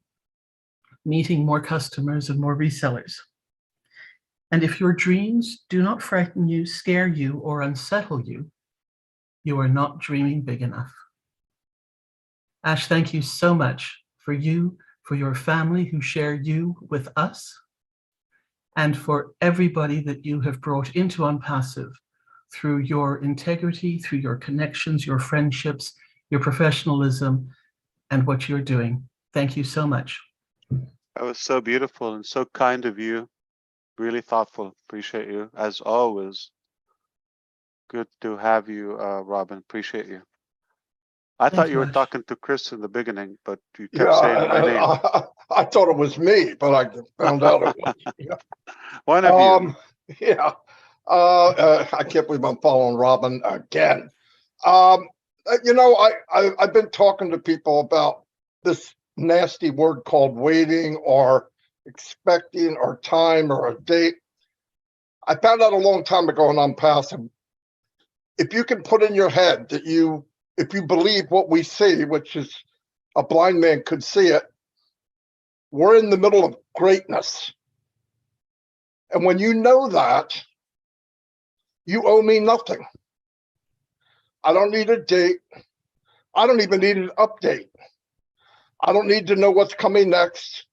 meeting more customers and more resellers. And if your dreams do not frighten you, scare you, or unsettle you, you are not dreaming big enough. Ash, thank you so much for you, for your family who share you with us, and for everybody that you have brought into OnPassive through your integrity, through your connections, your friendships, your professionalism, and what you're doing. Thank you so much. That was so beautiful and so kind of you. Really thoughtful. Appreciate you, as always. Good to have you, Robin. Appreciate you. I thought you were talking to Chris in the beginning, but you kept saying my name. I thought it was me, but I found out it was. Yeah. One of you. Yeah. I can't believe I'm following Robin again. You know, I've been talking to people about this nasty word called waiting or expecting or time or a date. I found out a long time ago on OnPassive, if you can put in your head that if you believe what we see, which is a blind man could see it, we're in the middle of greatness. And when you know that, you owe me nothing. I don't need a date. I don't even need an update. I don't need to know what's coming next.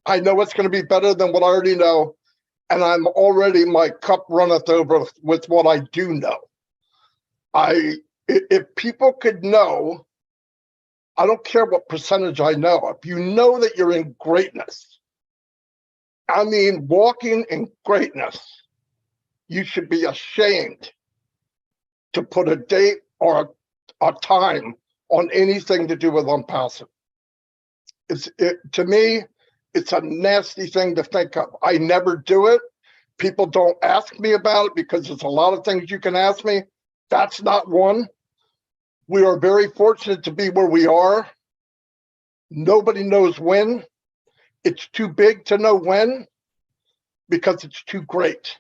I know it's going to be better than what I already know. And I'm already, my cup runneth over with what I do know. If people could know, I don't care what percentage I know. If you know that you're in greatness, I mean, walking in greatness, you should be ashamed to put a date or a time on anything to do with OnPassive. To me, it's a nasty thing to think of. I never do it. People don't ask me about it because there's a lot of things you can ask me. That's not one. We are very fortunate to be where we are. Nobody knows when. It's too big to know when because it's too great.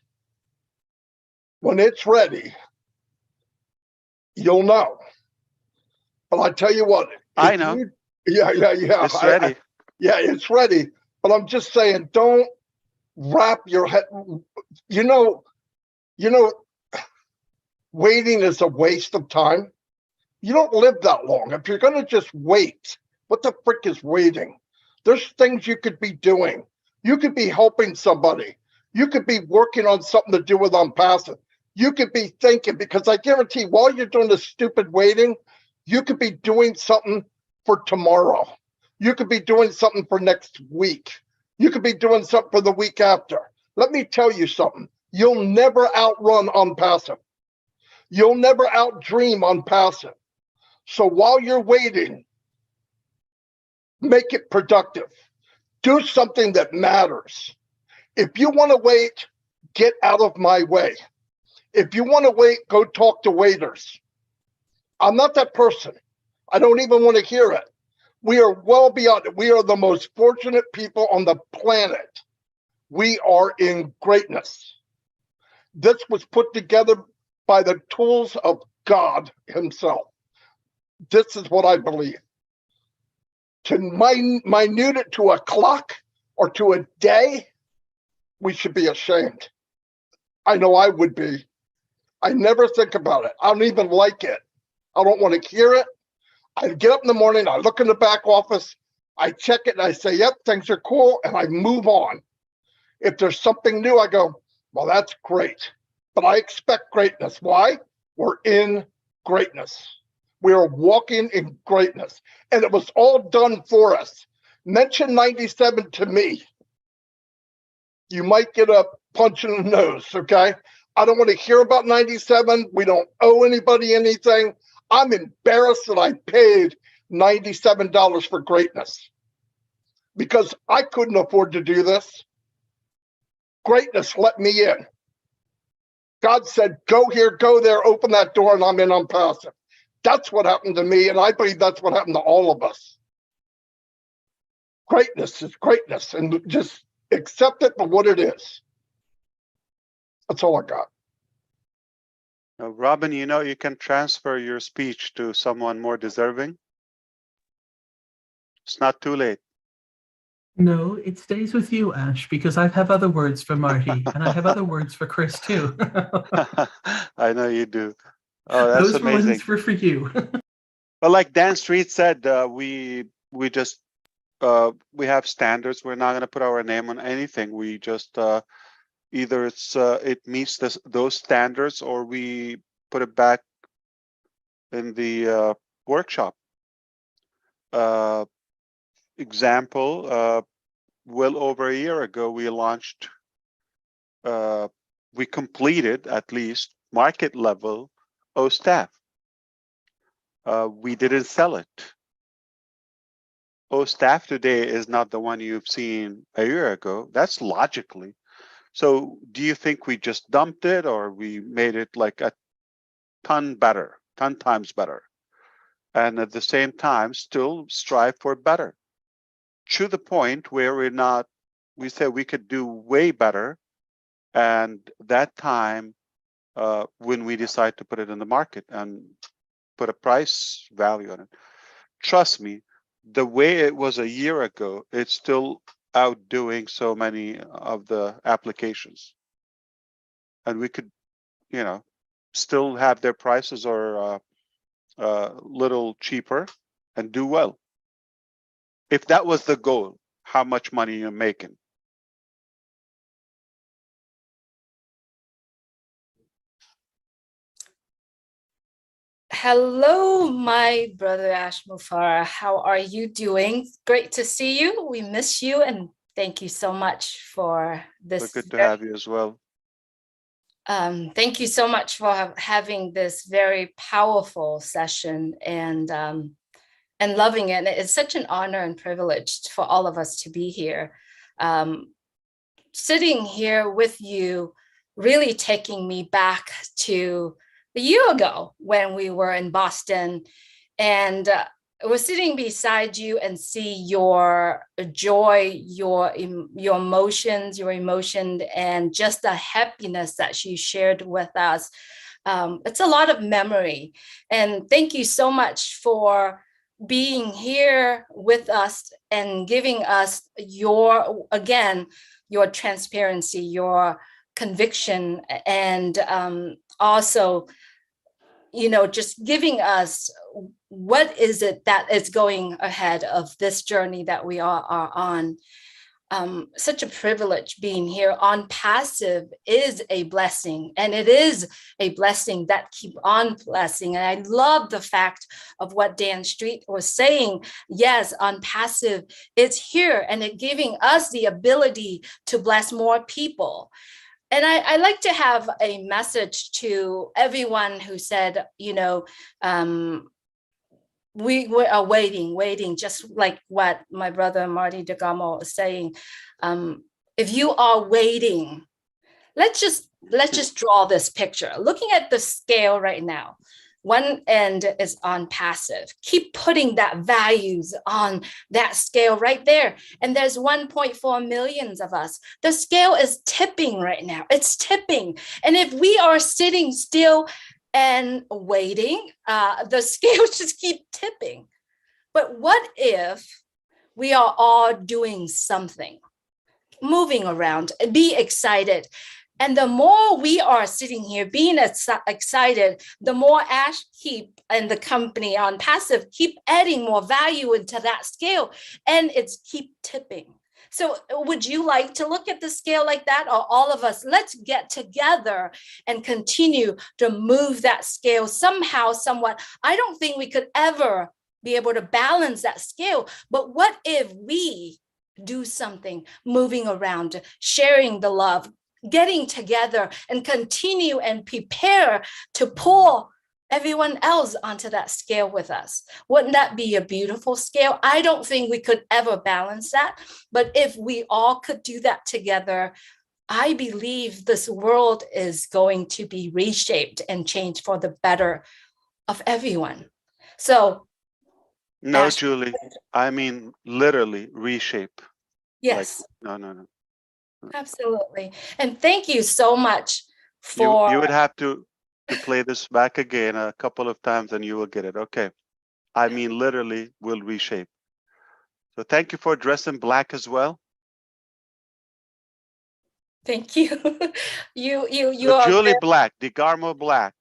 When it's ready, you'll know. But I tell you what, I know. Yeah. It's ready. Yeah, it's ready. But I'm just saying, don't wrap your head. You know, waiting is a waste of time. You don't live that long. If you're going to just wait, what the frick is waiting? There's things you could be doing. You could be helping somebody. You could be working on something to do with Unpassive. You could be thinking, because I guarantee while you're doing the stupid waiting, you could be doing something for tomorrow. You could be doing something for next week. You could be doing something for the week after. Let me tell you something. You'll never outrun Unpassive. You'll never outdream Unpassive. So while you're waiting, make it productive. Do something that matters. If you want to wait, get out of my way. If you want to wait, go talk to waiters. I'm not that person. I don't even want to hear it. We are well beyond it. We are the most fortunate people on the planet. We are in greatness. This was put together by the tools of God himself. This is what I believe. To minute it to a clock or to a day, we should be ashamed. I know I would be. I never think about it. I don't even like it. I don't want to hear it. I get up in the morning, I look in the back office, I check it, and I say, yep, things are cool, and I move on. If there's something new, I go, well, that's great. But I expect greatness. Why? We're in greatness. We are walking in greatness. And it was all done for us. Mention 97 to me. You might get a punch in the nose, okay? I don't want to hear about 97. We don't owe anybody anything. I'm embarrassed that I paid $97 for greatness because I couldn't afford to do this. Greatness let me in. God said, go here, go there, open that door, and I'm in Unpassive. That's what happened to me, and I believe that's what happened to all of us. Greatness is greatness, and just accept it for what it is. That's all I got. Robin, you can transfer your speech to someone more deserving. It's not too late. No, it stays with you, Ash, because I have other words for Marty, and I have other words for Chris too. I know you do. Oh, that's Those amazing. ones were for you. But like Dan Street said, we have standards. We're not going to put our name on anything. We just either it meets those standards or we put it back in the workshop. Example, well over a year ago, we launched, we completed at least market level OSTAF. We didn't sell it. OSTAF today is not the one you've seen a year ago. That's logically. So do you think we just dumped it or we made it like a ton times better? And at the same time, still strive for better. To the point where we said we could do way better. And that time, when we decide to put it in the market and put a price value on it, trust me, the way it was a year ago, it's still outdoing so many of the applications. And we could, still have their prices or little cheaper and do well. If that was the goal, how much money you're making? Hello, my brother Ash Mufareh. How are you doing? Great to see you. We miss you, and thank you so much for this. We're good to have you as well. Thank you so much for having this very powerful session and loving it. It's such an honor and privilege for all of us to be here. Sitting here with you, really taking me back to a year ago when we were in Boston, and I was sitting beside you and see your joy, your emotions, your emotion, and just the happiness that you shared with us. It's a lot of memory. And thank you so much for being here with us and giving us your transparency, your conviction, and also, just giving us what is it that is going ahead of this journey that we are on. Such a privilege being here on Passive is a blessing, and it is a blessing that keep on blessing. And I love the fact of what Dan Street was saying. Yes, on Passive, it's here and it giving us the ability to bless more people. And I like to have a message to everyone who said, we are waiting, just like what my brother Marty DeGamo is saying. If you are waiting, let's just draw this picture. Looking at the scale right now, one end is on passive. Keep putting that values on that scale right there. And there's 1.4 million of us. The scale is tipping right now. It's tipping. And if we are sitting still and waiting, the scales just keep tipping. But what if we are all doing something, moving around, and be excited? And the more we are sitting here being excited, the more Ash and the company on Passive keep adding more value into that scale, and it's keep tipping. So would you like to look at the scale like that, or all of us, let's get together and continue to move that scale somehow, somewhat. I don't think we could ever be able to balance that scale, but what if we do something, moving around, sharing the love, getting together and continue and prepare to pull everyone else onto that scale with us? Wouldn't that be a beautiful scale? I don't think we could ever balance that. But if we all could do that together, I believe this world is going to be reshaped and changed for the better of everyone. So no, Ash, Julie, I mean literally reshape. yes, Like, no. absolutely. And thank you so much for You would have to play this back again a couple of times and you will get it. Okay. I mean literally will reshape. So thank you for dressing black as well. Thank you. you So are Julie very, Black, DeGarmo Black,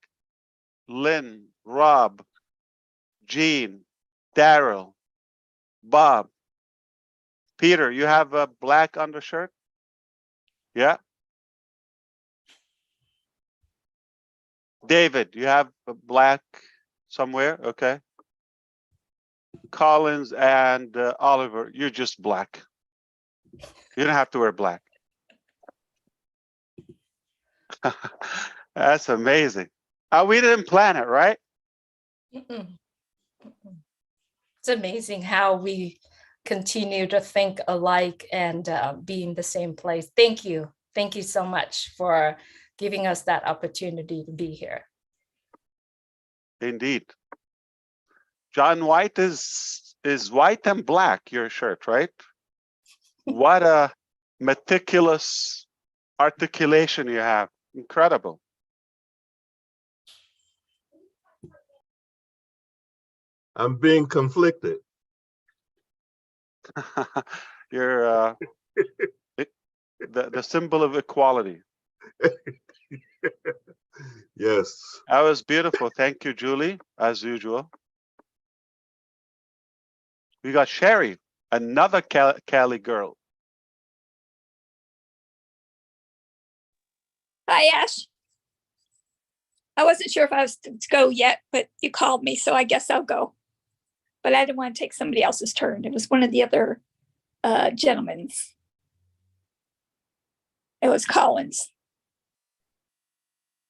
Lynn, Rob, Jean, Daryl, Bob, Peter. You have a black undershirt? Yeah. David, you have a black somewhere? Okay. Collins and Oliver, you're just black. You don't have to wear black. That's amazing. We didn't plan it, right? It's amazing how we continue to think alike and be in the same place. Thank you. Thank you so much for giving us that opportunity to be here. Indeed. John White is white and black, your shirt, right? What a meticulous articulation you have. Incredible. I'm being conflicted. You're the symbol of equality. Yes. That was beautiful. Thank you, Julie, as usual. We got Sherry, another Cali girl. Hi, Ash. I wasn't sure if I was to go yet, but you called me, so I guess I'll go. But I didn't want to take somebody else's turn. It was one of the other gentlemen's. It was Collins.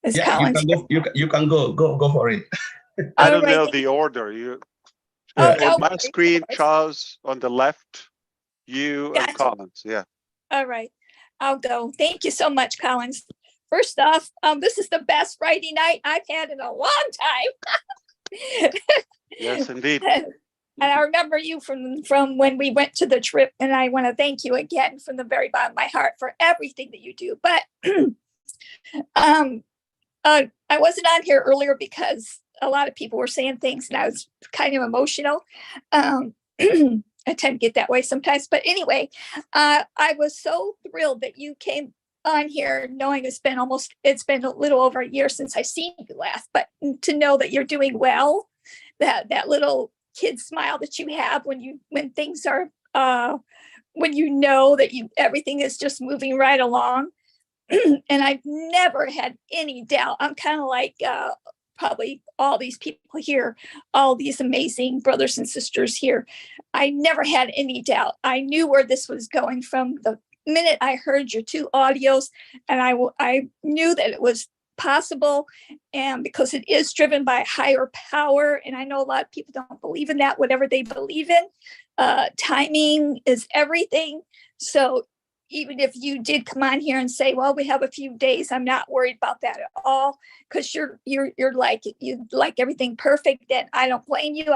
It's Collins. You can go for it. I don't know the order. On my screen, Charles on the left, you and Collins. Yeah. All right. I'll go. Thank you so much, Collins. first off, this is the best Friday night I've had in a long time. Yes, indeed. And I remember you from when we went to the trip, and I want to thank you again from the very bottom of my heart for everything that you do. But I wasn't on here earlier because a lot of people were saying things, and I was kind of emotional. I tend to get that way sometimes. But anyway, I was so thrilled that you came on here, knowing it's been a little over a year since I seen you last, but to know that you're doing well, that little kid smile that you have when things are when you know that everything is just moving right along. And I've never had any doubt. I'm kind of like probably all these people here, all these amazing brothers and sisters here. I never had any doubt. I knew where this was going from the minute I heard your two audios, and I knew that it was possible, and because it is driven by higher power, and I know a lot of people don't believe in that, whatever they believe in, timing is everything. So even if you did come on here and say, well, we have a few days, I'm not worried about that at all, because you're like, you like everything perfect, and I don't blame you.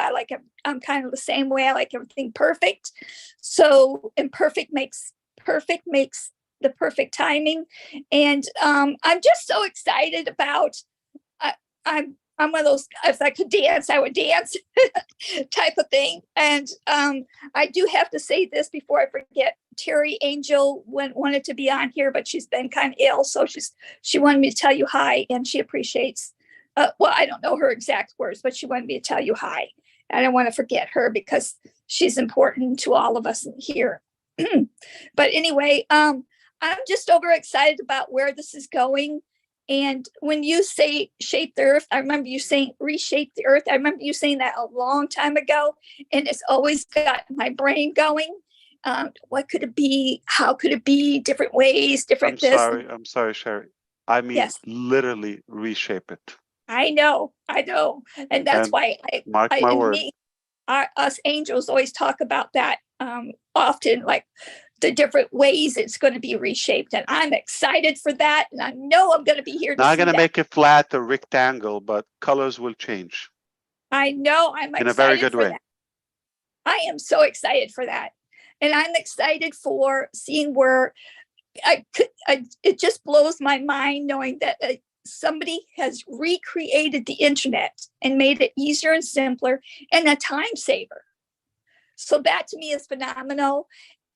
I'm kind of the same way. I like everything perfect. So imperfect makes the perfect timing. And I'm just so excited about, I'm one of those, if I could dance, I would dance type of thing. And I do have to say this before I forget. Terry Angel wanted to be on here, but she's been kind of ill. So she wanted me to tell you hi, and she appreciates, well, I don't know her exact words, but she wanted me to tell you hi. I don't want to forget her because she's important to all of us here. But anyway, I'm just overexcited about where this is going. And when you say shape the earth, I remember you saying reshape the earth. I remember you saying that a long time ago, and it's always got my brain going. What could it be? How could it be? Different ways, different I'm sorry, Sherry. I mean, yes, literally reshape it. I know. And that's why mark my word. Us angels always talk about that often, like the different ways it's going to be reshaped. And I'm excited for that. And I know I'm going to be here. Not going to make it flat or rectangle, but colors will change. I know. I'm excited in a very good way. That. I am so excited for that. And I'm excited for seeing where it just blows my mind knowing that somebody has recreated the internet and made it easier and simpler and a time saver. So that to me is phenomenal.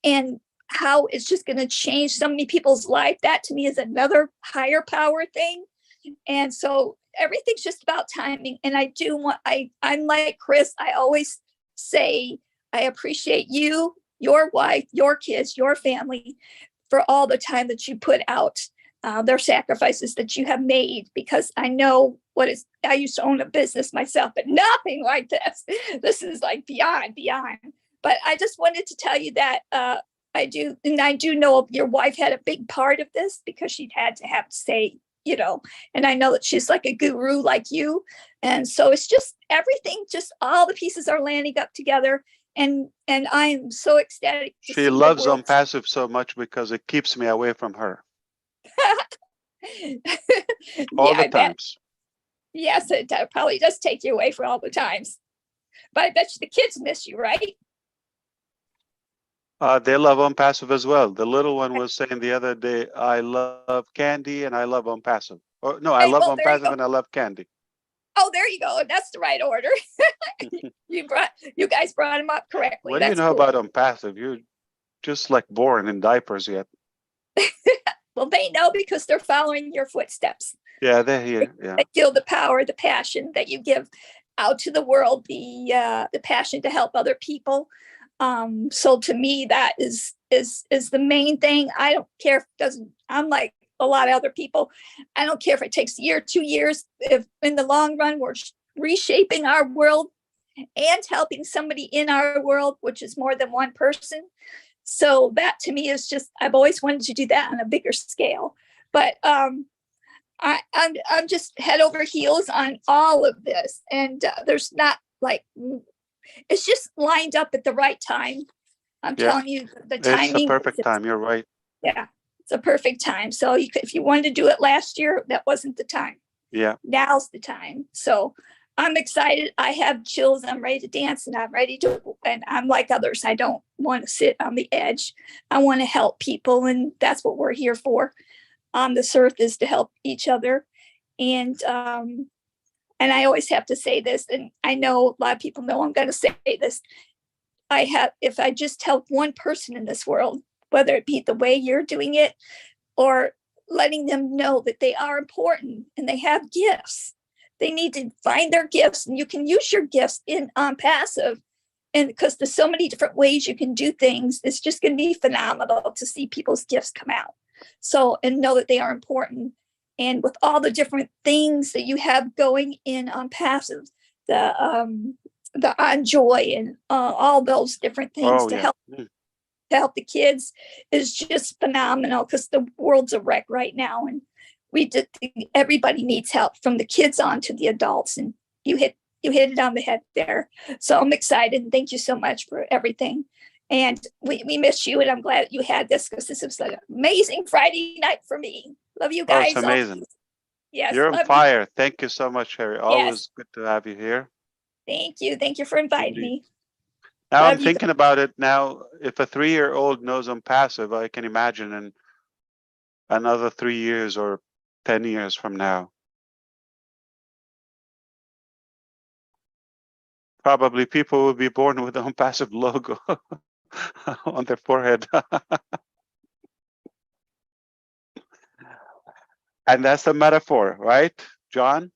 And how it's just going to change so many people's life. That to me is another higher power thing. And so everything's just about timing. And I'm like Chris, I always say, I appreciate you, your wife, your kids, your family for all the time that you put out, their sacrifices that you have made, because I know I used to own a business myself, but nothing like this. This is like beyond. But I just wanted to tell you that I do know your wife had a big part of this, because she had to have to say, and I know that she's like a guru like you. And so it's just everything, just all the pieces are landing up together. And I'm so ecstatic. She loves Passive so much because it keeps me away from her. all the times. Yes, it probably does take you away for all the times. But I bet you the kids miss you, right? They love Passive as well. The little one was saying the other day, I love candy and I love Passive. Or no, I love Passive and I love candy. Oh, there you go. That's the right order. You guys brought him up correctly. What do you know about Passive? You're just like born in diapers yet. Well, they know because they're following your footsteps. Yeah, they're here. Yeah. They feel the power, the passion that you give out to the world, the passion to help other people. So to me, that is the main thing. I don't care if it doesn't. I'm like a lot of other people. I don't care if it takes a year, 2 years. If in the long run we're reshaping our world and helping somebody in our world, which is more than one person. So that to me is just, I've always wanted to do that on a bigger scale. But I'm just head over heels on all of this. And there's not like, it's just lined up at the right time. I'm telling you, the timing. It's the perfect time. You're right. Yeah. It's a perfect time. So you could, if you wanted to do it last year, that wasn't the time. Yeah. Now's the time. So I'm excited. I have chills. I'm ready to dance, and I'm ready to, and I'm like others. I don't want to sit on the edge. I want to help people. And that's what we're here for on this earth, is to help each other. And I always have to say this, and I know a lot of people know I'm going to say this. If I just help one person in this world, whether it be the way you're doing it or letting them know that they are important and they have gifts, they need to find their gifts, and you can use your gifts on passive. And because there's so many different ways you can do things, it's just going to be phenomenal to see people's gifts come out. So, and know that they are important. And with all the different things that you have going in on passive, the on joy and all those different things to help the kids is just phenomenal, because the world's a wreck right now, and everybody needs help, from the kids on to the adults. And you hit it on the head there. So I'm excited, and thank you so much for everything. And we miss you, and I'm glad you had this, because this was an amazing Friday night for me. Love you guys. Oh, it's amazing. Yes. You're on fire. Thank you so much, Harry. Always good to have you here. Thank you. Thank you for inviting me. Now Love I'm thinking about it now. If a 3-year-old knows I'm passive, I can imagine in another 3 years or 10 years from now. Probably people will be born with an passive logo on their forehead. And that's a metaphor, right, John?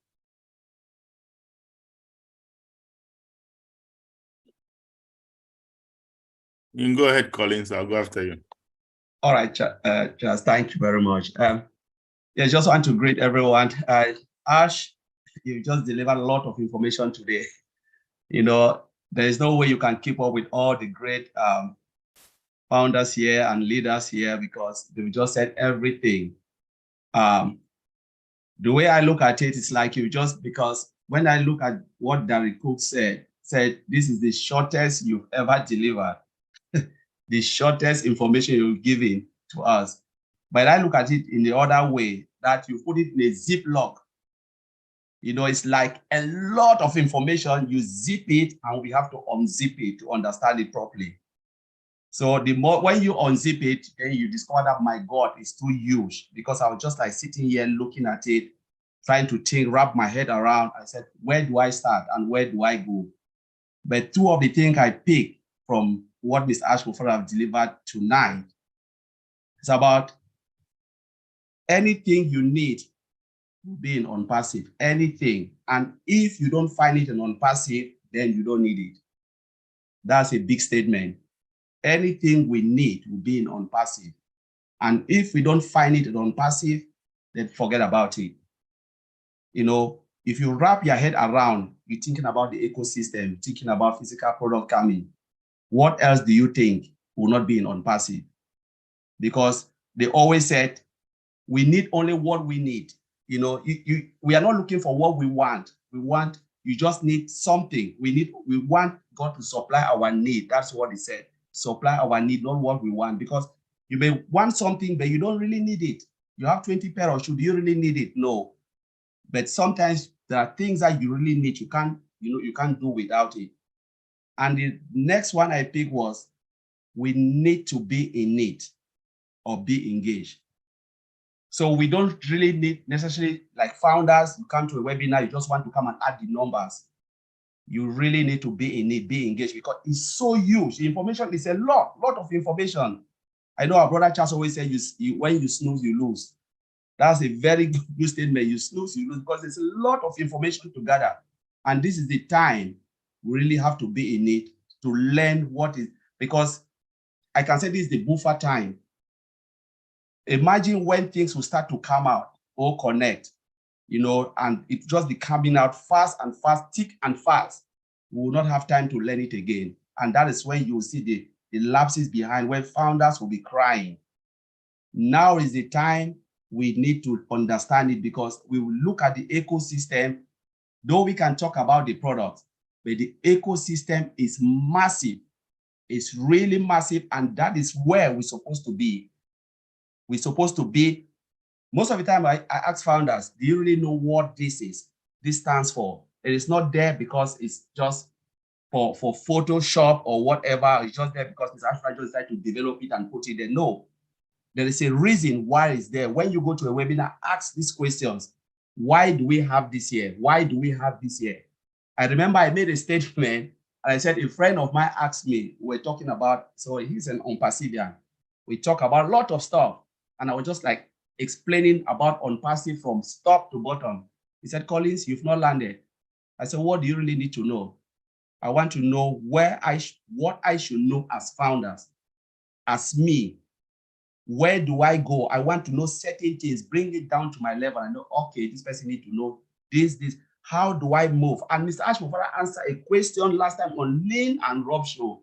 You can go ahead, Collins. I'll go after you. All right, Charles, thank you very much. Yeah, just want to greet everyone. Ash, you just delivered a lot of information today. You know, there is no way you can keep up with all the great founders here and leaders here, because they just said everything. The way I look at it is like because when I look at what Darry Cook said this is the shortest you've ever delivered, the shortest information you've given to us. But I look at it in the other way, that you put it in a Ziploc. You know, it's like a lot of information, you zip it, and we have to unzip it to understand it properly. So the more, when you unzip it, then you discover that, my God, it's too huge, because I was just like sitting here looking at it, trying to wrap my head around. I said, where do I start and where do I go? But two of the things I picked from what Mr. Ash Mufareh have delivered tonight is about anything you need being on passive, anything. And if you don't find it on passive, then you don't need it. That's a big statement. Anything we need will be on passive. And if we don't find it on passive, then forget about it. You know, if you wrap your head around, you're thinking about the ecosystem, thinking about physical product coming, what else do you think will not be on passive? Because they always said, we need only what we need. You know, we are not looking for what we want. You just need something. We want God to supply our need. That's what he said. Supply our need, not what we want. Because you may want something, but you don't really need it. You have 20 pair of shoes. Do you really need it? No. But sometimes there are things that you really need. You can't do without it. And the next one I picked was, we need to be in need or be engaged. So we don't really need necessarily, like founders, you come to a webinar, you just want to come and add the numbers. You really need to be in need, be engaged, because it's so huge. The information is a lot of information. I know our brother Charles always said, when you snooze, you lose. That's a very good statement. You snooze, you lose, because there's a lot of information to gather. And this is the time we really have to be in it to learn what is, because I can say this is the buffer time. Imagine when things will start to come out or connect, you know, and it just be coming out fast and fast, thick and fast. We will not have time to learn it again. And that is when you will see the lapses behind, when founders will be crying. Now is the time we need to understand it, because we will look at the ecosystem, though we can talk about the product, but the ecosystem is massive. It's really massive, and that is where we're supposed to be. We're supposed to be, most of the time I ask founders, do you really know what this is? This stands for. It is not there because it's just for Photoshop or whatever. It's just there because Mr. Ashford just decided to develop it and put it there. No, there is a reason why it's there. When you go to a webinar, ask these questions. Why do we have this here? Why do we have this here? I remember I made a statement and I said, a friend of mine asked me, we're talking about, so he's an Unpassivian. We talk about a lot of stuff. And I was just like explaining about Unpassive from top to bottom. He said, Collins, you've not landed. I said, what do you really need to know? I want to know what I should know as founders, as me. Where do I go? I want to know certain things, bring it down to my level. I know, okay, this person needs to know this. How do I move? And Mr. Ashmore answered a question last time on Lynn and Rob show.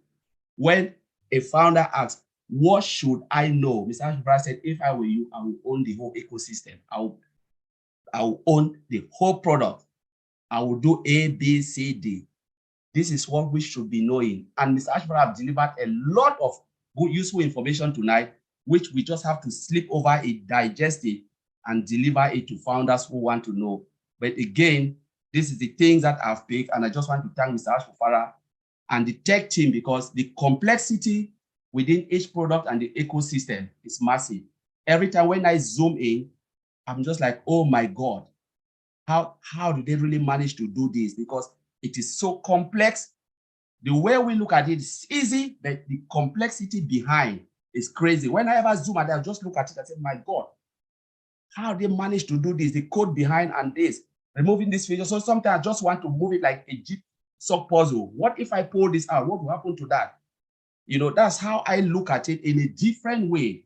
When a founder asked, what should I know? Mr. Ashmore said, if I were you, I will own the whole ecosystem. I will own the whole product. I will do A, B, C, D. This is what we should be knowing. And Mr. Ashmore have delivered a lot of good, useful information tonight, which we just have to sleep over it, digest it, and deliver it to founders who want to know. But again, this is the things that I've picked, and I just want to thank Mr. Mufareh and the tech team, because the complexity within each product and the ecosystem is massive. Every time when I zoom in, I'm just like, oh my God, how do they really manage to do this? Because it is so complex. The way we look at it is easy, but the complexity behind is crazy. When I ever zoom and I just look at it, I say, my God, how they manage to do this, the code behind and this, removing this feature. So sometimes I just want to move it like a jigsaw puzzle. What if I pull this out? What will happen to that? You know, that's how I look at it in a different way,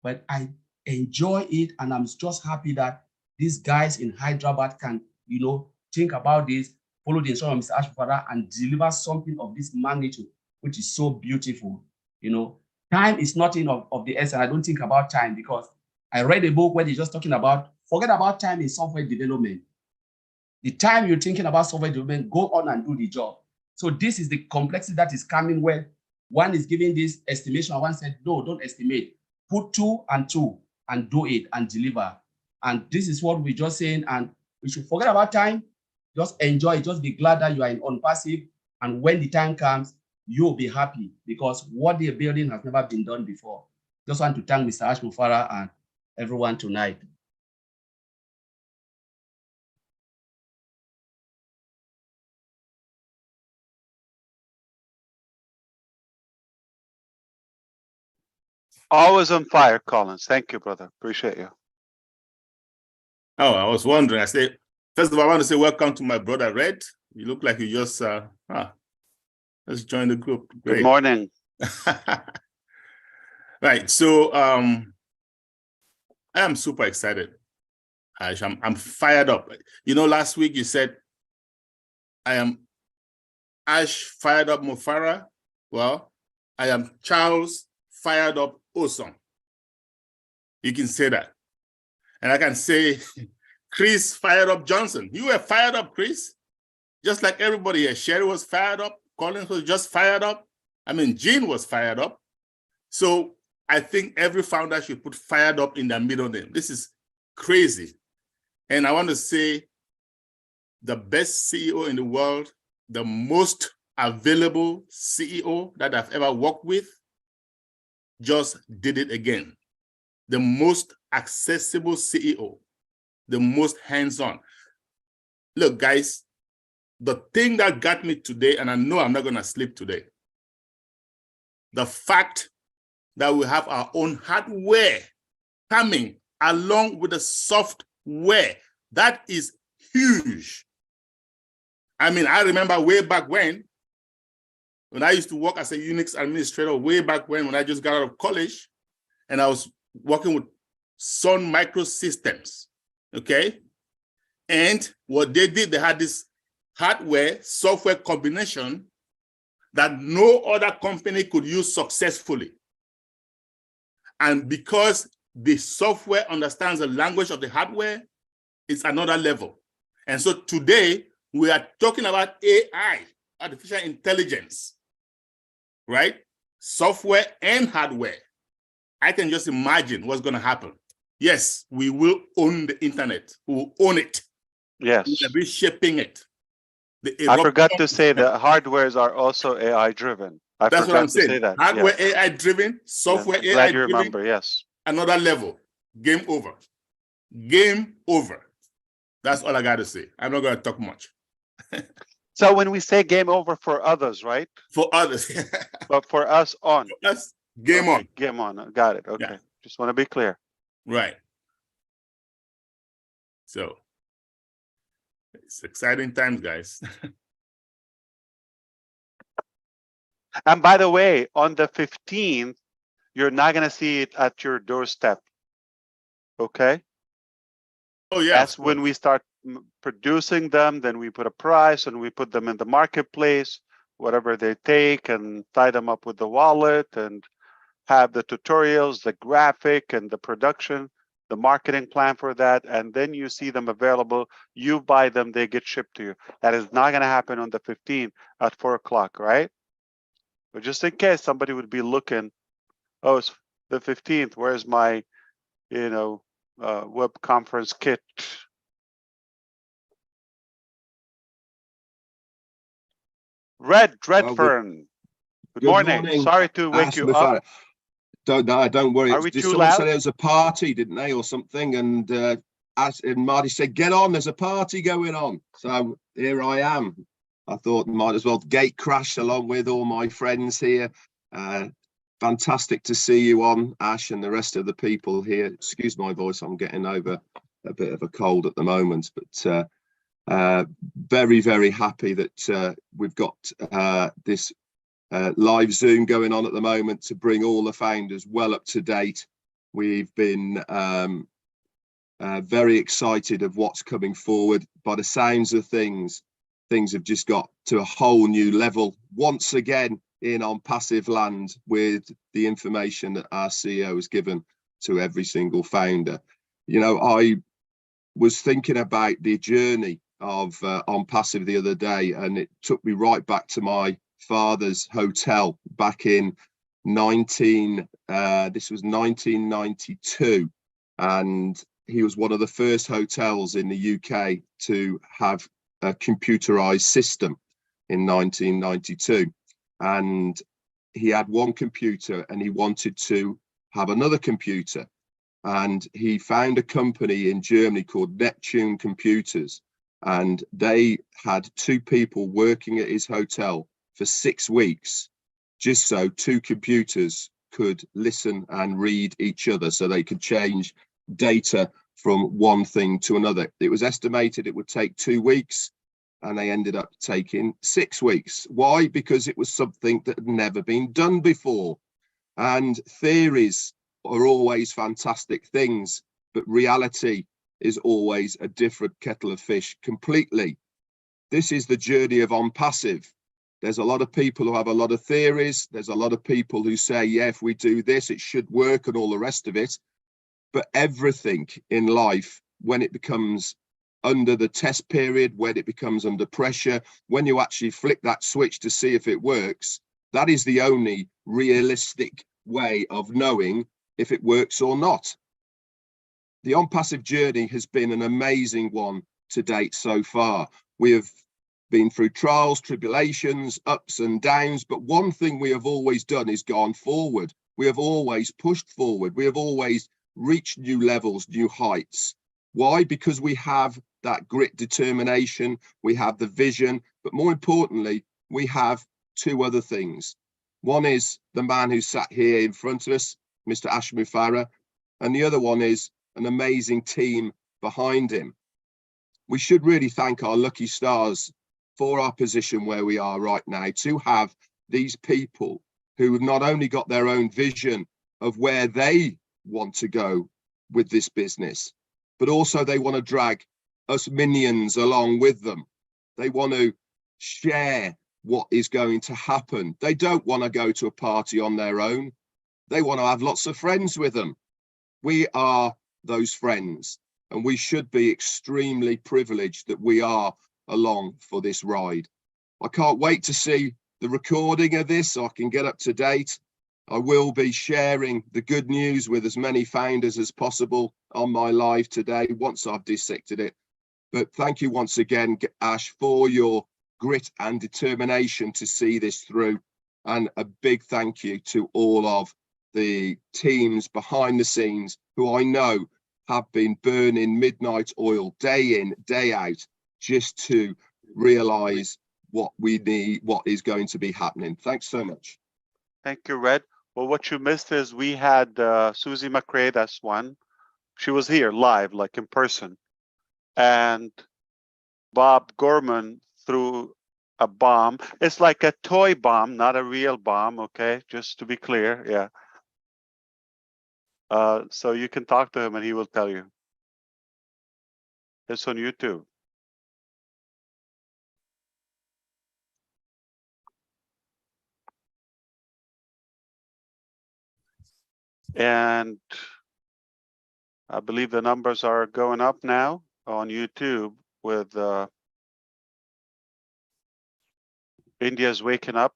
but I enjoy it. And I'm just happy that these guys in Hyderabad can, you know, think about this, follow the instructions of Mr. Ashford and deliver something of this magnitude, which is so beautiful. You know, time is nothing of the essence. I don't think about time because I read a book where they're just talking about, forget about time in software development. The time you're thinking about software development, go on and do the job. So this is the complexity that is coming where one is giving this estimation and one said, no, don't estimate. Put 2 and 2 and do it and deliver. And this is what we're just saying. And we should forget about time. Just enjoy it. Just be glad that you are in Unpassive. And when the time comes, you'll be happy because what they're building has never been done before. Just want to thank Mr. Ash Mufareh and everyone tonight. Always on fire, Collins. Thank you, brother. Appreciate you. Oh, I was wondering. I said, first of all, I want to say welcome to my brother Red. You look like you just let's join the group. Great. Good morning. Right. So I am super excited. I'm fired up. You know, last week you said I am Ash fired up Mufareh. Well, I am Charles fired up Awesome. You can say that. And I can say Chris fired up Johnson. You were fired up, Chris. Just like everybody here. Sherry was fired up. Collins was just fired up. I mean, Gene was fired up. So I think every founder should put fired up in their middle name. This is crazy. And I want to say the best CEO in the world, the most available CEO that I've ever worked with, just did it again. The most accessible CEO, the most hands-on. Look, guys, the thing that got me today, and I know I'm not going to sleep today, the fact that we have our own hardware coming along with the software, that is huge. I mean, I remember way back when I used to work as a Unix administrator, way back when I just got out of college, and I was working with Sun Microsystems, okay? And what they did, they had this hardware, software combination that no other company could use successfully. And because the software understands the language of the hardware, it's another level. And so today, we are talking about AI, artificial intelligence, right? Software and hardware. I can just imagine what's going to happen. Yes, we will own the internet. We will own it. Yes. We will be shaping it. I forgot to say that hardwares are also AI driven. That's what I'm saying. Say that. Hardware Yes. AI driven, software Glad AI you driven. remember. Yes. Another level. Game over. Game over. That's all I got to say. I'm not going to talk much. So when we say game over for others, right? For others. But for us on. For us, game on. Game on. Got it. Okay. Yeah. Just want to be clear. Right. So it's exciting times, guys. And by the way, on the 15th, you're not going to see it at your doorstep. Okay? Oh, yeah. That's when we start producing them. Then we put a price and we put them in the marketplace, whatever they take, and tie them up with the wallet and have the tutorials, the graphic and the production, the marketing plan for that. And then you see them available. You buy them, they get shipped to you. That is not going to happen on the 15th at 4 o'clock, right? But just in case somebody would be looking, oh, it's the 15th, where's my, web conference kit? Redfern. Good morning. Sorry to wake you up. Don't worry. Are we Just too someone loud? said it was a party, didn't they, or something? And Marty said, "Get on, there's a party going on." So here I am. I thought might as well gate crash along with all my friends here. Fantastic to see you on, Ash, and the rest of the people here. Excuse my voice, I'm getting over a bit of a cold at the moment, but very, very happy that we've got this live Zoom going on at the moment to bring all the founders well up to date. We've been very excited of what's coming forward. By the sounds of things have just got to a whole new level once again in On Passive Land with the information that our CEO has given to every single founder. I was thinking about the journey of On Passive the other day, and it took me right back to my father's hotel back in 1992, and he was one of the first hotels in the UK to have a computerized system in 1992, and he had one computer and he wanted to have another computer, and he found a company in Germany called Neptune Computers, and they had two people working at his hotel for 6 weeks just so two computers could listen and read each other, so they could change data from one thing to another. It was estimated it would take 2 weeks, and they ended up taking 6 weeks. Why? Because it was something that had never been done before. And theories are always fantastic things, but reality is always a different kettle of fish completely. This is the journey of On Passive. There's a lot of people who have a lot of theories. There's a lot of people who say, yeah, if we do this, it should work and all the rest of it. But everything in life, when it becomes under the test period, when it becomes under pressure, when you actually flick that switch to see if it works, that is the only realistic way of knowing if it works or not. The On Passive journey has been an amazing one to date so far. We have been through trials, tribulations, ups and downs, but one thing we have always done is gone forward. We have always pushed forward. We have always reached new levels, new heights. Why? Because we have that grit, determination, we have the vision, but more importantly, we have two other things. One is the man who sat here in front of us, Mr. Ash Mufareh, and the other one is an amazing team behind him. We should really thank our lucky stars for our position where we are right now, to have these people who have not only got their own vision of where they want to go with this business, but also they want to drag us minions along with them. They want to share what is going to happen. They don't want to go to a party on their own. They want to have lots of friends with them. We are those friends, and we should be extremely privileged that we are along for this ride. I can't wait to see the recording of this so I can get up to date. I will be sharing the good news with as many founders as possible on my live today once I've dissected it. But thank you once again, Ash, for your grit and determination to see this through. And a big thank you to all of the teams behind the scenes who I know have been burning midnight oil day in, day out, just to realize what we need, what is going to be happening. Thanks so much. Thank you, Red. Well, what you missed is we had Susie McRae, that's one. She was here live, like in person. And Bob Gorman threw a bomb. It's like a toy bomb, not a real bomb, okay? Just to be clear, yeah. So you can talk to him and he will tell you. It's on YouTube. And I believe the numbers are going up now on YouTube with India's waking up.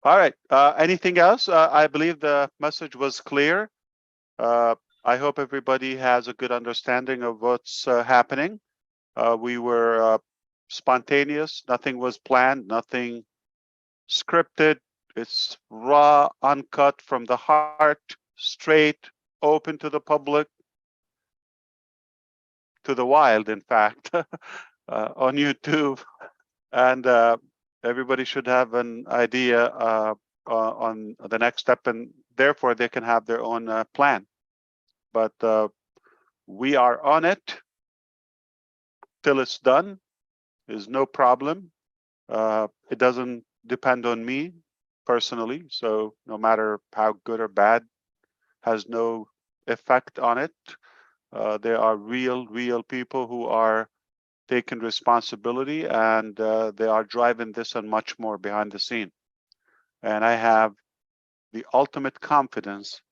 All right. Anything else? I believe the message was clear. I hope everybody has a good understanding of what's happening. We were spontaneous. Nothing was planned. Nothing scripted. It's raw, uncut from the heart, straight, open to the public, to the wild, in fact, on YouTube. And everybody should have an idea on the next step, and therefore they can have their own plan. But we are on it till it's done. There's no problem. It doesn't depend on me personally, so no matter how good or bad, has no effect on it. There are real people who are taking responsibility, and they are driving this and much more behind the scene. And I have the ultimate confidence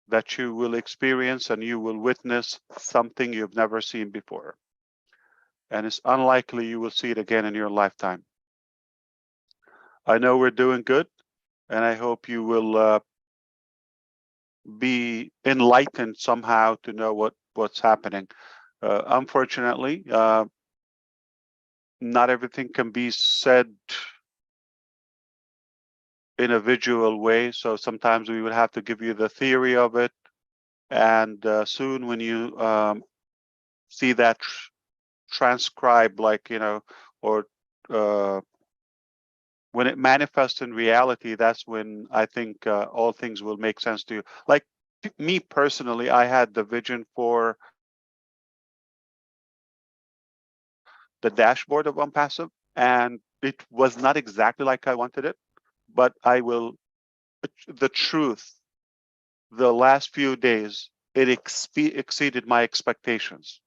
that you will experience and you will witness something you've never seen before. And it's unlikely you will see it again in your lifetime. I know we're doing good, and I hope you will be enlightened somehow to know what's happening. Unfortunately, not everything can be said in a visual way, so sometimes we would have to give you the theory of it, and soon when you see that transcribed, like, you know, or when it manifests in reality, that's when I think all things will make sense to you. Like me personally, I had the vision for the dashboard of OnPassive, and it was not exactly like I wanted it, but the truth, the last few days, it exceeded my expectations.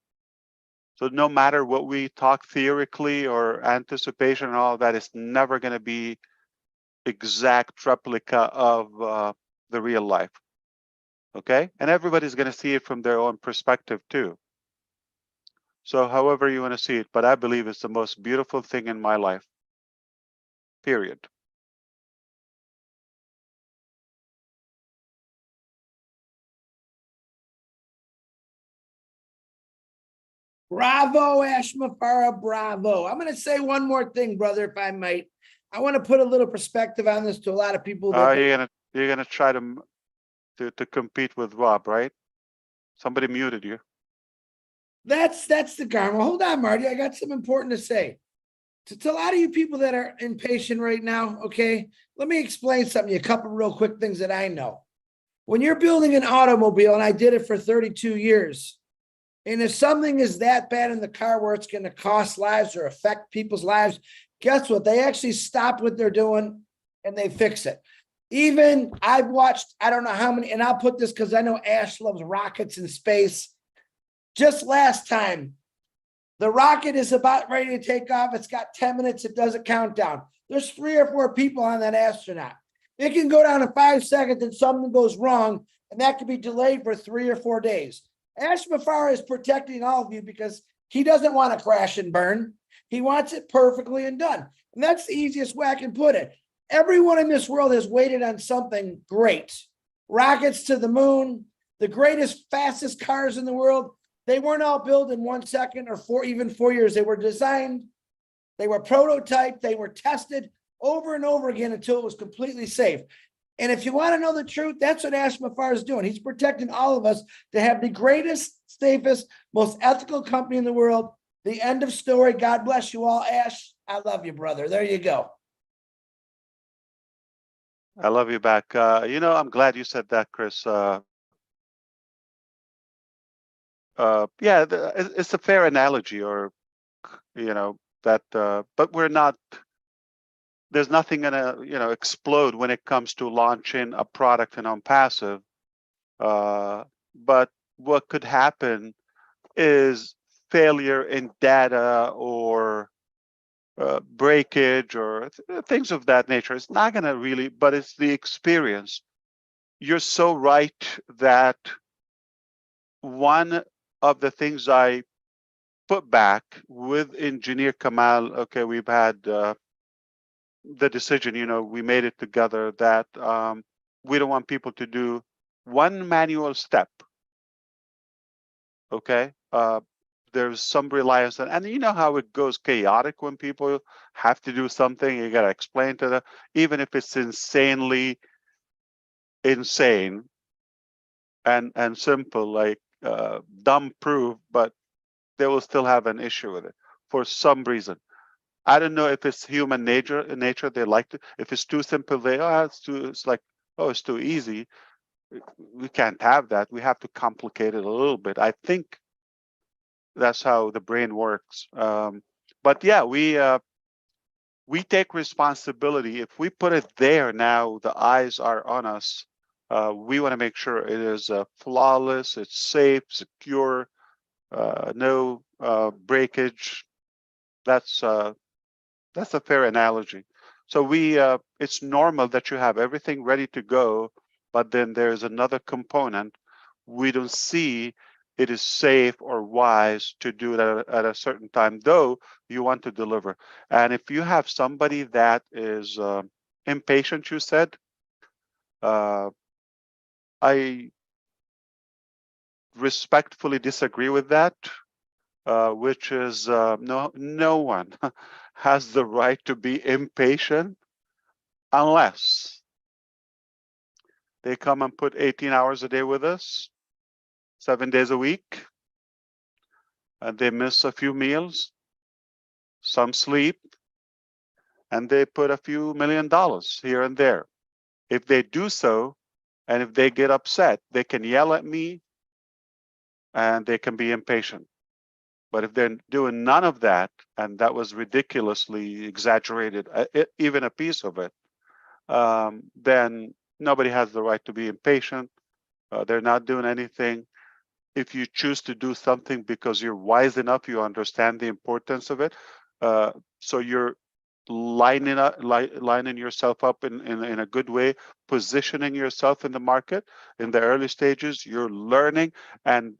So no matter what we talk theoretically or anticipation and all that, it's never going to be exact replica of the real life. Okay? And everybody's going to see it from their own perspective too. So however you want to see it, but I believe it's the most beautiful thing in my life. Period. Bravo, Ash Mufareh, bravo. I'm going to say one more thing, brother, if I might. I want to put a little perspective on this to a lot of people. You're gonna try to compete with Rob, right? Somebody muted you. That's the karma. Hold on, Marty. I got something important to say. To a lot of you people that are impatient right now, okay, let me explain something, a couple real quick things that I know. When you're building an automobile, and I did it for 32 years, and if something is that bad in the car where it's going to cost lives or affect people's lives, guess what? They actually stop what they're doing and they fix it. Even I've watched, I don't know how many, and I'll put this because I know Ash loves rockets and space. Just last time, the rocket is about ready to take off. It's got 10 minutes. It does a countdown. There's 3 or 4 people on that astronaut. It can go down in 5 seconds and something goes wrong, and that could be delayed for 3 or 4 days. Ash Mufareh is protecting all of you because he doesn't want to crash and burn. He wants it perfectly and done. And that's the easiest way I can put it. Everyone in this world has waited on something great. Rockets to the moon, the greatest, fastest cars in the world. They weren't all built in 1 second or even 4 years. They were designed, they were prototyped, they were tested over and over again until it was completely safe. And if you want to know the truth, that's what Ash Mufareh is doing. He's protecting all of us to have the greatest, safest, most ethical company in the world. The end of story. God bless you all, Ash. I love you, brother. There you go. I love you back. I'm glad you said that, Chris. It's a fair analogy, or that. But we're not. There's nothing gonna explode when it comes to launching a product in OnPassive. But what could happen is failure in data or breakage or things of that nature. It's not going to really, but it's the experience. You're so right that one of the things I put back with Engineer Kamal, okay, we've had the decision, we made it together that we don't want people to do one manual step. Okay. There's some reliance on, and you know how it goes chaotic when people have to do something. You got to explain to them, even if it's insanely insane and simple, like dumb proof, but they will still have an issue with it for some reason. I don't know if it's human nature. They like to. If it's too simple, it's like, oh, it's too easy. We can't have that. We have to complicate it a little bit. I think that's how the brain works. But yeah, we take responsibility. If we put it there now, the eyes are on us. We want to make sure it is flawless, it's safe, secure, no breakage. That's a fair analogy. So it's normal that you have everything ready to go, but then there's another component we don't see. It is safe or wise to do it at a certain time, though you want to deliver. And if you have somebody that is impatient, you said, I respectfully disagree with that, which is no one has the right to be impatient unless they come and put 18 hours a day with us, 7 days a week, and they miss a few meals, some sleep, and they put a few $1 million here and there. If they do so, and if they get upset, they can yell at me and they can be impatient. But if they're doing none of that, and that was ridiculously exaggerated, even a piece of it, then nobody has the right to be impatient. They're not doing anything. If you choose to do something because you're wise enough, you understand the importance of it. So you're lining yourself up in a good way, positioning yourself in the market in the early stages. You're learning, and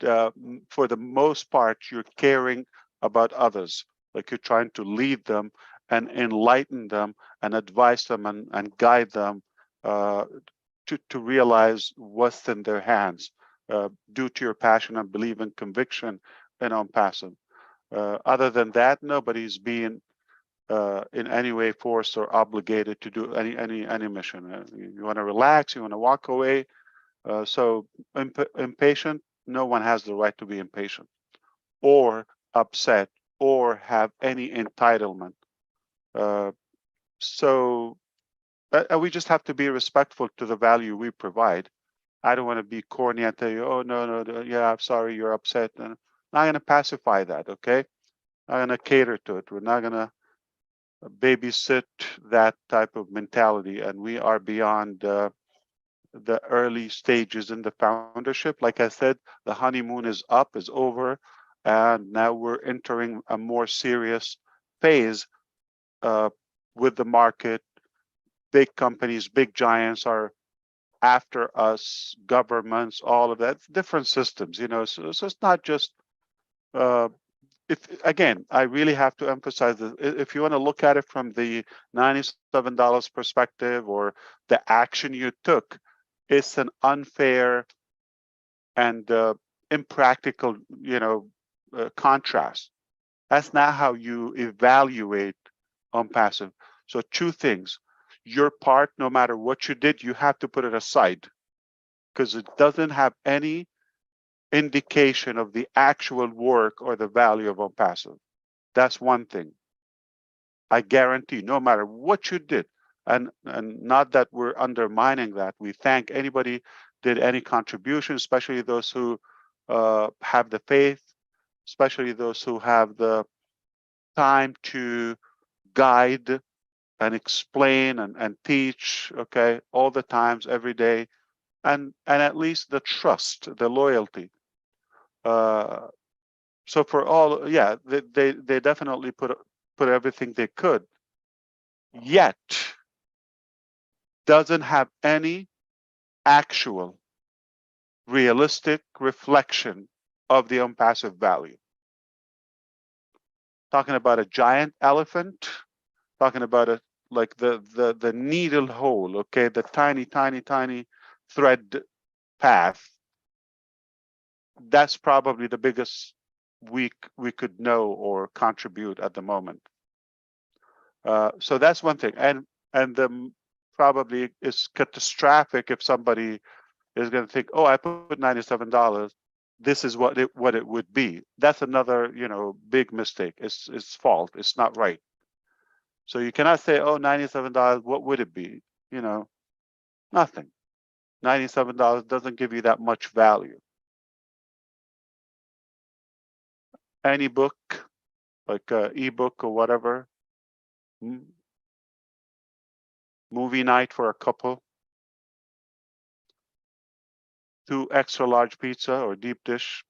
for the most part, you're caring about others. Like you're trying to lead them and enlighten them and advise them and guide them to realize what's in their hands due to your passion and belief and conviction in OnPassive. Other than that, nobody's being in any way forced or obligated to do any mission. You want to relax, you want to walk away. So impatient, no one has the right to be impatient or upset or have any entitlement. So we just have to be respectful to the value we provide. I don't want to be corny and tell you, oh, no, yeah, I'm sorry, you're upset. And I'm not going to pacify that, okay? I'm going to cater to it. We're not going to babysit that type of mentality. And we are beyond the early stages in the foundership. Like I said, the honeymoon is up, is over. And now we're entering a more serious phase with the market. Big companies, big giants are after us, governments, all of that, different systems, so it's not just if again, I really have to emphasize this. If you want to look at it from the $97 perspective or the action you took, it's an unfair and impractical, contrast. That's not how you evaluate on passive. So two things: your part, no matter what you did, you have to put it aside because it doesn't have any indication of the actual work or the value of on passive. That's one thing. I guarantee, no matter what you did, and not that we're undermining that. We thank anybody did any contribution, especially those who have the faith, especially those who have the time to guide and explain and teach, okay, all the times, every day, and at least the trust, the loyalty. So for all, yeah, they definitely put everything they could, yet doesn't have any actual realistic reflection of the unpassive value. Talking about a giant elephant, talking about a like the needle hole, okay, the tiny thread path. That's probably the biggest we could know or contribute at the moment. So that's one thing, and the probably is catastrophic if somebody is going to think, oh, I put $97. This is what it would be. That's another big mistake. It's fault. It's not right. So you cannot say, oh, $97. What would it be? Nothing. $97 doesn't give you that much value. Any book, like ebook or whatever, movie night for a couple, 2 extra large pizza or deep dish.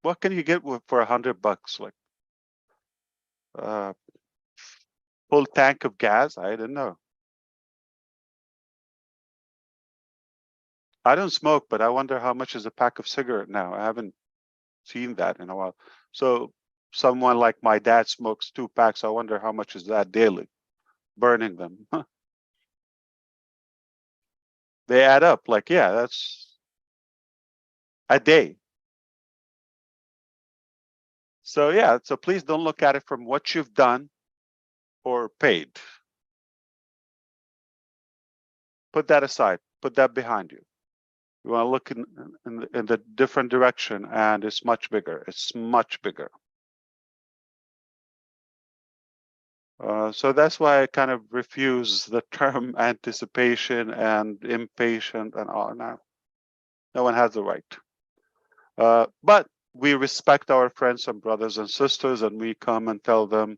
What can you get for $100? Like full tank of gas? I didn't know. I don't smoke, but I wonder how much is a pack of cigarette now. I haven't seen that in a while. So someone like my dad smokes 2 packs. I wonder how much is that daily, burning them. They add up. Like, yeah, that's a day. So yeah, so please don't look at it from what you've done or paid. Put that aside. Put that behind you. You want to look in the different direction, and it's much bigger. It's much bigger. So that's why I kind of refuse the term anticipation and impatient and all. No one has the right. But we respect our friends and brothers and sisters, and we come and tell them,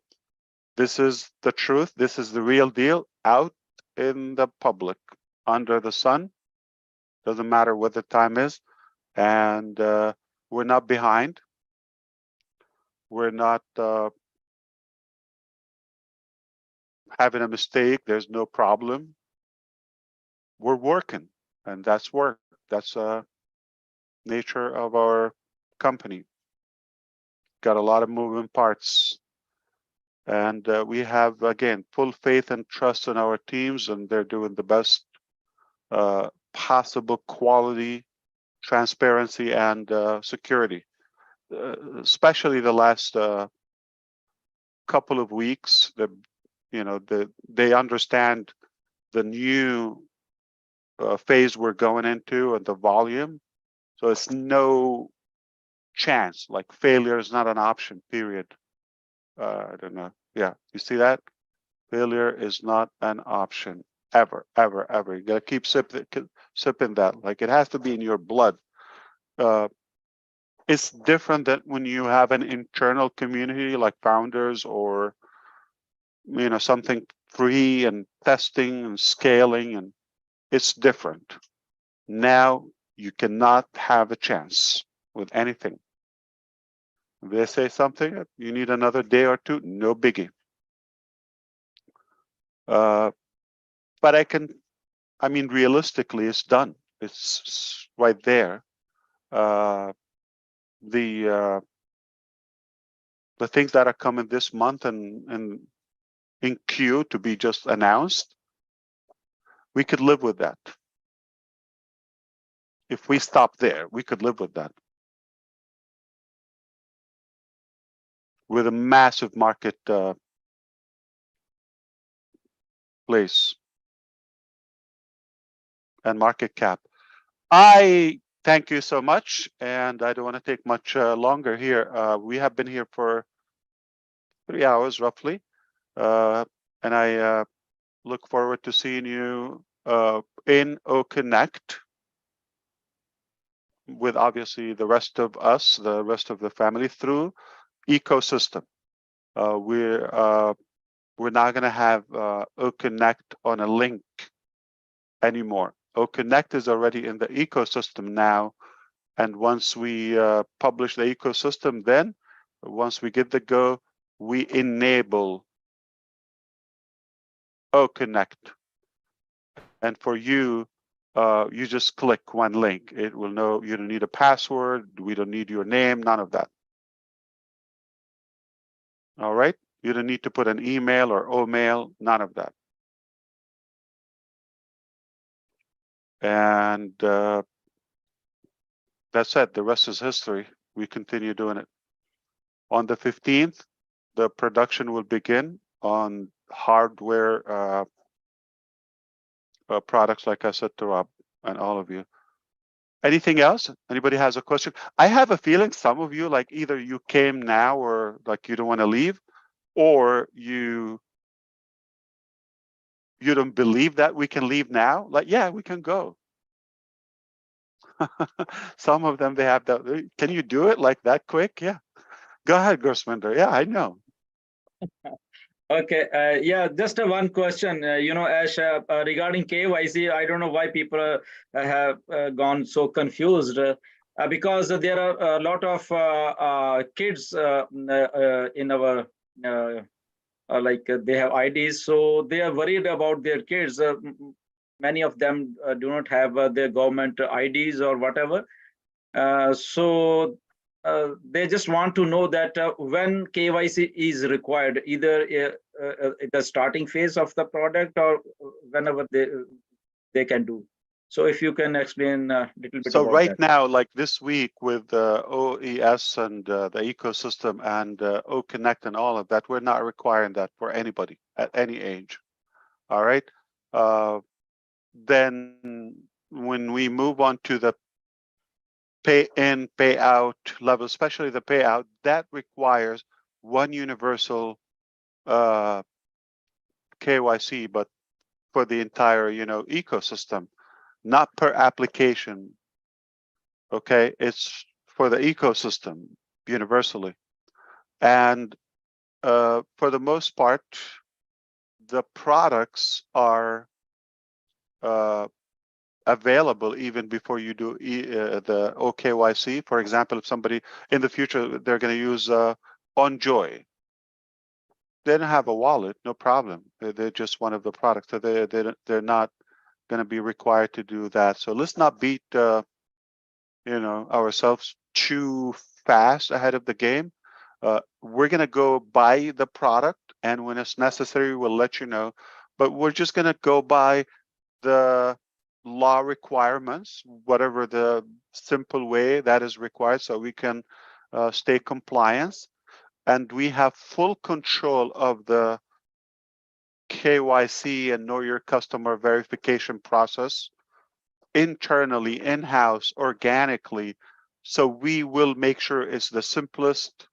this is the truth. This is the real deal out in the public, under the sun. Doesn't matter what the time is. And we're not behind. We're not having a mistake. There's no problem. We're working, and that's work. That's nature of our company. Got a lot of moving parts. And we have, again, full faith and trust in our teams, and they're doing the best possible quality, transparency, and security. Especially the last couple of weeks, they understand the new phase we're going into and the volume. So it's no chance, like failure is not an option, period. I don't know. Yeah, you see that? Failure is not an option, ever, ever, ever. You gotta keep sipping that. Like, it has to be in your blood. It's different than when you have an internal community like founders or something free and testing and scaling, and it's different. Now you cannot have a chance with anything. If they say something, you need another day or two, no biggie. But realistically, it's done. It's right there. The the things that are coming this month and in queue to be just announced, we could live with that. If we stop there, we could live with that. With a massive market place and market cap. I thank you so much, and I don't want to take much longer here. We have been here for 3 hours roughly, and I look forward to seeing you in OConnect with obviously the rest of us, the rest of the family through ecosystem. We're not going to have OConnect on a link anymore. OConnect is already in the ecosystem now, and once we publish the ecosystem, then once we get the go, we enable OConnect. And for you, you just click one link. It will know. You don't need a password. We don't need your name. None of that. All right. You don't need to put an email or OMail. None of that. And that's it. The rest is history. We continue doing it. On the 15th, the production will begin on hardware products, like I said to Rob and all of you. Anything else? Anybody has a question? I have a feeling some of you, like either you came now or like you don't want to leave, or you don't believe that we can leave now. Like, yeah, we can go. Some of them, they have that. Can you do it like that quick? Yeah. Go ahead, Gursminder. Yeah, I know. Okay, yeah, just one question. Ash, regarding KYC, I don't know why people have gone so confused because there are a lot of kids in our like they have IDs, so they are worried about their kids. Many of them do not have their government IDs or whatever. So they just want to know that when KYC is required, either in the starting phase of the product or whenever they can do. So if you can explain a little bit So about right that. now, like this week with OES and the ecosystem and OConnect and all of that, we're not requiring that for anybody at any age. All right. Then when we move on to the pay in, pay out level, especially the payout, that requires one universal KYC, but for the entire, ecosystem, not per application. Okay, it's for the ecosystem universally. And for the most part, the products are available even before you do the OKYC. For example, if somebody in the future, they're going to use OnJoy. They don't have a wallet, no problem. They're just one of the products. So they're not going to be required to do that. So let's not beat ourselves too fast ahead of the game. We're going to go buy the product, and when it's necessary, we'll let you know. But we're just going to go by the law requirements, whatever the simple way that is required, so we can stay compliant. And we have full control of the KYC and know your customer verification process internally, in-house, organically. So we will make sure it's the simplest,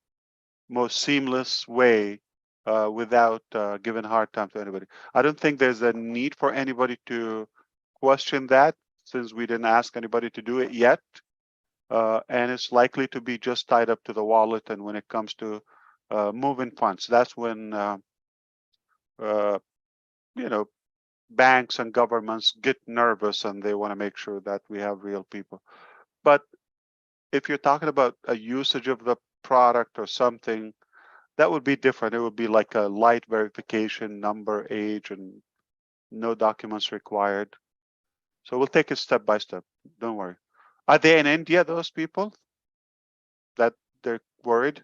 most seamless way without giving a hard time to anybody. I don't think there's a need for anybody to question that, since we didn't ask anybody to do it yet. And it's likely to be just tied up to the wallet. And when it comes to moving funds, that's when banks and governments get nervous and they want to make sure that we have real people. But if you're talking about a usage of the product or something, that would be different. It would be like a light verification, number, age, and no documents required. So we'll take it step by step. Don't worry. Are they in India, those people that they're worried?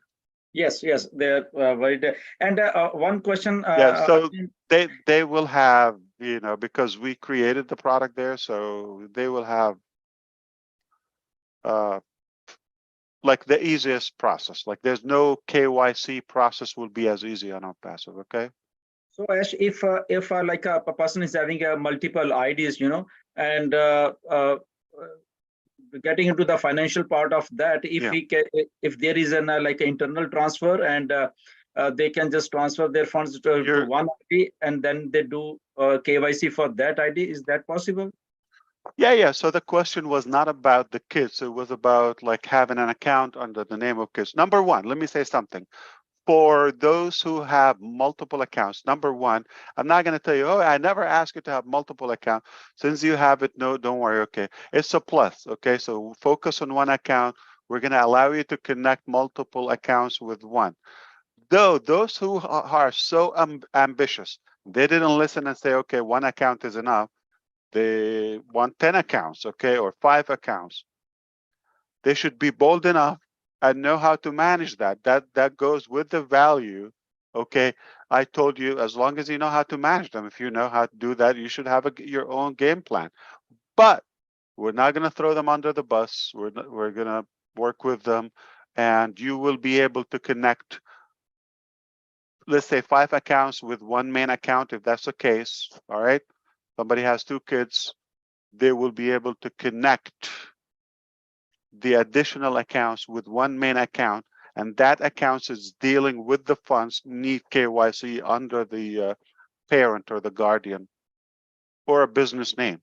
Yes, yes, they're very. And one question. Yeah, so again, they will have, because we created the product there, so they will have like the easiest process. Like there's no KYC process will be as easy on OnPassive, okay? So Ash, if like a person is having multiple IDs, and getting into the financial part of that, if Yeah. if there is an like an internal transfer and they can just transfer their funds to one ID and then they do KYC for that ID, is that possible? Yeah. So the question was not about the kids. It was about like having an account under the name of kids. Number one, let me say something. For those who have multiple accounts, number one, I'm not going to tell you, oh, I never asked you to have multiple accounts. Since you have it, no, don't worry. Okay. It's a plus. Okay. So focus on one account. We're going to allow you to connect multiple accounts with one. Though those who are so ambitious, they didn't listen and say, okay, one account is enough. They want 10 accounts, okay, or 5 accounts. They should be bold enough and know how to manage that. That goes with the value. Okay, I told you, as long as you know how to manage them, if you know how to do that, you should have your own game plan. But we're not going to throw them under the bus. We're going to work with them, and you will be able to connect, let's say 5 accounts with one main account, if that's the case. All right, somebody has 2 kids, they will be able to connect the additional accounts with one main account, and that account is dealing with the funds need KYC under the parent or the guardian or a business name.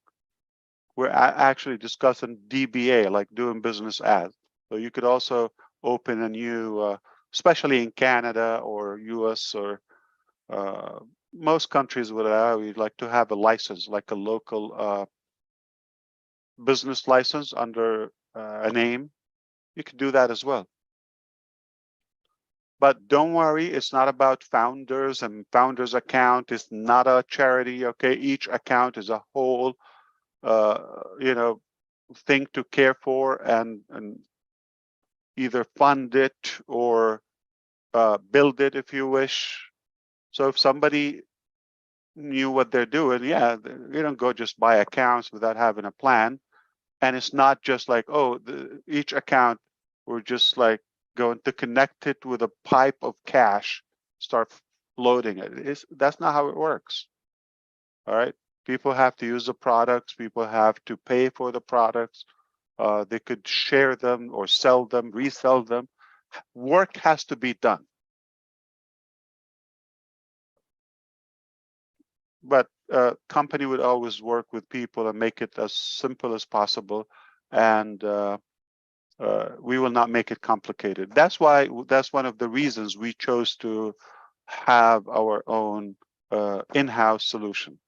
We're actually discussing DBA, like doing business as. So you could also open a new, especially in Canada or US or most countries would allow you like to have a license, like a local business license under a name. You can do that as well. But don't worry, it's not about founders and founders account. It's not a charity, okay? Each account is a whole, thing to care for and either fund it or build it if you wish. So if somebody knew what they're doing, yeah, you don't go just buy accounts without having a plan. And it's not just like, oh, each account, we're just like going to connect it with a pipe of cash, start loading it. That's not how it works. All right. People have to use the products. People have to pay for the products. They could share them or sell them, resell them. Work has to be done. But company would always work with people and make it as simple as possible. And we will not make it complicated. That's one of the reasons we chose to have our own in-house solution.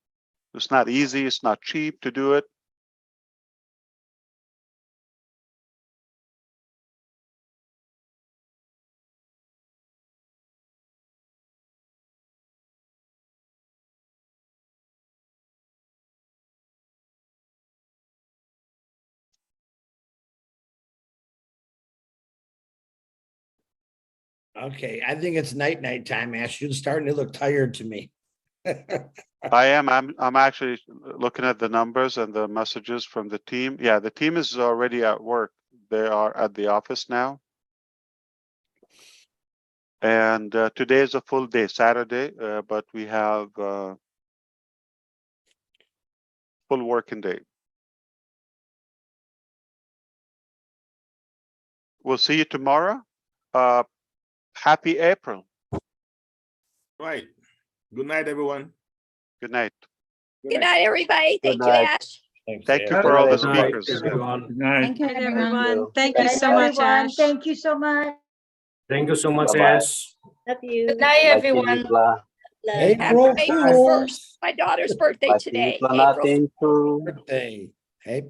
It's not easy, it's not cheap to do it. Okay, I think it's night time, Ash. You're starting to look tired to me. I am. I'm actually looking at the numbers and the messages from the team. Yeah, the team is already at work. They are at the office now. And today is a full day, Saturday, but we have full working day. We'll see you tomorrow. Happy April. Right. Good night, everyone. Good night. Good night, everybody. Good Thank you, night. Ash. Thank you for all the Good night, speakers. everyone. Good night. Thank you, Thank everyone. Thank you Thank so much, everyone. Ash. Thank you so much. Thank you so much, Bye-bye. Ash. Love you. Good night, Bye, everyone. Pilipla. Happy April April 1st, Fools. my daughter's birthday Bye, today. Pilipla April natin too. Birthday. Hey,